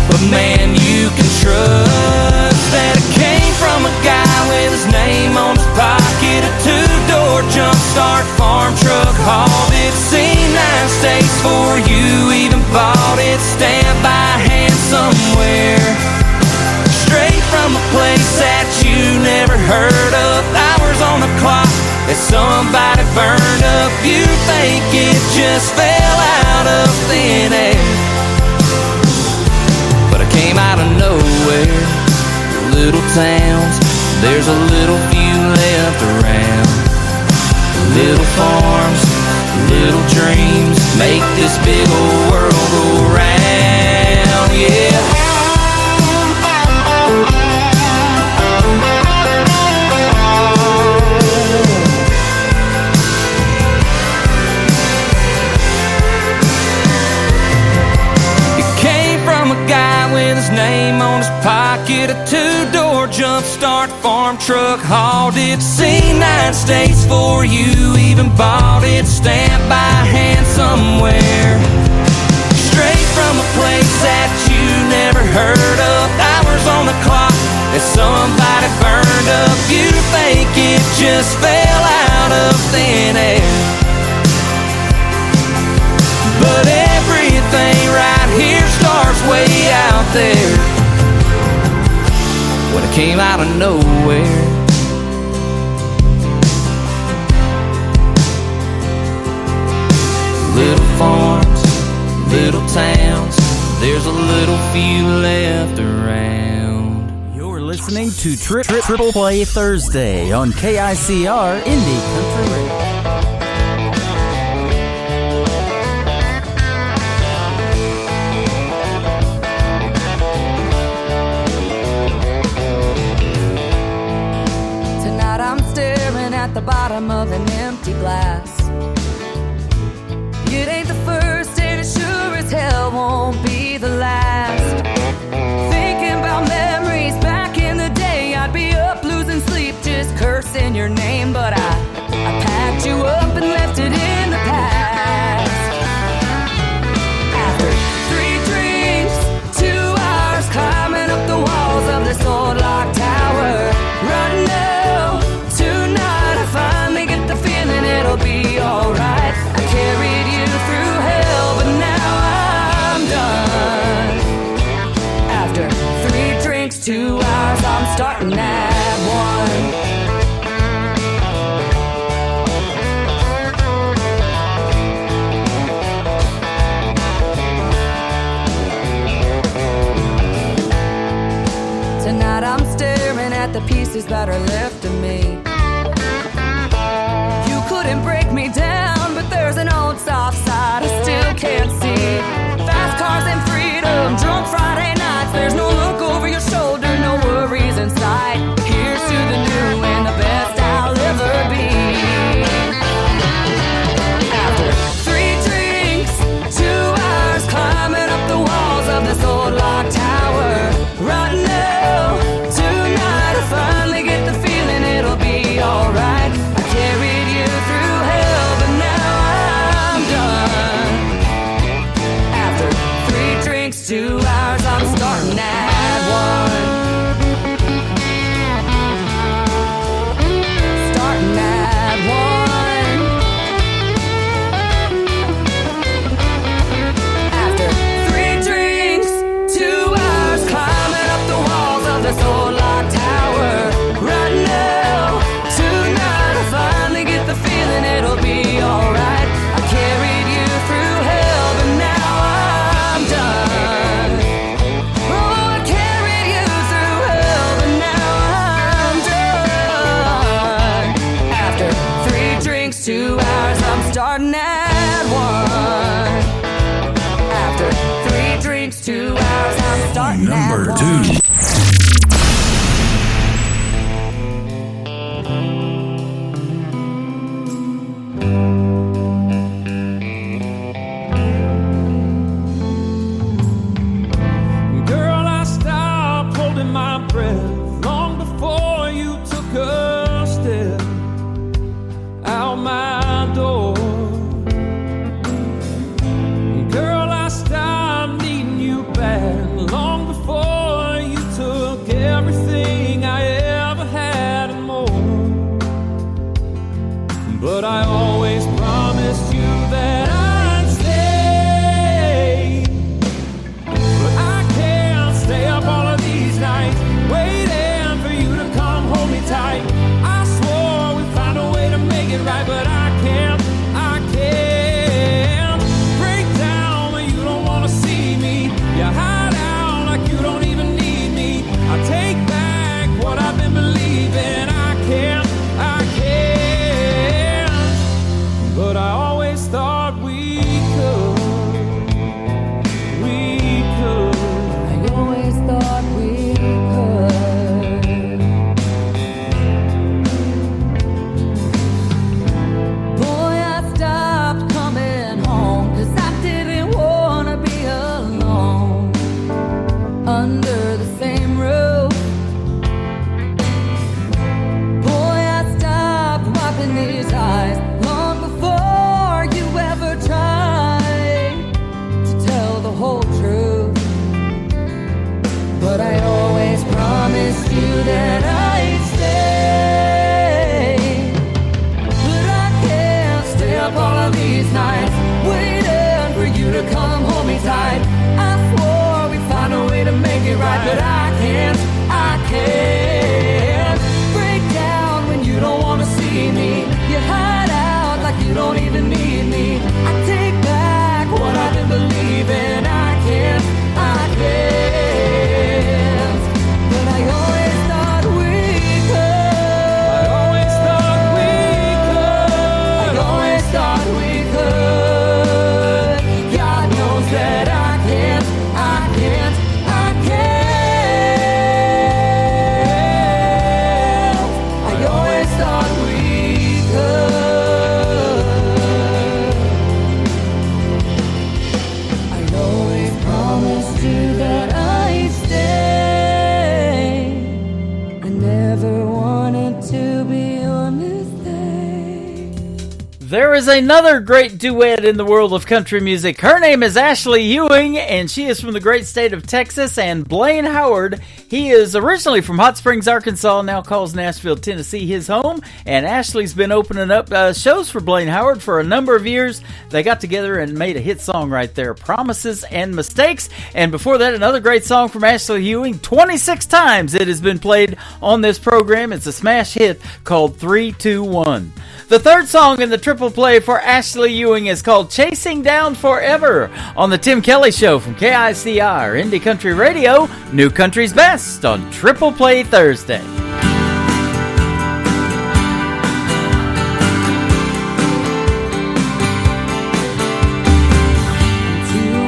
but man, you can trust that it came from a guy with his name on his pocket, a 2-door jump start farm truck, hauled it, seen 9 states for you, even bought it, stand by hand somewhere, straight from a place that you never heard of, hours on the clock that somebody burned up, you think it just fell out of thin air, but I came out of nowhere. Little towns, there's a little few left around, little farms, little dreams make this big old world go round, yeah. It came from a guy with his name on his pocket, a 2-door jump start farm truck, hauled it, seen 9 states for you, even bought it, stamped by hand somewhere. Straight from a place that you never heard of, hours on the clock that somebody burned up. You think it just fell out of thin air, but everything right here starts way out there. When it came out of nowhere, little farms, little towns, there's a little few left around. You're listening to Triple Play Thursday on KICR Indie Country Radio. Tonight I'm staring at the bottom of an empty glass. It ain't the first and it sure as hell won't be the last. Thinking about memories back in the day, I'd be up losing sleep just cursing your name, but I packed you up and left it in the past. After 3 drinks, 2 hours climbing up the walls of this old locked tower, right now, tonight I finally get the feeling it'll be alright. I carried you through hell, but now I'm done. After 3 drinks, 2 hours, I'm starting at 1. Tonight I'm staring at the pieces that are left of me. You couldn't break me down, but there's an old soft side I still can't see. Fast cars and freedom, drunk Friday nights. There's no look over your shoulder, no worries in sight. Here's to the new and the best I'll ever be. After 3 drinks, 2 hours climbing up the walls of this old locked tower, right now, tonight I finally get the feeling it'll be alright. I carried you through hell, but now I'm done. After 3 drinks, 2 hours, I'm starting at 1. Starting at 1. After 3 drinks, 2 hours climbing up the walls of this old locked tower, right now, tonight I finally get the feeling it'll be alright. I carried you through hell, but now I'm done. Oh, I carried you through hell, but now I'm done. After 3 drinks, 2 hours, I'm starting at 1. After 3 drinks, 2 hours, I'm starting Number at 1. 2. Girl, I stopped holding my breath long before you took a step out my door. Girl, I stopped needing you back long before you is another great duet in the world of country music. Her name is Ashley Ewing, and she is from the great state of Texas. And Blaine Howard, he is originally from Hot Springs, Arkansas, now calls Nashville, Tennessee his home. And Ashley's been opening up shows for Blaine Howard for a number of years. They got together and made a hit song right there, Promises and Mistakes. And before that, another great song from Ashley Ewing. 26 times it has been played on this program. It's a smash hit called 3-2-1. The third song in the triple play for Ashley Ewing is called Chasing Down Forever on the Tim Kelly Show from KICR, Indie Country Radio, New Country's Best on Triple Play Thursday. 2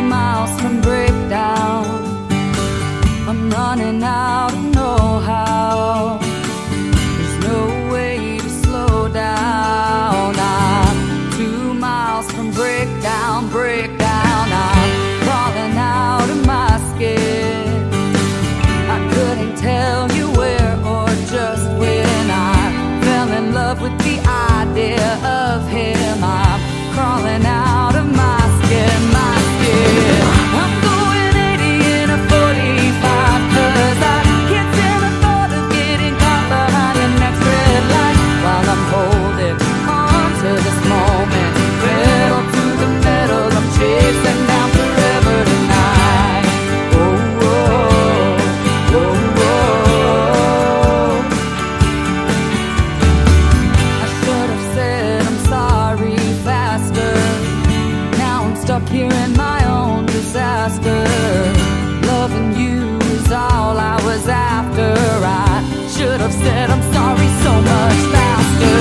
miles from breakdown, I'm running out of know-how. There's no way to slow down. I'm 2 miles from breakdown. I'm crawling out of my skin. I couldn't tell you where or just when. I fell in love with the idea of him. I'm crawling out of my skin, I'm going 80 in a 45, 'cause I can't stand the thought of getting caught behind the next red light while I'm holding on to this moment. Pedal to the metal, I'm chasing down forever tonight. Oh, oh, oh, oh. I should have said I'm sorry faster. Now I'm stuck here in my own disaster. Loving you is all I was after. I should have said I'm sorry so much faster.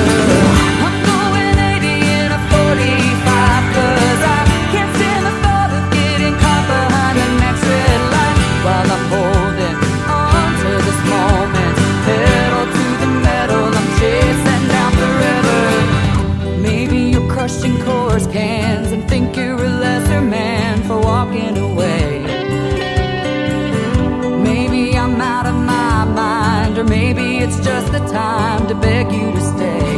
I'm going 80 in a 45, 'cause I can't stand the thought of getting caught behind the next red light while I'm holding on to this moment. Pedal to the metal, I'm chasing down forever. Maybe you're crushing chorus cans and think you're a lesser man for walking away. Maybe I'm out of my mind, or maybe it's just the time to beg you to stay.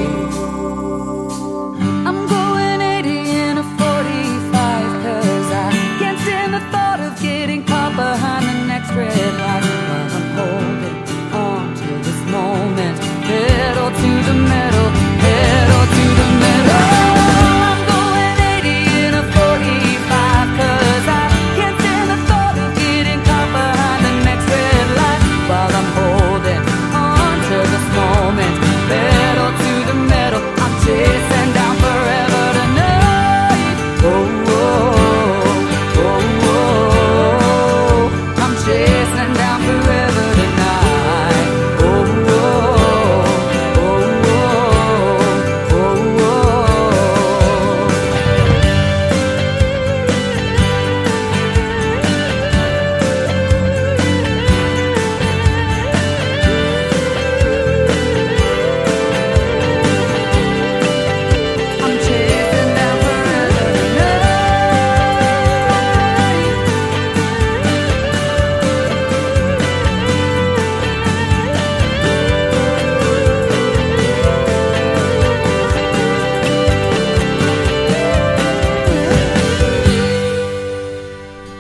I'm going 80 in a 45, 'cause I can't stand the thought of getting caught behind the next red light while I'm holding on to this moment. Pedal to the metal, pedal to the metal. I'm going 80 in a 45, 'cause I can't stand the thought of getting caught behind the next red light while I'm holding on to this moment. Pedal to the metal, I'm chasing down forever tonight. Oh, oh, oh, oh. I'm chasing down forever tonight. Oh, oh, oh, oh, oh, oh. I'm chasing down forever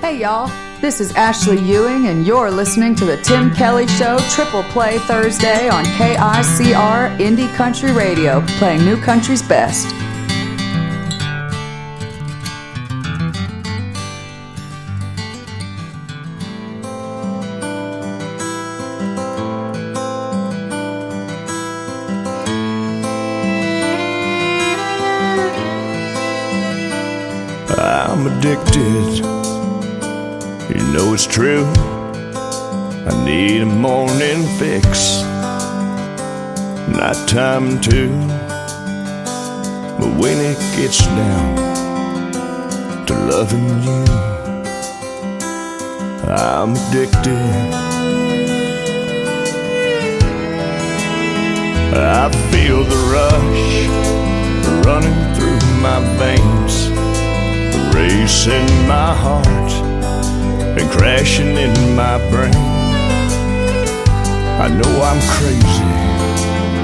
Hey y'all, this is Ashley Ewing and you're listening to the Tim Kelly Show Triple Play Thursday on KICR Indie Country Radio, playing New Country's best. I'm addicted, you know it's true. I need a morning fix, nighttime too. But when it gets down to loving you, I'm addicted. I feel the rush running through my veins, racing my heart and crashing in my brain. I know I'm crazy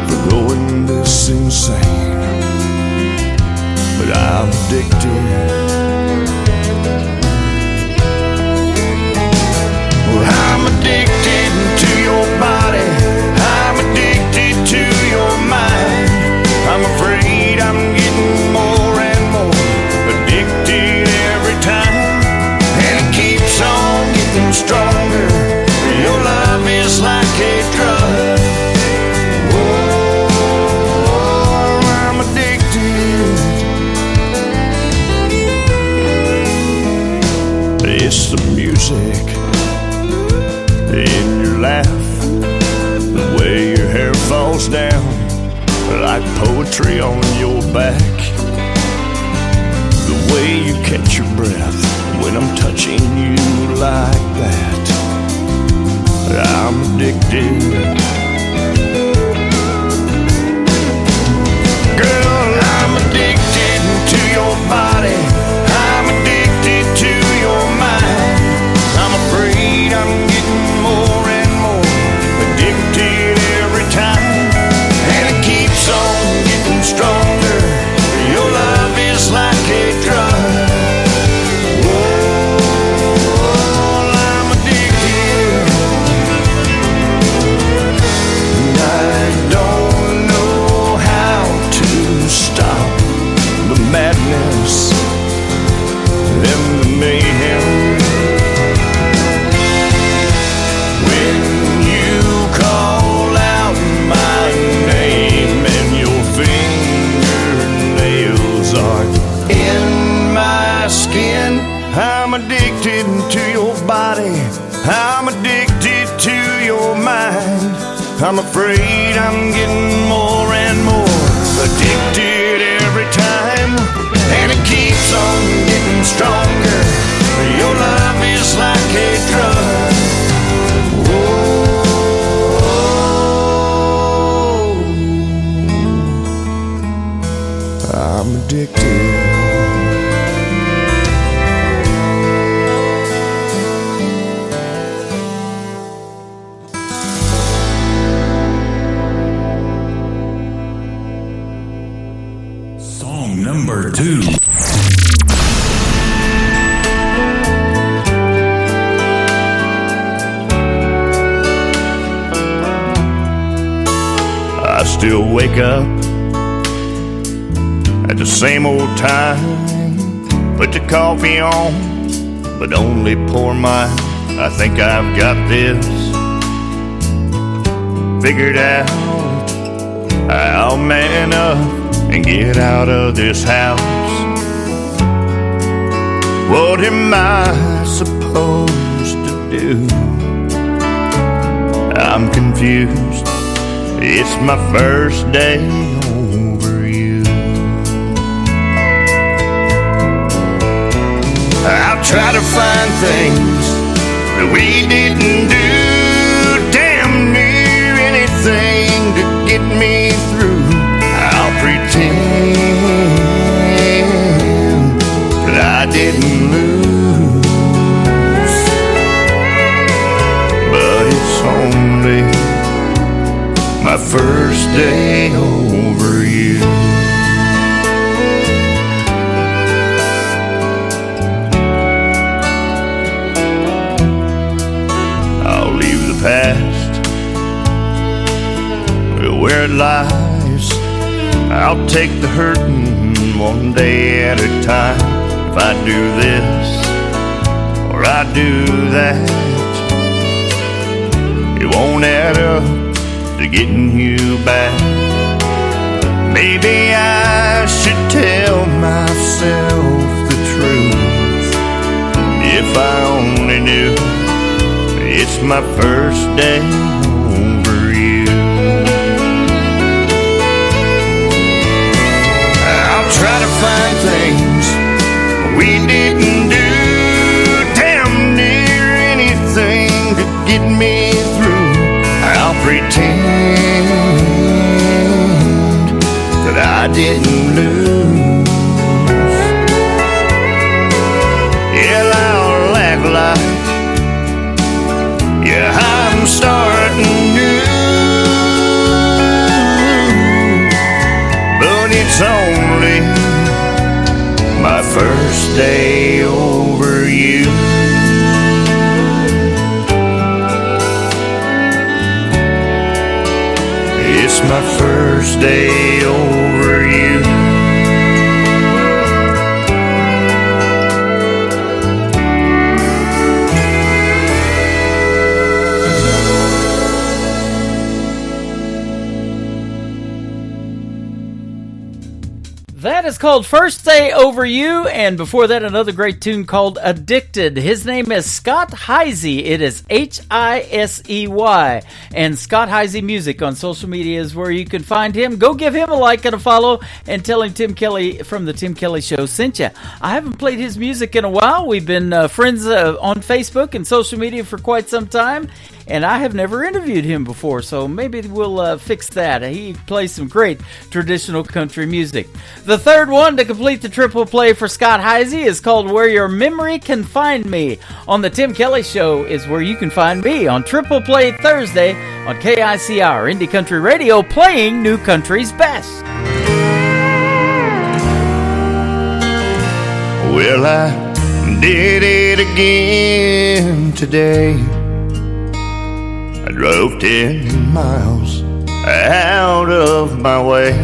for going this insane. but I'm addicted. Well, I'm addicted to your body. I'm addicted to your mind. I'm afraid I'm getting more and more addicted every time. And it keeps on getting stronger. Your love is like a drug. Oh, I'm addicted. It's the music in your laugh, the way your hair falls down like poetry on your back, the way you catch your breath when I'm touching you like that. I'm addicted. Girl, I'm addicted to your body. I'm addicted to your mind. I'm afraid I'm getting more and more addicted every time. And it keeps on getting stronger. Your love is like a drug. Oh, I'm addicted. I don't know how to stop the madness and the mayhem. When you call out my name and your fingernails are in my skin, I'm addicted to your body. I'm addicted to your mind. I'm afraid I'm getting more and more addicted every time. And it keeps on getting stronger. Your love is like a drug. Oh, I'm addicted. Song number 2. I still wake up at the same old time, put the coffee on, but only pour mine. I think I've got this figured out. I'll man up and get out of this house. What am I supposed to do? I'm confused. It's my first day over you. I'll try to find things that we didn't do, damn near anything to get me through. I'll pretend that I didn't lose, but it's only my first day over you. I'll leave the past where it lies. I'll take the hurting one day at a time. If I do this or I do that, it won't add up to getting you back. Maybe I should tell myself the truth. If I only knew it's my first day over you. I'll try to find things we didn't do, damn near anything to get me through. I'll pretend that I didn't lose. Yeah, I'll act like, yeah, I'm starting new. But it's only day over you. It's my first day over you. That is called First Day Over You, and before that, another great tune called Addicted. His name is Scott Hisey. It is Hisey. And Scott Hisey Music on social media is where you can find him. Go give him a like and a follow, and tell him Tim Kelly from the Tim Kelly Show sent you. I haven't played his music in a while. We've been friends on Facebook and social media for quite some time, and I have never interviewed him before, so maybe we'll fix that. He plays some great traditional country music. The third one to complete the triple play for Scott Hisey is called Where Your Memory Can Find Me. On the Tim Kelly Show is where you can find me on Triple Play Thursday on KICR Indie Country Radio, playing new country's best. Well, I did it again today. I drove 10 miles out of my way.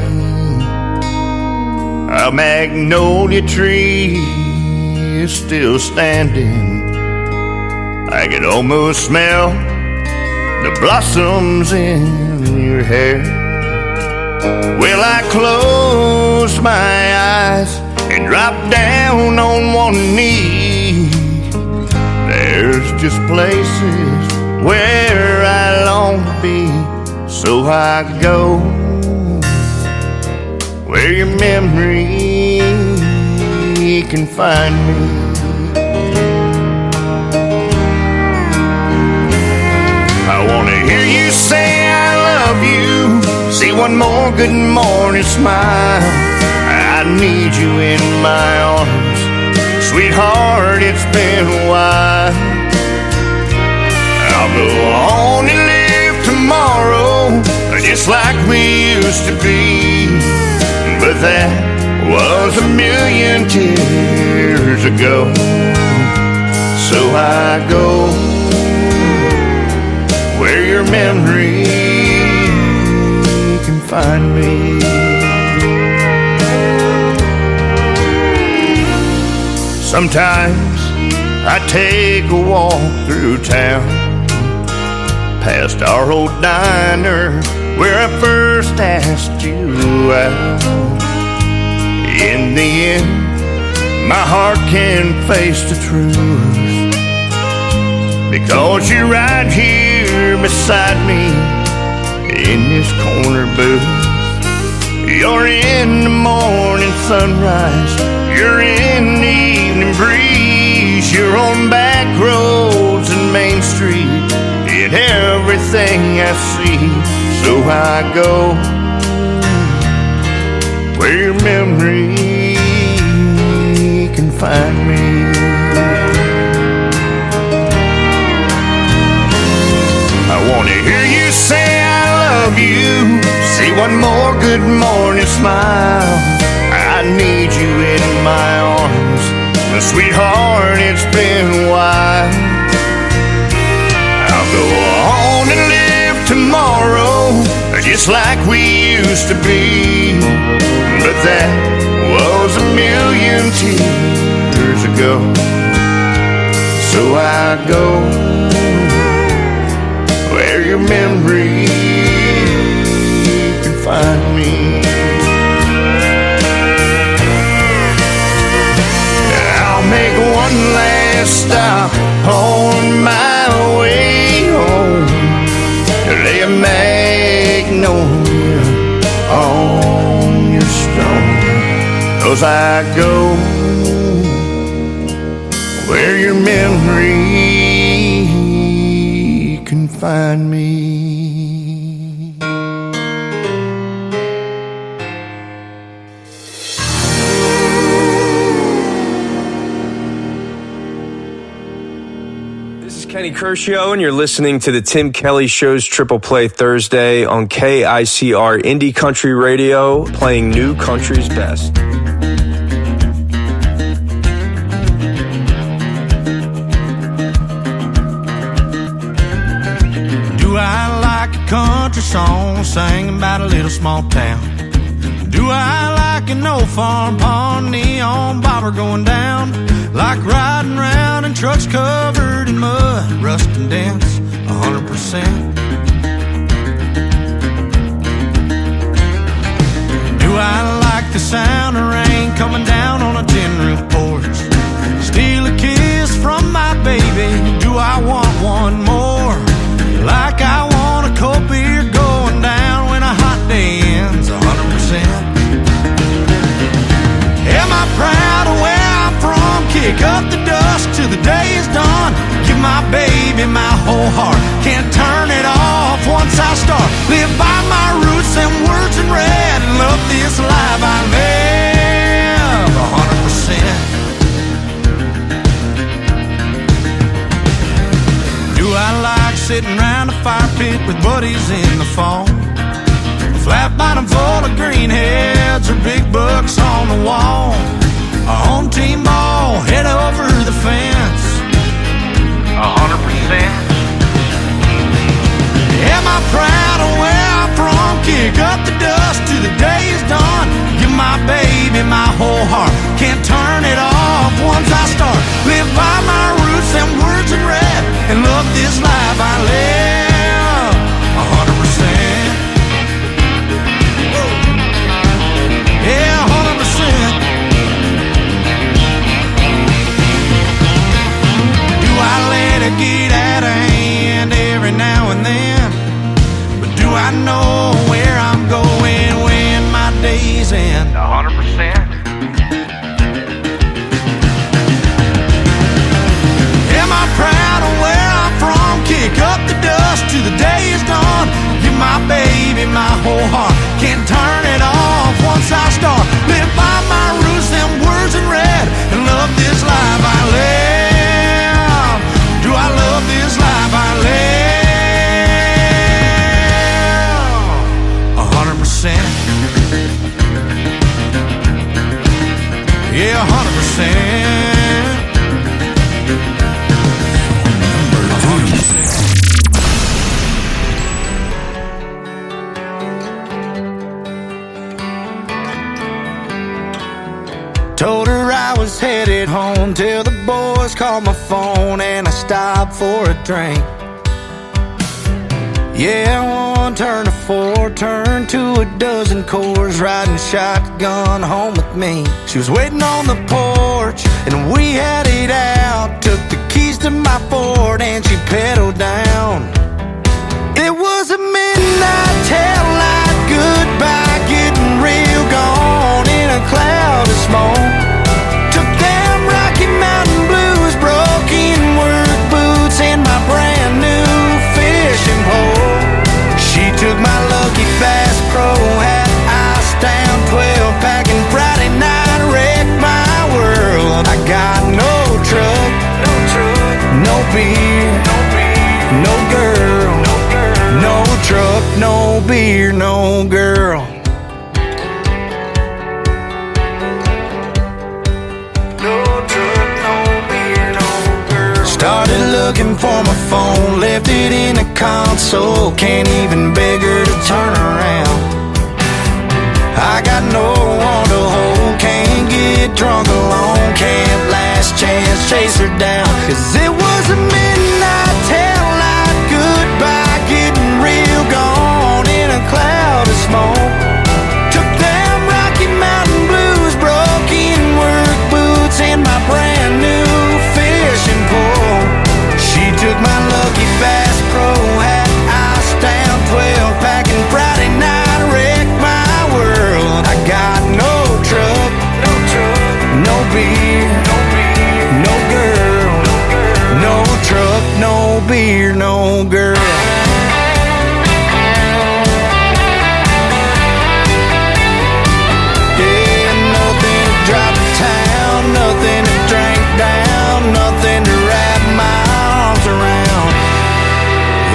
A magnolia tree is still standing. I could almost smell the blossoms in your hair. Well, I closed my eyes and dropped down on one knee. There's just places where I long to be, so I go where your memory can find me. I wanna hear you say I love you, see one more good morning smile. I need you in my arms, sweetheart, it's been a while. I'll go on and live tomorrow just like we used to be, but that was a million years ago. So I go where your memory can find me. Sometimes I take a walk through town, past our old diner where I first asked you out. In the end, my heart can face the truth, because you're right here beside me in this corner booth. You're in the morning sunrise, you're in the evening breeze, you're on back roads and Main Street, in everything I see. So I go where your memory can find me. I want to hear you say I love you, see one more good morning smile. I need you in my arms, sweetheart, it's been a while. I'll go on and live tomorrow just like we used to be, but that was a million years ago. So I go where your memory can find me. I'll make one last stop on my way home to lay a magnolia on your stone, 'cause I go where your memory can find me. Kenny Kershaw, and you're listening to the Tim Kelly Show's Triple Play Thursday on KICR Indie Country Radio, playing new country's best. song sang about a little small town. Do I like an old farm pond, neon bobber going down, like riding round in trucks covered in mud, rust and dents, 100%. Do I like the sound of rain coming down on a tin roof porch? Steal a kiss from my baby, do I want one more? Like I want a cold beer going down when a hot day ends, 100%. Am I proud of where I'm from? Kick up the dust till the day is done. Give my baby my whole heart, can't turn it off once I start. Live by my roots and words in red, and love this life I live, 100%. Do I like sitting around a fire pit with buddies in the fall? Flat bottom full of greenheads or big bucks on the wall. A home team ball, head over the fence, 100%. Am I proud of where I'm from? Kick up the dust till the day is done. Give my baby my whole heart, can't turn it off once I start. Live by my roots and words in red, and love this life I live, 100%. Yeah, 100%. Do I let it get out of hand every now and then? But do I know where I'm going when my days end, 100%. Am I proud of where I'm from? Kick up the dust till the day is done. Give my baby my whole heart, can't turn it off once I start. Live by my roots and words in red, and love this life I live. Do I love this life I live, 100%. Yeah, 100%. Told her I was headed home till the boys called my phone and I stopped for a drink. Yeah, one turned to four, turned to a dozen Coors, riding shotgun home with me. She was waiting on the porch and we had it out. Took the keys to my Ford and she pedaled down. It was a midnight taillight goodbye, getting real gone in a cloud of smoke. Took them Rocky Mountain blues, broken work boots, and my brand new fishing pole. She took my lucky Bass Pro hat, iced down 12-pack, and Friday night wrecked my world. I got no truck, no beer, no girl, no truck, no beer, no girl. Started looking for my phone, left it in the console. Can't even beg her to turn around. I got no one to hold, can't get drunk alone, can't last chance chase her down. 'Cause it was a midnight taillight goodbye, getting real gone in a cloud of smoke. Took them Rocky Mountain blues, broken work boots, and my brand new fishing pole. She took my lucky Bass Pro hat, iced down 12-pack, and Friday night wrecked my world. I got no truck, no beer, no girl, no truck, no beer, no girl. Yeah, nothing to drive to town, nothing to drink down, nothing to wrap my arms around.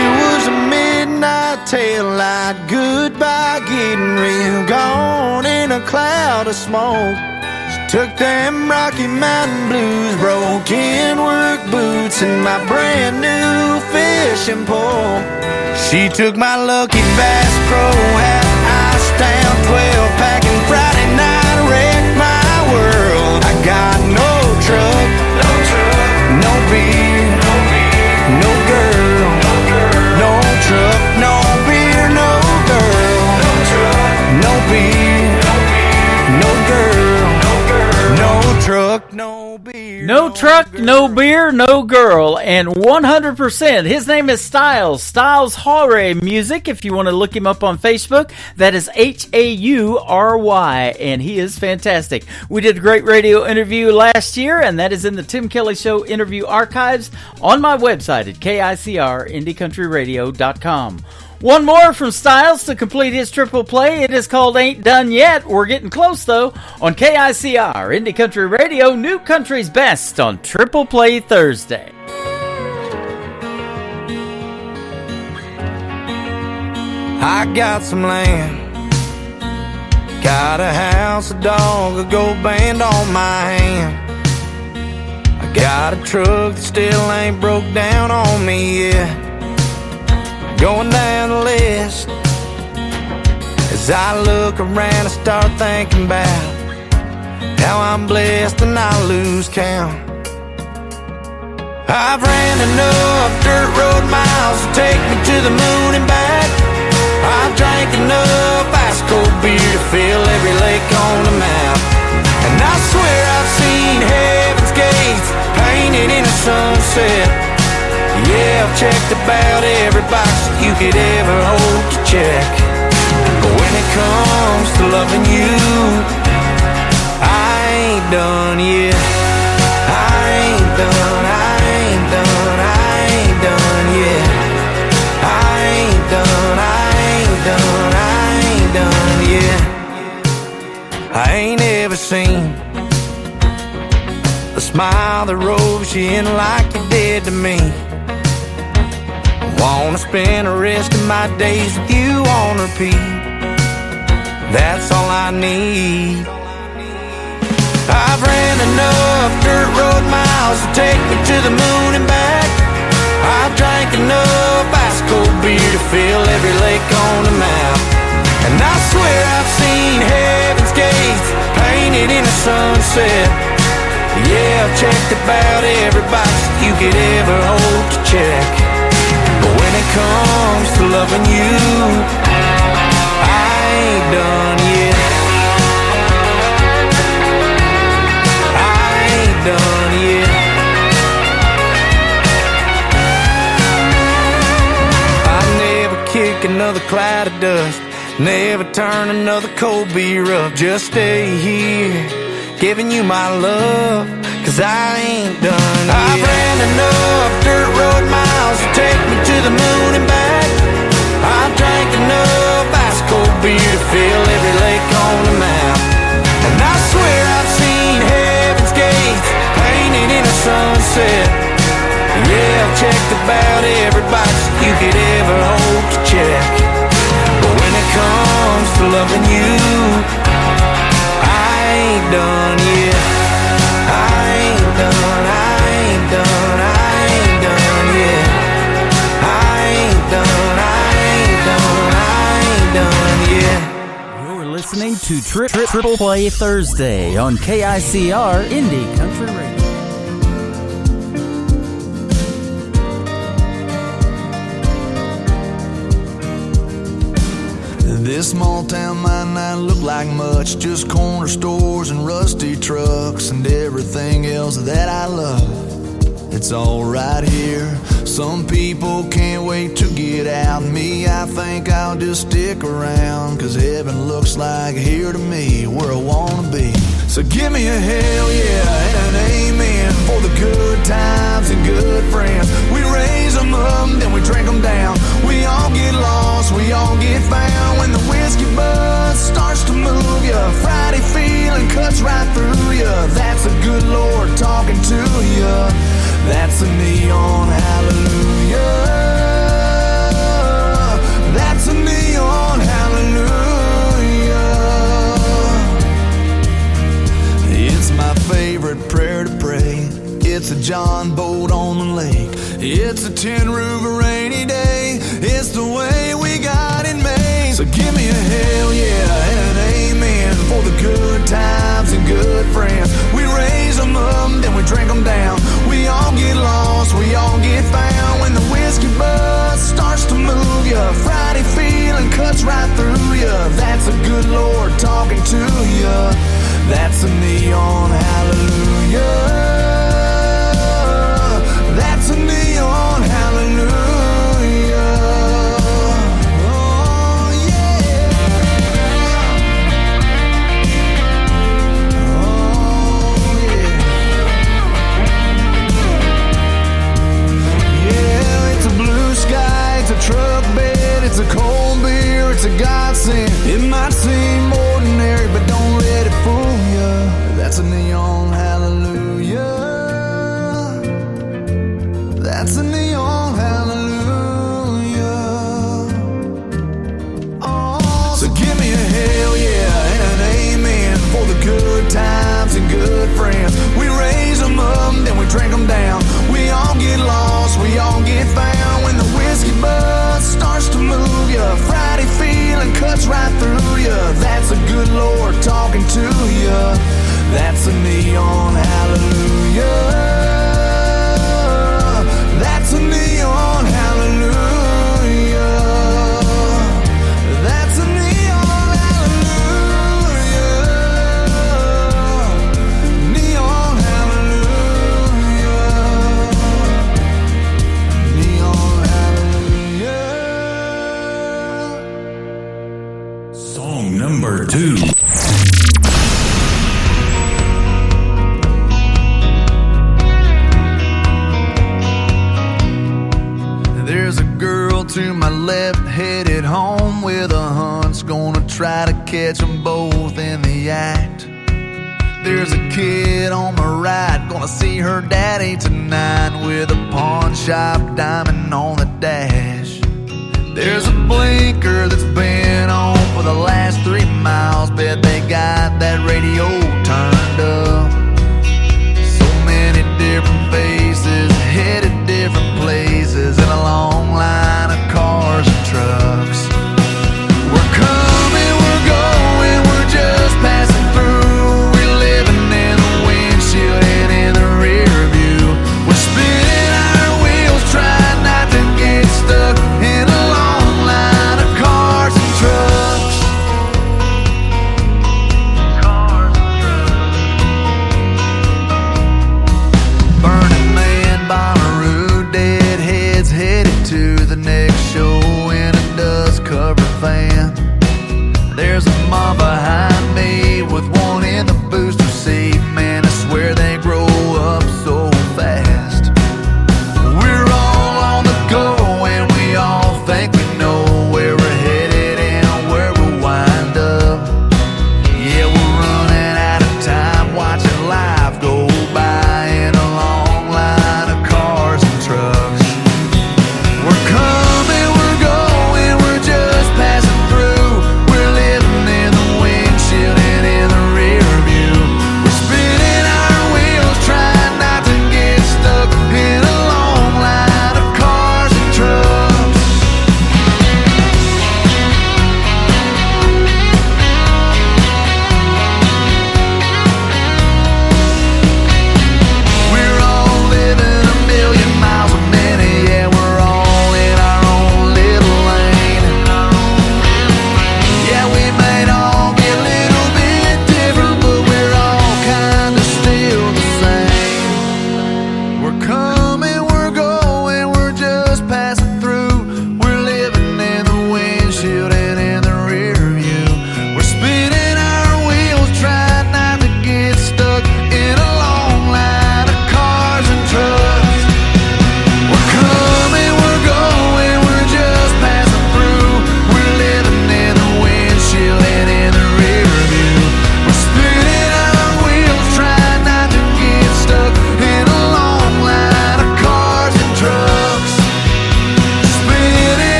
It was a midnight taillight goodbye, getting real gone in a cloud of smoke. She Took them Rocky Mountain blues, broke in work boots, and my brand new fishing pole. She took my Lucky Bass Pro hat, iced down 12-pack, and Friday night wrecked my world. I got no truck, no beer, no girl, no truck, no beer, no girl, no beer, no girl. No truck, no beer. No truck, no beer, no girl. And 100%. His name is Styles. Styles Haury Music. If you want to look him up on Facebook, that is Haury. And he is fantastic. We did a great radio interview last year, and that is in the Tim Kelly Show interview archives on my website at KICRIndieCountryRadio.com. One more from Styles to complete his triple play. It is called Ain't Done Yet. We're getting close, though, on KICR, Indie Country Radio, New Country's Best on Triple Play Thursday. I got some land, got a house, a dog, a gold band on my hand. I got a truck that still ain't broke down on me yet. Going down the list, as I look around and start thinking about how I'm blessed and I lose count. I've ran enough dirt road miles to take me to the moon and back. I've drank enough ice cold beer to fill every lake on the map. And I swear I've seen heaven's gates painted in the sunset. Yeah, I've checked about every box you could ever hope to check. But when it comes to loving you, I ain't done yet. I ain't done, I ain't done, I ain't done yet. I ain't done, I ain't done, I ain't done yet. I ain't ever seen the smile that robes you in like you did to me. Wanna spend the rest of my days with you on repeat. That's all I need. I've ran enough dirt road miles to take me to the moon and back. I've drank enough ice cold beer to fill every lake on the map. And I swear I've seen heaven's gates painted in the sunset. Yeah, I've checked about every box you could ever hope to check. But when it comes to loving you, I ain't done yet. I ain't done yet. I never kick another cloud of dust, never turn another cold beer up. Just stay here, giving you my love, 'cause I ain't done yet. I've ran enough dirt road miles to take me to the moon and back. I've drank enough ice cold beer to fill every lake on the map. And I swear I've seen heaven's gates painted in the sunset. Yeah, I've checked about every box you could ever hope to check. But when it comes to loving you, I ain't done yet. I ain't done, I ain't done, I ain't done yet. I ain't done, I ain't done, I ain't done yet. You're listening to Triple Play Thursday on KICR Indie Country Radio. This small town might not look like much, just corner stores and rusty trucks and everything else that I love. It's all right here. Some people can't wait to get out. Me, I think I'll just stick around, 'cause heaven looks like here to me, where I wanna be. So give me a hell yeah and an amen for the good times and good friends. We raise them up, then we drink them down. We all get lost, we all get found. When the whiskey buzz starts to move ya, Friday feeling cuts right through ya. That's a good Lord talking to ya. That's a neon hallelujah. That's a neon hallelujah. It's it's a tin roof a rainy day. It's the way we got it made. So give me a hell yeah and an amen for the good times and good friends. We raise them up, then we drink them down. We all get lost, we all get found. When the whiskey buzz starts to move ya, Friday feeling cuts right through ya. That's a good Lord talking to ya. That's a neon hallelujah. That's a neon hallelujah. Oh yeah. Oh yeah. Yeah, it's a blue sky, it's a truck bed, it's a cold beer, it's a godsend. It might seem ordinary, but don't let it fool ya. That's a neon hallelujah. That's a neon hallelujah. Oh, so give me a hell yeah and an amen for the good times and good friends. We raise them up, then we drink them down. We all get lost, we all get found. When the whiskey buzz starts to move ya, Friday feeling cuts right through ya. That's a good Lord talking to ya. That's a neon hallelujah. That's a neon hallelujah. That's a neon hallelujah. Neon hallelujah. Neon hallelujah. Song number 2. There's a girl to my left headed home with a hunch, gonna try to catch them both in the act. There's a kid on my right, gonna see her daddy tonight with a pawn shop diamond on the dash. There's a blinker that's been on for the last 3 miles, bet they got that radio turned up. So many different faces headed different places in a long line of cars and trucks. We're coming, we're going, we're just passing through. We're living in the windshield and in the rear view. We're spinning our wheels, trying not to get stuck in a long line of cars and trucks. Cars and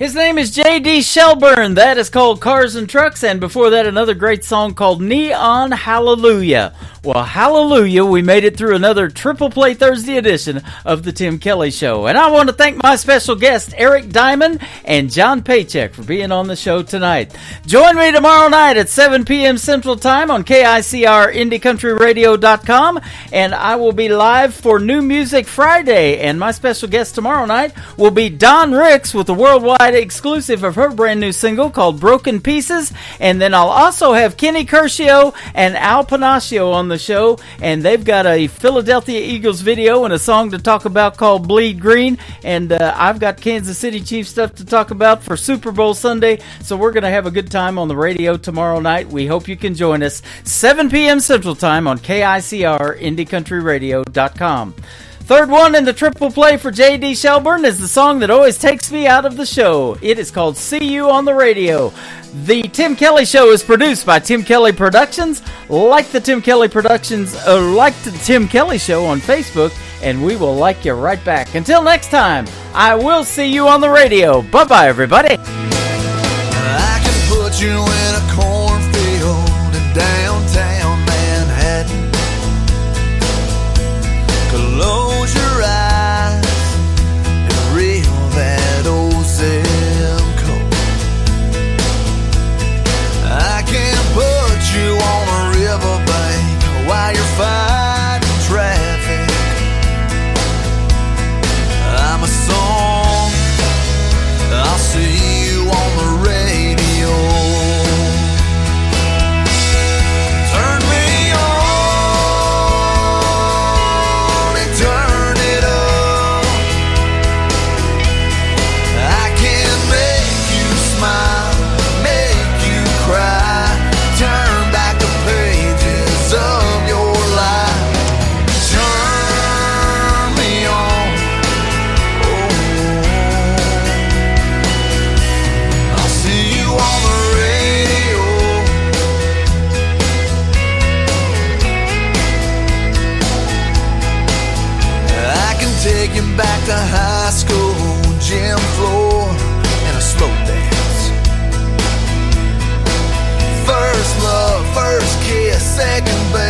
His name is J.D. Shelburne. That is called Cars and Trucks. And before that, another great song called Neon Hallelujah. Well, hallelujah, we made it through another Triple Play Thursday edition of The Tim Kelly Show. And I want to thank my special guests, Eric Diamond and John Paycheck, for being on the show tonight. Join me tomorrow night at 7 p.m. Central Time on KICR IndieCountryRadio.com. And I will be live for New Music Friday. And my special guest tomorrow night will be Don Ricks with the worldwide exclusive of her brand new single called Broken Pieces. And then I'll also have Kenny Curcio and Al Panacio on the show, and they've got a Philadelphia Eagles video and a song to talk about called Bleed Green, and I've got Kansas City Chiefs stuff to talk about for Super Bowl Sunday, so we're going to have a good time on the radio tomorrow night. We hope you can join us, 7 p.m. Central Time on KICR IndieCountryRadio.com. Third one in the triple play for J.D. Shelburne is the song that always takes me out of the show. It is called See You on the Radio. The Tim Kelly Show is produced by Tim Kelly Productions. Like the Tim Kelly Productions, like the Tim Kelly Show on Facebook, and we will like you right back. Until next time, I will see you on the radio. Bye-bye, everybody. I can put you in a cornfield in downtown Manhattan. Close your eyes and reel that old zip code. I can put you on a riverbank while you're fighting traffic. I'm a song, I'll see you on the radio. Turn me on and turn it up. I can make you smile, make you cry, turn back the pages of your life. Turn me on, I'll see you on the radio. I can take you back to high school, gym floor, and a slow dance. First love, first kiss, second best.